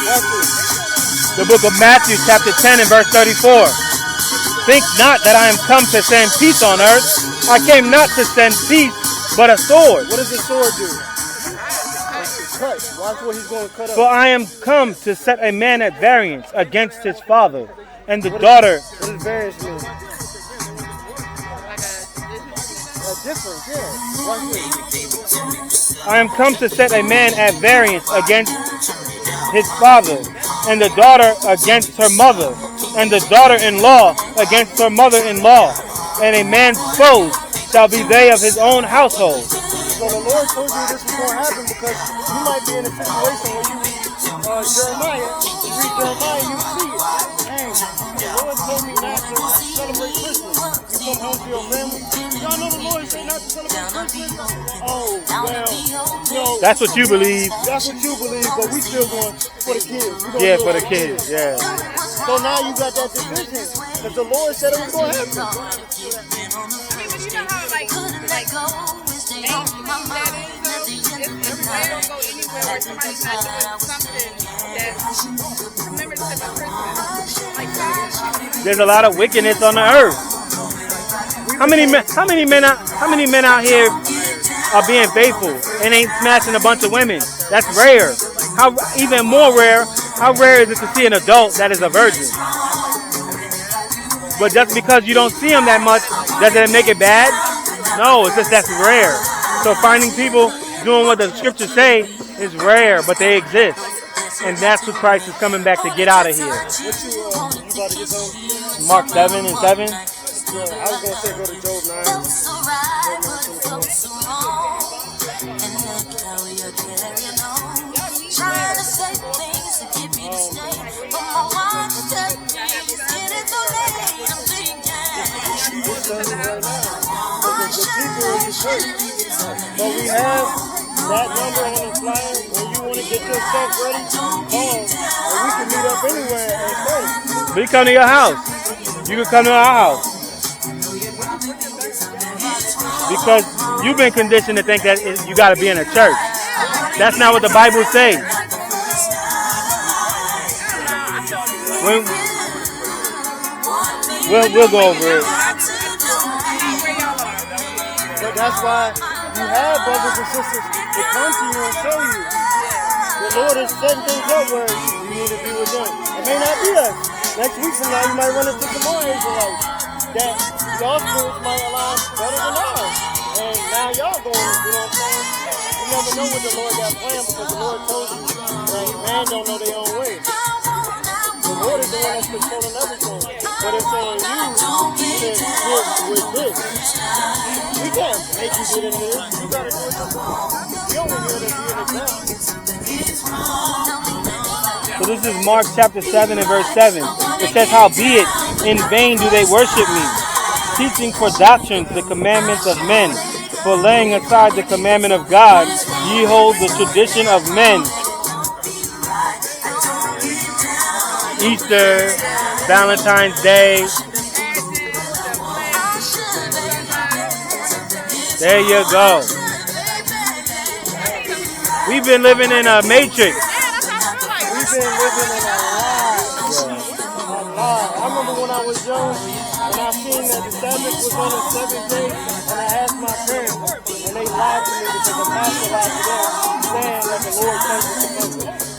Watch this. The book of Matthew chapter 10 and verse 34. Think not that I am come to send peace on earth. I came not to send peace, but a sword. What does the sword do? Cut. Watch what he's going to cut up. For I am come to set a man at variance against his father, and the daughter. What does variance mean? Difference, yeah. Watch this. I am come to set a man at variance against his father, and the daughter against her mother, and the daughter-in-law against her mother-in-law, and a man's foes shall be they of his own household. So the Lord told you this was going to happen because you might be in a situation where you read Jeremiah, you see it. Dang, the Lord told me not to celebrate Christmas. You come home to your family. Y'all know the Lord said not to celebrate Christmas? Oh, well, that's what you believe. That's what you believe, but we still going for the kids. Yeah, for the kids, yeah. So now you got that decision, because the Lord said it was going to happen. I mean, but you know how, like everybody don't go anywhere where somebody's not doing something that's commemorative of Christmas. Like, there's a lot of wickedness on the earth. How many men out here are being faithful and ain't smashing a bunch of women? That's rare. How even more rare? How rare is it to see an adult that is a virgin? But just because you don't see them that much, does it make it bad? No, it's just that's rare. So finding people doing what the scriptures say is rare, but they exist. And that's what Christ is coming back to get out of here. You about to get home? Mark 7 and 7. I was going to say go to Job 9. But we have that number on the flyer. When you want to get your stuff ready, call. And we can meet up anywhere and pray. We come to your house. You can come to our house. Because you've been conditioned to think that you got to be in a church. That's not what the Bible says. We'll go over it. But that's why you have brothers and sisters that come to you and show you the Lord is setting things up where you need to be with them. It may not be us. Next week from now, you might run into some more Israelites that y'all spirits might align better than ours. And now y'all going, you know what I'm saying? You never know what the Lord got planned because the Lord told you that man don't know their own way. The Lord is the one that's controlling everything. But it's on you to get with this. We can't make you get in this. You gotta do it yourself. You only here to be an example. So this is Mark chapter 7 and verse 7. It says, "Howbeit, in vain do they worship me, teaching for doctrines the commandments of men. For laying aside the commandment of God, ye hold the tradition of men." Easter, Valentine's Day. There you go. We've been living in a matrix. We've been living in a lie. I remember when I was young and I seen that the Sabbath was on the 7th day and I asked my parents and they lied to me because the pastor lied to them saying that the Lord changed the commandment.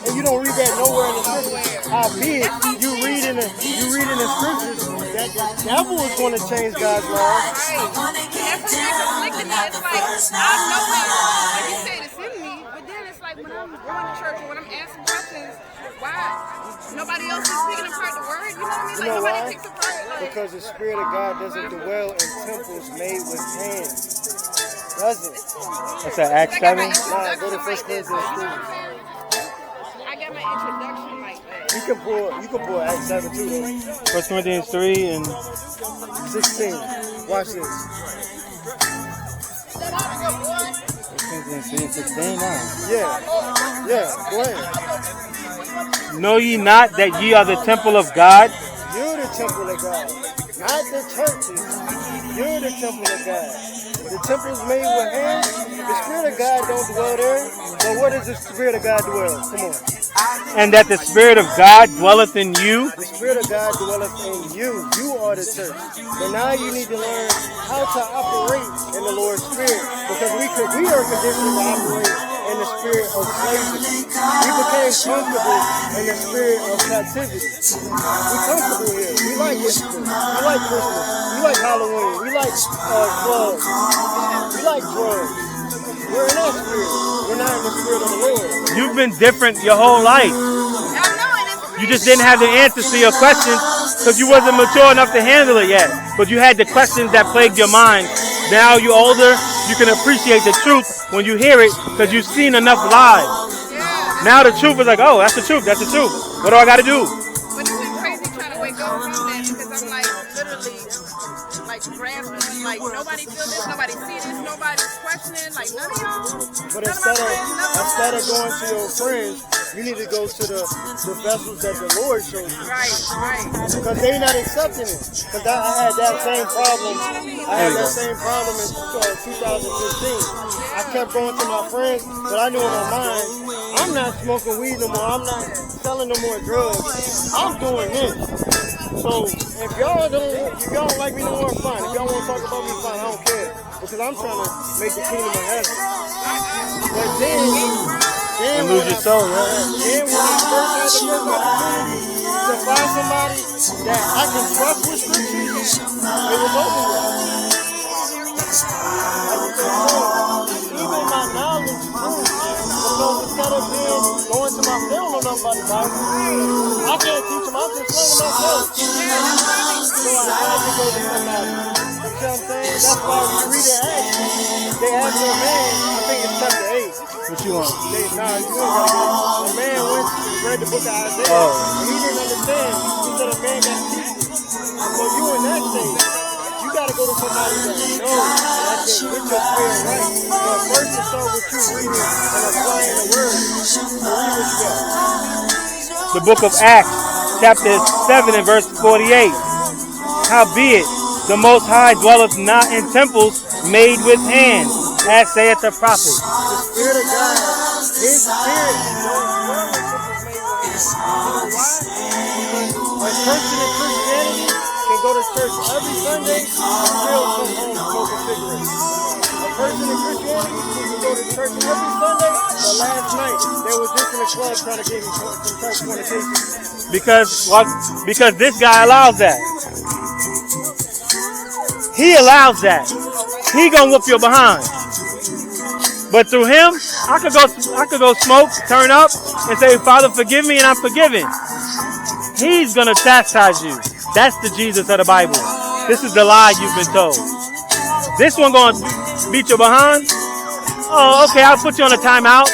And you don't read that nowhere in the scriptures. Howbeit, you read in the scriptures that the devil is going to change God's law. Right. That's what makes it conflicting me. It's like, I know it, like you said, it's in me, but then it's like when I'm going to church or when I'm asking questions, why? Nobody else is picking apart the word, you know what I mean? You Like, know nobody why? picks apart, like... Because the Spirit of God doesn't dwell in temples made with hands. Doesn't. What's that, Acts 7? Nah, go to 1 Corinthians 3. I got my introduction like that. You can pull Acts 7 too, though. 1 Corinthians 3 and 16. Watch this. 1 Corinthians 3 and 16 now. Yeah, go ahead. Know ye not that ye are the temple of God? You're the temple of God. Not the churches. You're the temple of God. The temple's made with hands. The Spirit of God don't dwell there. But where does the Spirit of God dwell? Come on. And that the Spirit of God dwelleth in you? The Spirit of God dwelleth in you. You are the church. But now you need to learn how to operate in the Lord's Spirit. Because we are conditioned to operate in the spirit of slavery. We became comfortable in the spirit of captivity. We're comfortable here. We like Easter. We like Christmas. We like Halloween. We like clubs. We like drugs. We're in that spirit. We're not in the spirit of the Lord. You've been different your whole life. You just didn't have the answers to your questions because you wasn't mature enough to handle it yet. But you had the questions that plagued your mind. Now you're older, you can appreciate the truth when you hear it because you've seen enough lies. Now the truth is like, oh, that's the truth, that's the truth. What do I got to do? But it's been crazy trying to wake up from that because I'm like literally like grasping, like nobody feel this, nobody see this, nobody's questioning, like none of y'all. But instead of going to your friends, you need to go to the vessels that the Lord showed you. Right. Because they not accepting it. Because I had that same problem. I had that same problem in 2015. I kept going to my friends, but I knew in my mind, I'm not smoking weed no more. I'm not selling no more drugs. I'm doing this. So if y'all don't like me no more, fine. If y'all want to talk about me, fine. I don't care. Because I'm trying to make the kingdom of heaven. But then And lose your soul, yeah. Then when I first had the first opportunity to find somebody that I can trust with scriptures, it was over with. Even my knowledge grew. Because instead of going to my family or nothing about the Bible, I can't teach them. I'm just learning myself. So I had to go to somebody. You know what I'm saying? That's why we read it Acts. They asked a man, I think it's chapter 8. What you want? A man went and read the book of Isaiah, and he didn't understand. He said a man got teaching. So you in that state, you got to go to somebody that knows that can get your spirit right. But first to start with you reading and applying the word. So read what you got. The book of Acts, chapter 7 and verse 48. Howbeit, the Most High dwelleth not in temples made with hands, as saith the prophet. The Spirit of God, His Spirit, don't dwell in temples made with hands. A person in Christianity can go to church every Sunday and still come home smoking cigarettes. A person in Christianity can go to church every Sunday, but last night they were just in the club trying to get some church fornication. Because this guy allows that. He allows that. He gonna whoop your behind. But through him, I could go smoke, turn up, and say, Father, forgive me, and I'm forgiven. He's gonna chastise you. That's the Jesus of the Bible. This is the lie you've been told. This one gonna beat your behind. Oh, okay, I'll put you on a timeout.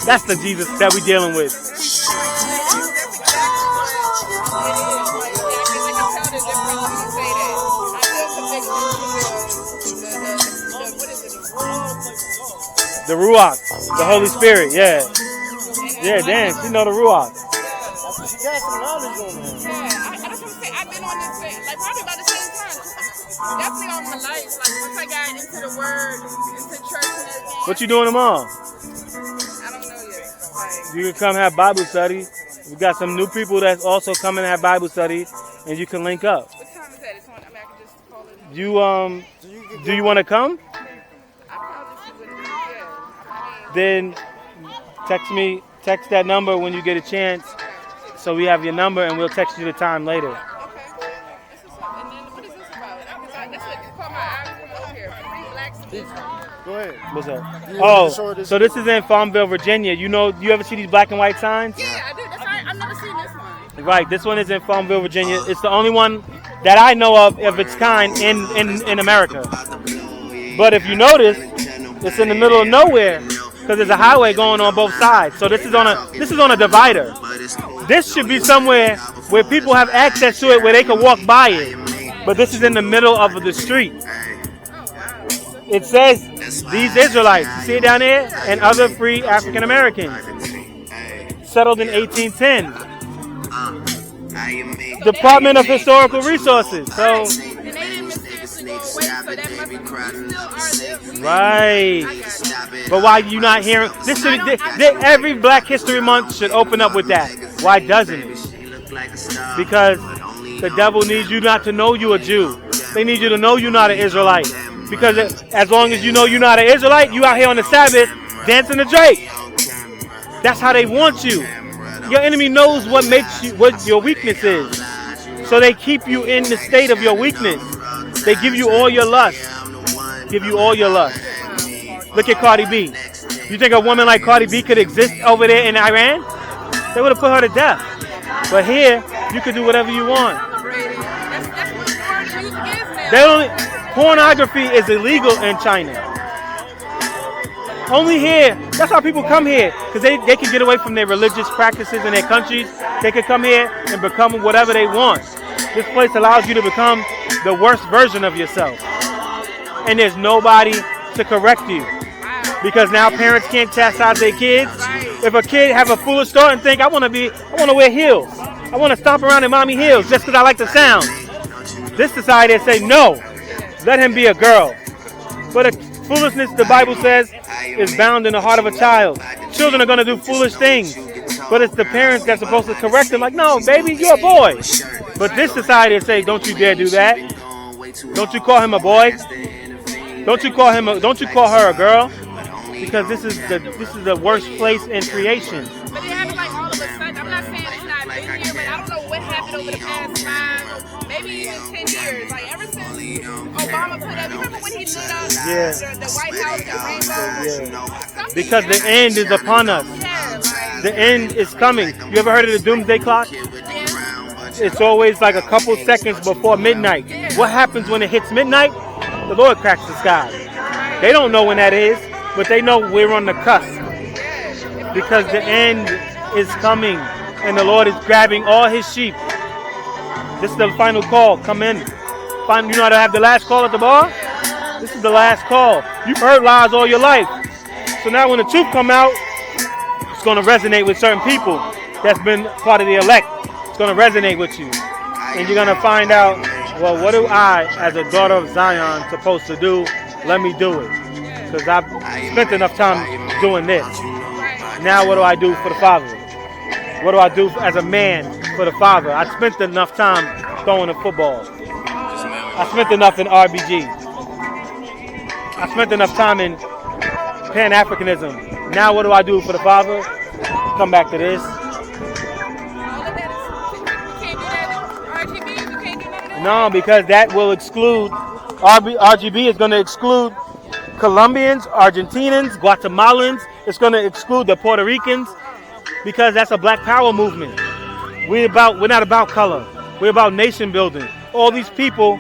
That's the Jesus that we're dealing with. The Ruach, the Holy Spirit, yeah. Yeah, damn, she know the Ruach. She got some knowledge on that. Yeah, I just want to say, I've been on this thing, like probably about the same time. Definitely all my life. Like once I got into the Word, into church and everything. What you doing tomorrow? I don't know yet. Like, You can come have Bible study. We got some new people that's also coming to have Bible study, and you can link up. what time is that? It's on. I mean, I can just call it. Do you want to come? I probably would. Yeah. Then text that number when you get a chance, so we have your number, and we'll text you the time later. Okay. This is something. And then what is this about? That's what you call my eyes over here. 3 blacks and this. Go ahead. What's up? You want to show Oh, her this? so this is in Farmville, Virginia. You ever see these black and white signs? Yeah, I do. That's right. I've never seen this one. Right, this one is in Farmville, Virginia. It's the only one that I know of its kind in America. But if you notice, it's in the middle of nowhere because there's a highway going on both sides. So this is on a divider. This should be somewhere where people have access to it, where they can walk by it. But this is in the middle of the street. It says these Israelites, you see it down there, and other free African Americans, settled in 1810. Department of Historical Resources. So, And they didn't mysteriously go away, so that must have we still are there. right. But why you not hearing? Every Black History Month should open up with that. Why doesn't it? Because the devil needs you not to know you're a Jew. They need you to know you're not an Israelite. Because as long as you know you're not an Israelite, you out here on the Sabbath dancing to Drake. That's how they want you. Your enemy knows what your weakness is. So they keep you in the state of your weakness. They give you all your lust. Look at Cardi B. You think a woman like Cardi B could exist over there in Iran? They would have put her to death. But here, you can do whatever you want. That's what foreign music is now. Pornography is illegal in China. Only here. That's how people come here. Because they can get away from their religious practices in their countries. They can come here and become whatever they want. This place allows you to become the worst version of yourself. And there's nobody to correct you. Because now parents can't chastise their kids. If a kid have a foolish thought and think, I want to wear heels. I want to stomp around in mommy heels just because I like the sound. This society say, no, let him be a girl. But foolishness, the Bible says, is bound in the heart of a child. Children are going to do foolish things. But it's the parents that's supposed to correct them. Like, no, baby, you're a boy. But this society say, don't you dare do that. Don't you call him a boy. Don't you call her a girl. Because this is the worst place in creation. But it happened like all of a sudden. I'm not saying it's not been here, but I don't know what happened over the past 5, maybe even 10 years. Like ever since Obama put up, remember when he lit up the White House, the rainbow? Because the end is upon us. The end is coming. You ever heard of the doomsday clock? It's always like a couple seconds before midnight. What happens when it hits midnight? The Lord cracks the sky. They don't know when that is. But they know we're on the cusp because the end is coming and the Lord is grabbing all his sheep. This is the final call. Come in. You know how to have the last call at the bar? This is the last call. You've heard lies all your life. So now when the truth come out, it's going to resonate with certain people that's been part of the elect. It's going to resonate with you. And you're going to find out, well, what do I, as a daughter of Zion, supposed to do? Let me do it. Because I've spent enough time doing this. Now what do I do for the Father? What do I do as a man for the Father? I spent enough time throwing a football. I spent enough in RBG. I spent enough time in Pan-Africanism. Now what do I do for the Father? Come back to this. No, because that will exclude, RGB is going to exclude Colombians, Argentinians, Guatemalans. It's going to exclude the Puerto Ricans because that's a black power movement. We're not about color. We're about nation building. All these people,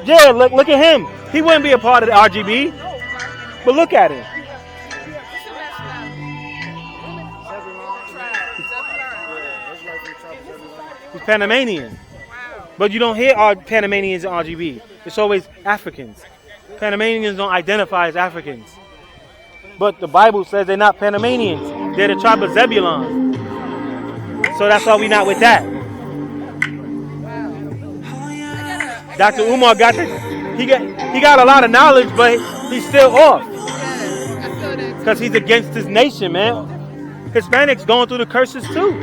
yeah, look at him. He wouldn't be a part of the RGB, but look at him. He's Panamanian. But you don't hear Panamanians in RGB. It's always Africans. Panamanians don't identify as Africans. But the Bible says they're not Panamanians. They're the tribe of Zebulon. So that's why we're not with that. Dr. Umar got this. He got a lot of knowledge, but he's still off. Because he's against his nation, man. Hispanics going through the curses too.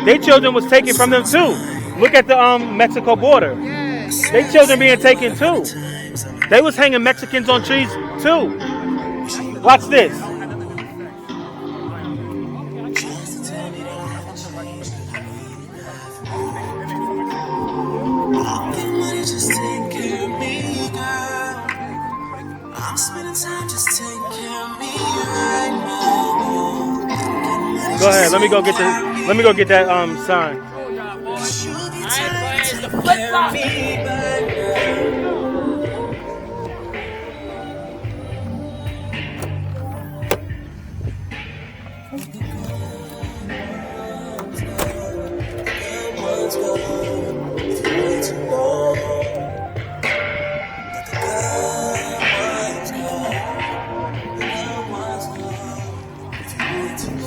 Their children was taken from them too. Look at the Mexico border. Their children being taken too. They was hanging Mexicans on trees too. Watch this. Go ahead. Let me go get that sign.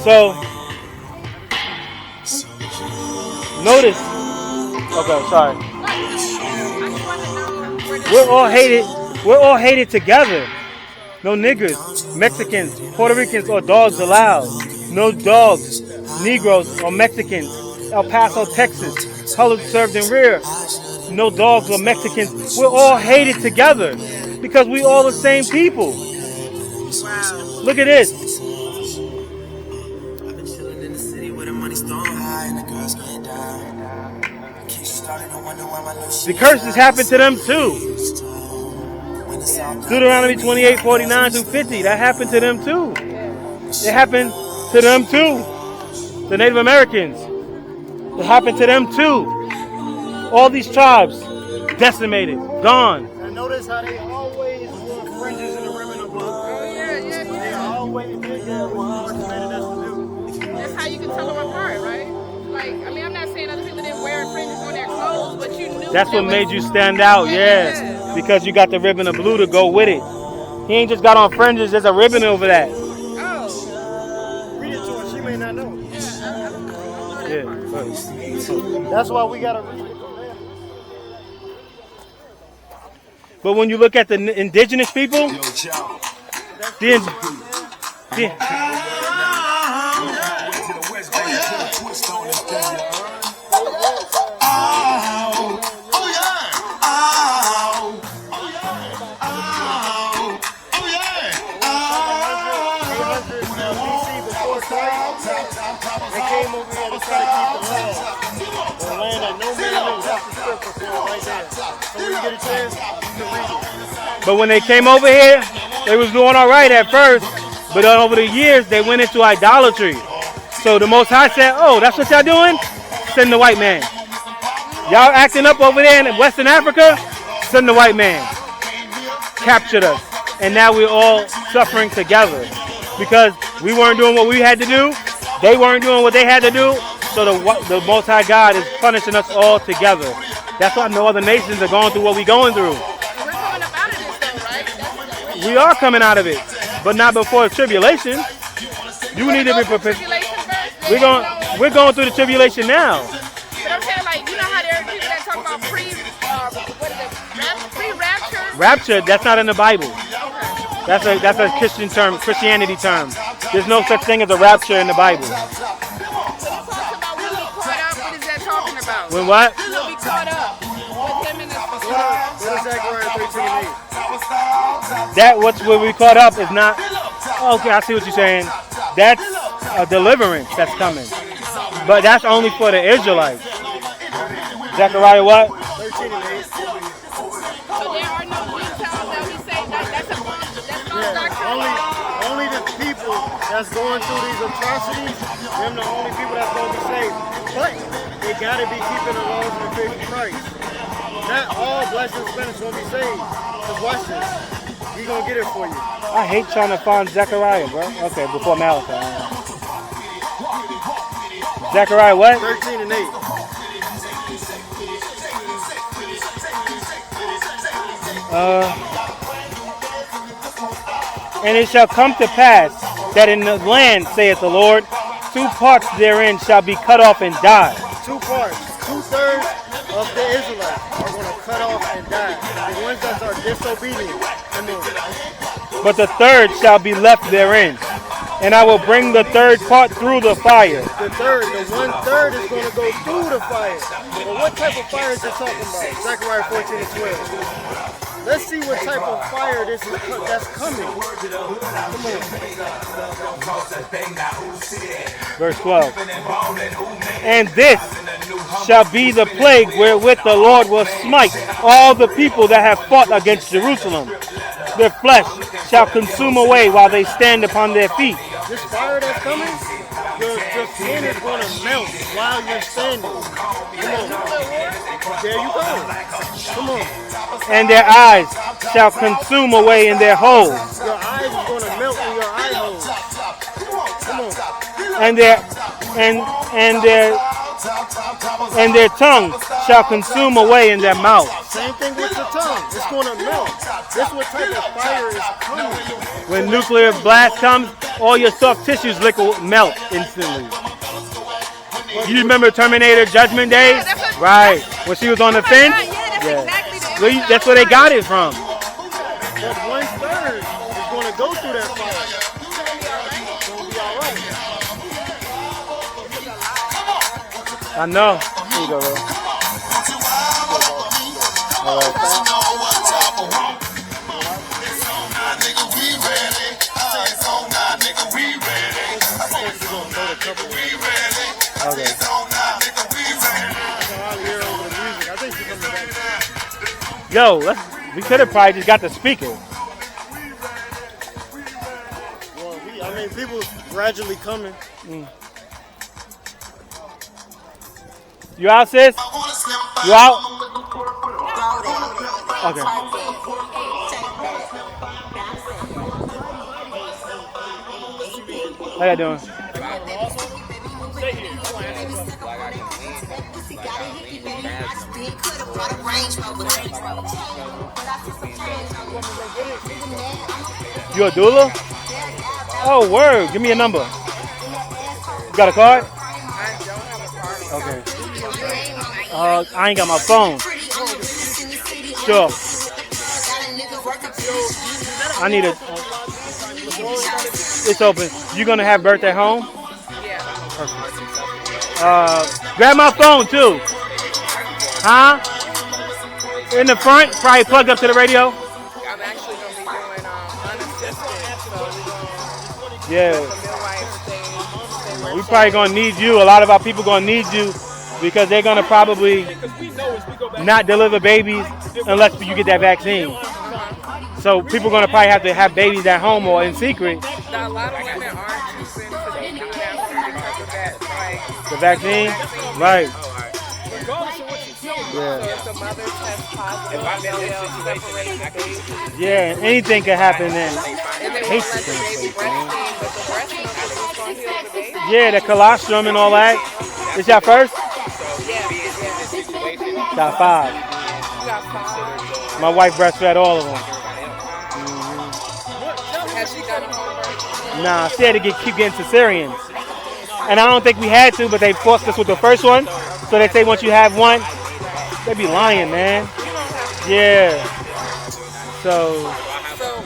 So notice. Okay, sorry. We're all hated together. No niggers, Mexicans, Puerto Ricans, or dogs allowed. No dogs, Negroes, or Mexicans. El Paso, Texas, colored served in rear. No dogs or Mexicans. We're all hated together because we all the same people. Look at this. The curses happened to them too. Deuteronomy 28:49-50. That happened to them too. It happened to them too. The Native Americans. It happened to them too. All these tribes decimated, gone. And notice how they always wore fringes in the ribbon of blue. Oh yeah. They always did that. What commanded us to do. That's how you can tell them apart, right? Like, I mean, I'm not saying other people didn't wear fringes on their clothes, but you knew. That's what made you stand out, yeah. Because you got the ribbon of blue to go with it. He ain't just got on fringes, there's a ribbon over that. Oh. Read it to her, she may not know. Yeah. That's why we gotta read it. But when you look at the indigenous people, but when they came over here, they was doing all right at first, but over the years, they went into idolatry. So the Most High said, oh, that's what y'all doing? Send the white man. Y'all acting up over there in Western Africa? Send the white man. Captured us. And now we're all suffering together because we weren't doing what we had to do. They weren't doing what they had to do. So the Most High God is punishing us all together. That's why no other nations are going through what we're going through. We are coming out of it, but not before tribulation. You need to be prepared. We're going through the tribulation now. But I'm saying, like, you know how there are people that talk about pre-rapture? Rapture, that's not in the Bible. That's a Christian term, Christianity term. There's no such thing as a rapture in the Bible. So you talk When what? We'll be caught up with him and his What is Zechariah 13:8? That what's where we caught up is not. Okay, I see what you're saying. That's a deliverance that's coming, but that's only for the Israelites. Zechariah what? 13:8. So there are no Gentiles that we say that's false doctrine. Only the people that's going through these atrocities, them the only people that's going to be saved. But they got to be keeping the laws and the faith of Christ. Not all blessed and Spanish going to be saved. Because watch this. He's going to get it for you. I hate trying to find Zechariah, bro. Okay, before Malachi. Zechariah what? 13:8. And it shall come to pass that in the land, saith the Lord, 2 parts therein shall be cut off and die. 2 parts. 2/3 of the Israelites are going to cut off and die. The ones that are disobedient. But the third shall be left therein. And I will bring the third part through the fire. The 1/3 is going to go through the fire. But what type of fire is it talking about? Zechariah 14:12. Let's see what type of fire this is that's coming. Come on. Verse 12. And this shall be the plague wherewith the Lord will smite all the people that have fought against Jerusalem. Their flesh shall consume away while they stand upon their feet. This fire that's coming, your skin is going to melt while you're standing. Come on. There you go. Come on. And their eyes shall consume away in their holes. Your eyes is going to melt in your eye holes. Come on. And their tongue shall consume away in their mouth. Same thing with the tongue. It's going to melt. This what type of fire is coming. When nuclear blast comes, all your soft tissues melt instantly. You remember Terminator Judgment Day? Right. When she was on the fence? Yeah. That's where they got it from. But 1/3 is going to go through that fire. It's going to be all right. I know. Here you go, bro. All right. Okay. Yo, we could have probably just got the speaker. Well, people gradually coming. You out, sis? You out? Okay. How you doing? You a doula? Oh, word. Give me a number. You got a card? Okay. I ain't got my phone. Sure. I need a... It's open. You gonna have birthday home? Yeah. Perfect. Grab my phone too. Huh? In the front, probably plugged up to the radio. I'm actually gonna be doing unassisted, so we're gonna Yeah. let the midwife stay We probably gonna need you. A lot of our people gonna need you because they're gonna probably not deliver babies unless you get that vaccine. So people gonna probably have to have babies at home or in secret. A lot of women aren't choosing to be cancer because of that, like The vaccine, right? So if the mother tests positive, they'll separate the baby. Yeah, anything can happen then. And they won't let the baby breastfeed, but the breast milk is going to heal the baby. Yeah, the colostrum and all that. Is y'all first? Yeah. Got 5. You got 5. My wife breastfed all of them. Has she done a home birth? Nah, she had to keep getting cesareans. And I don't think we had to, but they forced us with the first one. So they say once you have one, they be lying, man. Yeah. So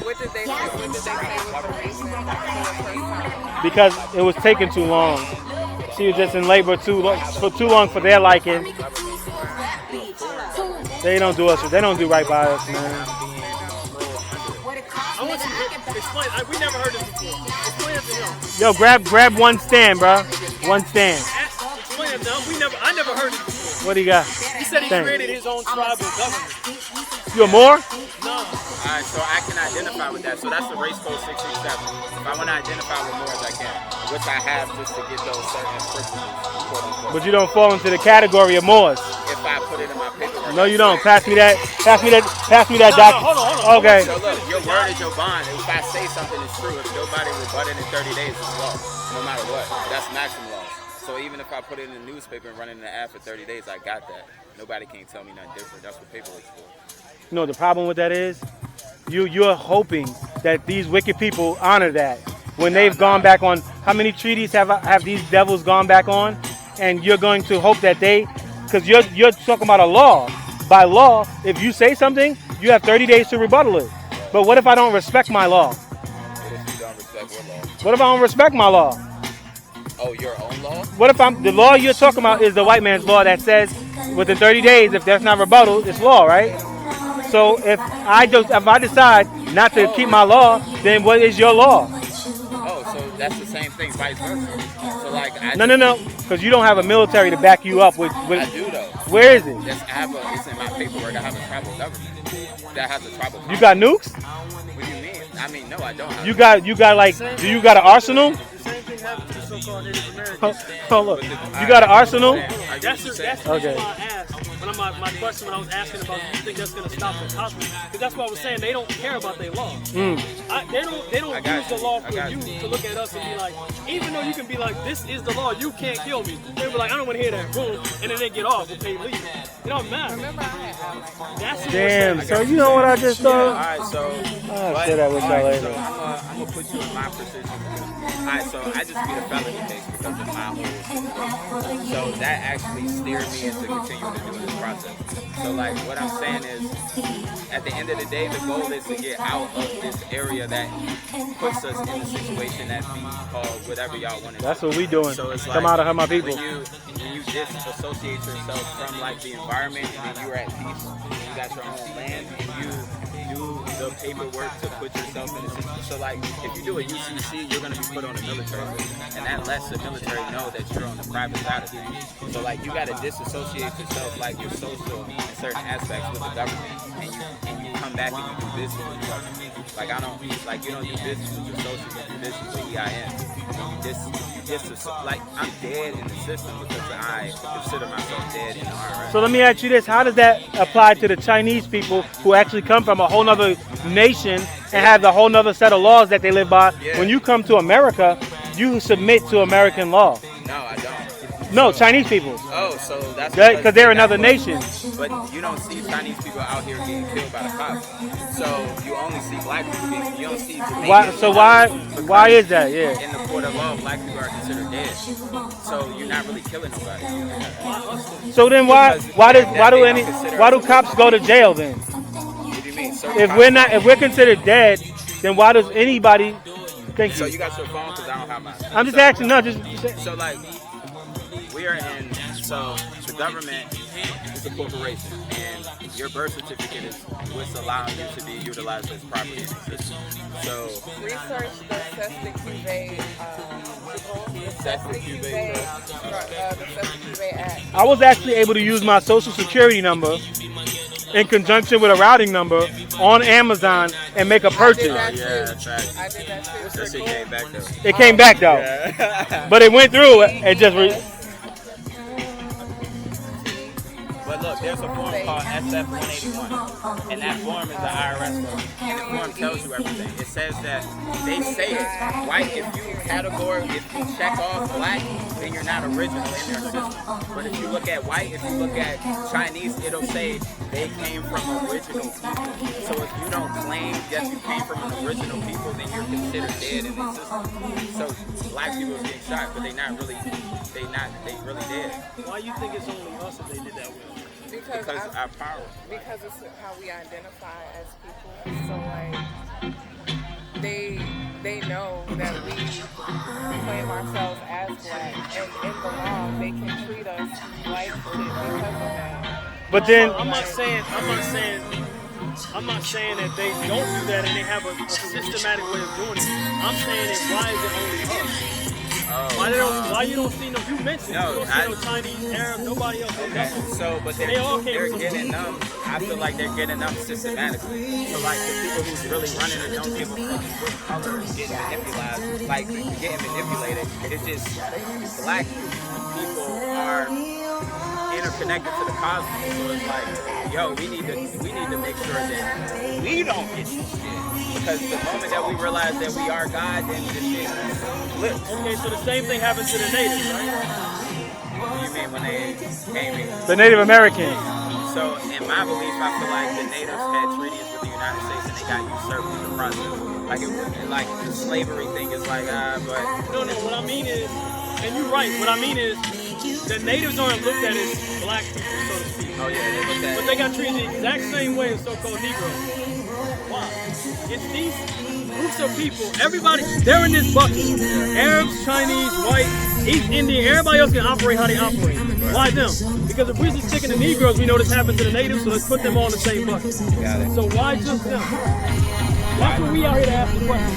what did they say was the reason for the first time? because it was taking too long. She was just in labor for too long for their liking. They don't do us. They don't do right by us, man. I want you to explain. We never heard this before. Explain it to him. Yo, grab one stand, bro. One stand. Explain it to him. I never heard it before. What do you got? He said he created his own tribal government. You a Moor? No. Alright, so I can identify with that. So that's the race code 667. If I want to identify with Moors, I can. Which I have just to get those certain privileges. But you don't fall into the category of Moors. If I put it in my paperwork. No, you don't. Pass me that document. Hold on. Okay. So look, your word is your bond. If I say something is true, if nobody rebut it in 30 days, it's law. No matter what. That's maximum law. So even if I put it in the newspaper and run it in the ad for 30 days, I got that. Nobody can tell me nothing different. That's what paperwork's for. You know what the problem with that is? You're hoping that these wicked people honor that. When they've gone back on, how many treaties have these devils gone back on? And you're going to hope that because you're talking about a law. By law, if you say something, you have 30 days to rebuttal it. But what if I don't respect my law? What if you don't respect what law? What if I don't respect my law? Oh, your own law? What if the law you're talking about is the white man's law that says within 30 days, if that's not rebuttal, it's law, right? So if I decide not to keep my law, then what is your law? Oh, so that's the same thing, vice versa. So like, No, because you don't have a military to back you up with. I do though. Where is it? It's in my paperwork. I have a tribal government that has a tribal. You got nukes? What do you mean? I mean, no, I don't. You got do you got an arsenal? The same thing happened to the so-called Native Americans. Hold up. You got an arsenal? That's the reason why I asked. My question when I was asking about, do you think that's going to stop the cops? Because that's what I was saying. They don't care about their law. They don't use the law for you to look at us and be like, even though you can be like, this is the law, you can't kill me. They'll be like, I don't want to hear that. Boom, and then they get off and pay leave. It don't matter. Damn. So you know what I just thought? All right, so I'll say that with y'all later. I'm gonna put you in my position. Alright, so I just beat a felony case because of my whole. So that actually steered me into continuing to do this process. So like what I'm saying is, at the end of the day, the goal is to get out of this area that puts us in a situation that we call whatever y'all want to do. That's what we doing. So it's Come like, out of my people. When you disassociate yourself from like the environment, and then you're at peace, you got your own land, and you do the paperwork to put yourself in a situation. So like if you do a UCC, you're gonna be put on the military list, and that lets the military know that you're on the private side of things. So like you gotta disassociate yourself, like your social in certain aspects with the government, and you come back and you do business with the government. Like you don't do business with your social, you do business with EIN. Like I'm dead in the system because I consider myself dead in the IRS. So let me ask you this: how does that apply to the Chinese people who actually come from a whole nother nation and have the whole nother set of laws that they live by? Yeah. When you come to America, you submit to American law. No, I don't. No, Chinese people. Oh, so that's because they're another nation. But you don't see Chinese people out here getting killed by the cops. So you only see black people getting. You don't see. Why is that? Yeah. In the court of law, black people are considered dead. So you're not really killing nobody. So then why do cops go to jail then? What do you mean? If we're considered dead, then why does anybody think? So you got your phone because I don't have mine. I'm just asking. No, just. So like. We are in, so the government is a corporation, and your birth certificate is what's allowing you to be utilized as property in existence. So research the Cestic Act. I was actually able to use my social security number in conjunction with a routing number on Amazon and make a purchase. Yeah, that's right. I did that too. That shit came back though. It came back though. Yeah. But it went through and just. But look, there's a form called SF-181, and that form is the IRS form. And the form tells you everything. It says that they say it's white. If you check off black, then you're not original in their system. But if you look at white, if you look at Chinese, it'll say they came from original people. So if you don't claim that you came from an original people, then you're considered dead in the system. So black people are getting shot, but they really dead. Why you think it's only us if they did that with? Because our power. Because it's how we identify as people. So like they know that we claim ourselves as black, and in the law they can treat us like shit because of that. But then I'm not saying that they don't do that and they have a systematic way of doing it. I'm saying is why is it only us? Why you don't see no? You mentioned you don't see no Chinese, Arab, nobody else. Okay, so but they're getting them. I feel like they're getting them systematically. So like the people who's really running it don't give a fuck what color is getting manipulated. It's just black people are interconnected to the cosmos. So it's like, yo, we need to make sure that we don't get this shit. Because the moment that we realize that we are God, then the shit flips. Okay, so the same thing happened to the natives, right? What do you mean when they came in? The Native Americans. So in my belief, I feel like the natives had treaties with the United States and they got usurped in the process. Like it wasn't like the slavery thing is like, but no, what I mean is, and you're right. What I mean is, the natives aren't looked at as black people, so to speak. Oh yeah, they looked at. But they got treated the exact same way as so-called Negroes. Why? It's these groups of people. Everybody, they're in this bucket. Arabs, Chinese, white, East Indian. Everybody else can operate how they operate. Why them? Because if we're just sticking to Negroes, we know this happened to the natives, so let's put them all in the same bucket. Got it. So why just them? That's what we out here to ask the question.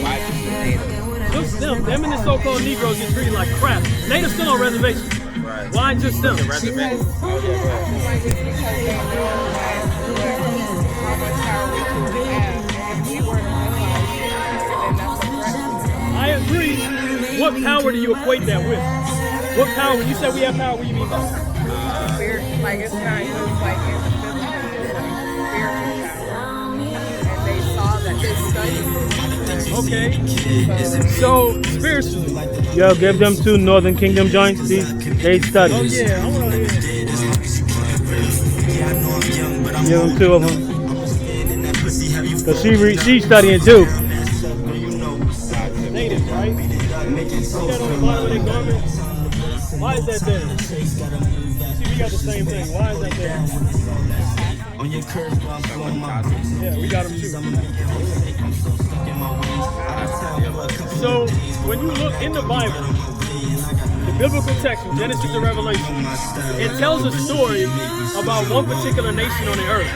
Why just the natives? Just them. Them and the so-called Negroes get treated like crap. Natives still on reservations. Right. Why just them? The reservation. Oh yeah, I agree. What power do you equate that with? What power? When you say we have power, what do you mean by that? Like it's not just like in the physical power. And they saw that they studied. Okay. So spiritually. Yo, give them 2 Northern Kingdom joints. They study. Oh yeah, I want to hear. Give them 2 of them. Cause she's studying too. Natives, right? Put that on the bottom of their garment. Why is that there? See, we got the same thing. Why is that there? Yeah, we got them too. So, when you look in the Bible, the biblical text from Genesis to Revelation, it tells a story about one particular nation on the earth.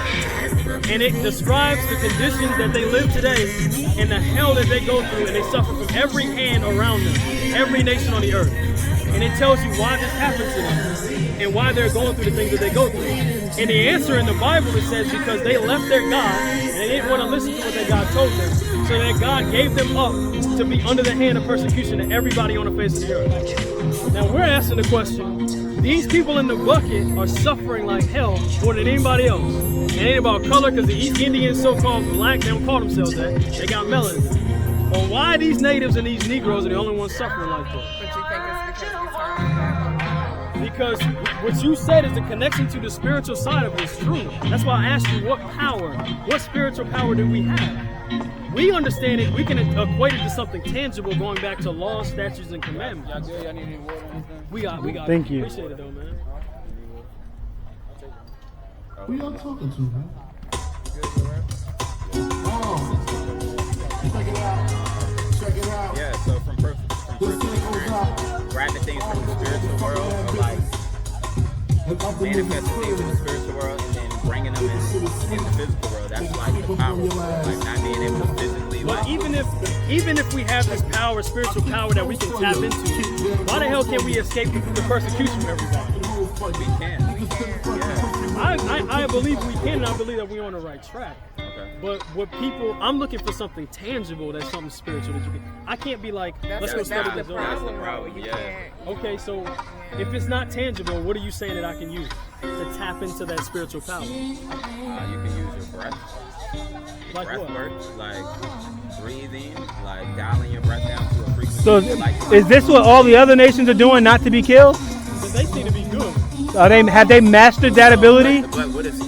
And it describes the conditions that they live today and the hell that they go through, and they suffer from every hand around them, every nation on the earth. And it tells you why this happens to them and why they're going through the things that they go through. And the answer in the Bible, it says, because they left their God and they didn't want to listen to what their God told them, so that God gave them up to be under the hand of persecution to everybody on the face of the earth. Now we're asking the question, these people in the bucket are suffering like hell more than anybody else. It ain't about color, because the East Indians, so-called black, they don't call themselves that. They got melanin. Well, why these natives and these Negroes are the only ones suffering like that? But you think it's because what you said is the connection to the spiritual side of it is true. That's why I asked you what power, what spiritual power do we have? We understand it, we can equate it to something tangible going back to laws, statutes, and commandments. Y'all good? Y'all need any water or anything? We got Thank it. you. Appreciate it though, man. Who y'all talking to, man? Check it out. Check it out. Yeah, so from personal experience, grabbing things from the spiritual world, or like manifesting things in the spiritual world and then bringing them in the physical world, that's like the power. Like not being able to physically, But like, even if we have this power, spiritual power that we can tap into, why the hell can't we escape the persecution of everybody? we can. I believe we can, and I believe that we're on the right track. Okay. But what people, I'm looking for something tangible that's something spiritual that you can. I can't be like, let's go study this. That's the problem, yeah. Okay, so if it's not tangible, what are you saying that I can use to tap into that spiritual power? You can use your breath. Like Breath what? work, like breathing, like dialing your breath down to a frequency. So like, is this what all the other nations are doing, not to be killed? Because they seem to be good. Have they mastered that ability? But what is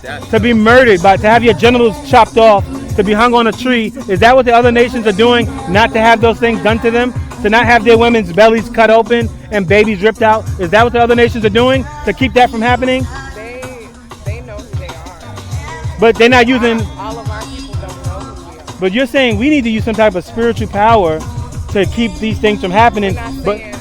that? To be murdered, to have your genitals chopped off, to be hung on a tree. Is that what the other nations are doing? Not to have those things done to them? To not have their women's bellies cut open and babies ripped out? Is that what the other nations are doing to keep that from happening? They know who they are. But they're not using... All of our people don't know who we are. But you're saying we need to use some type of spiritual power to keep these things from happening. We're not But saying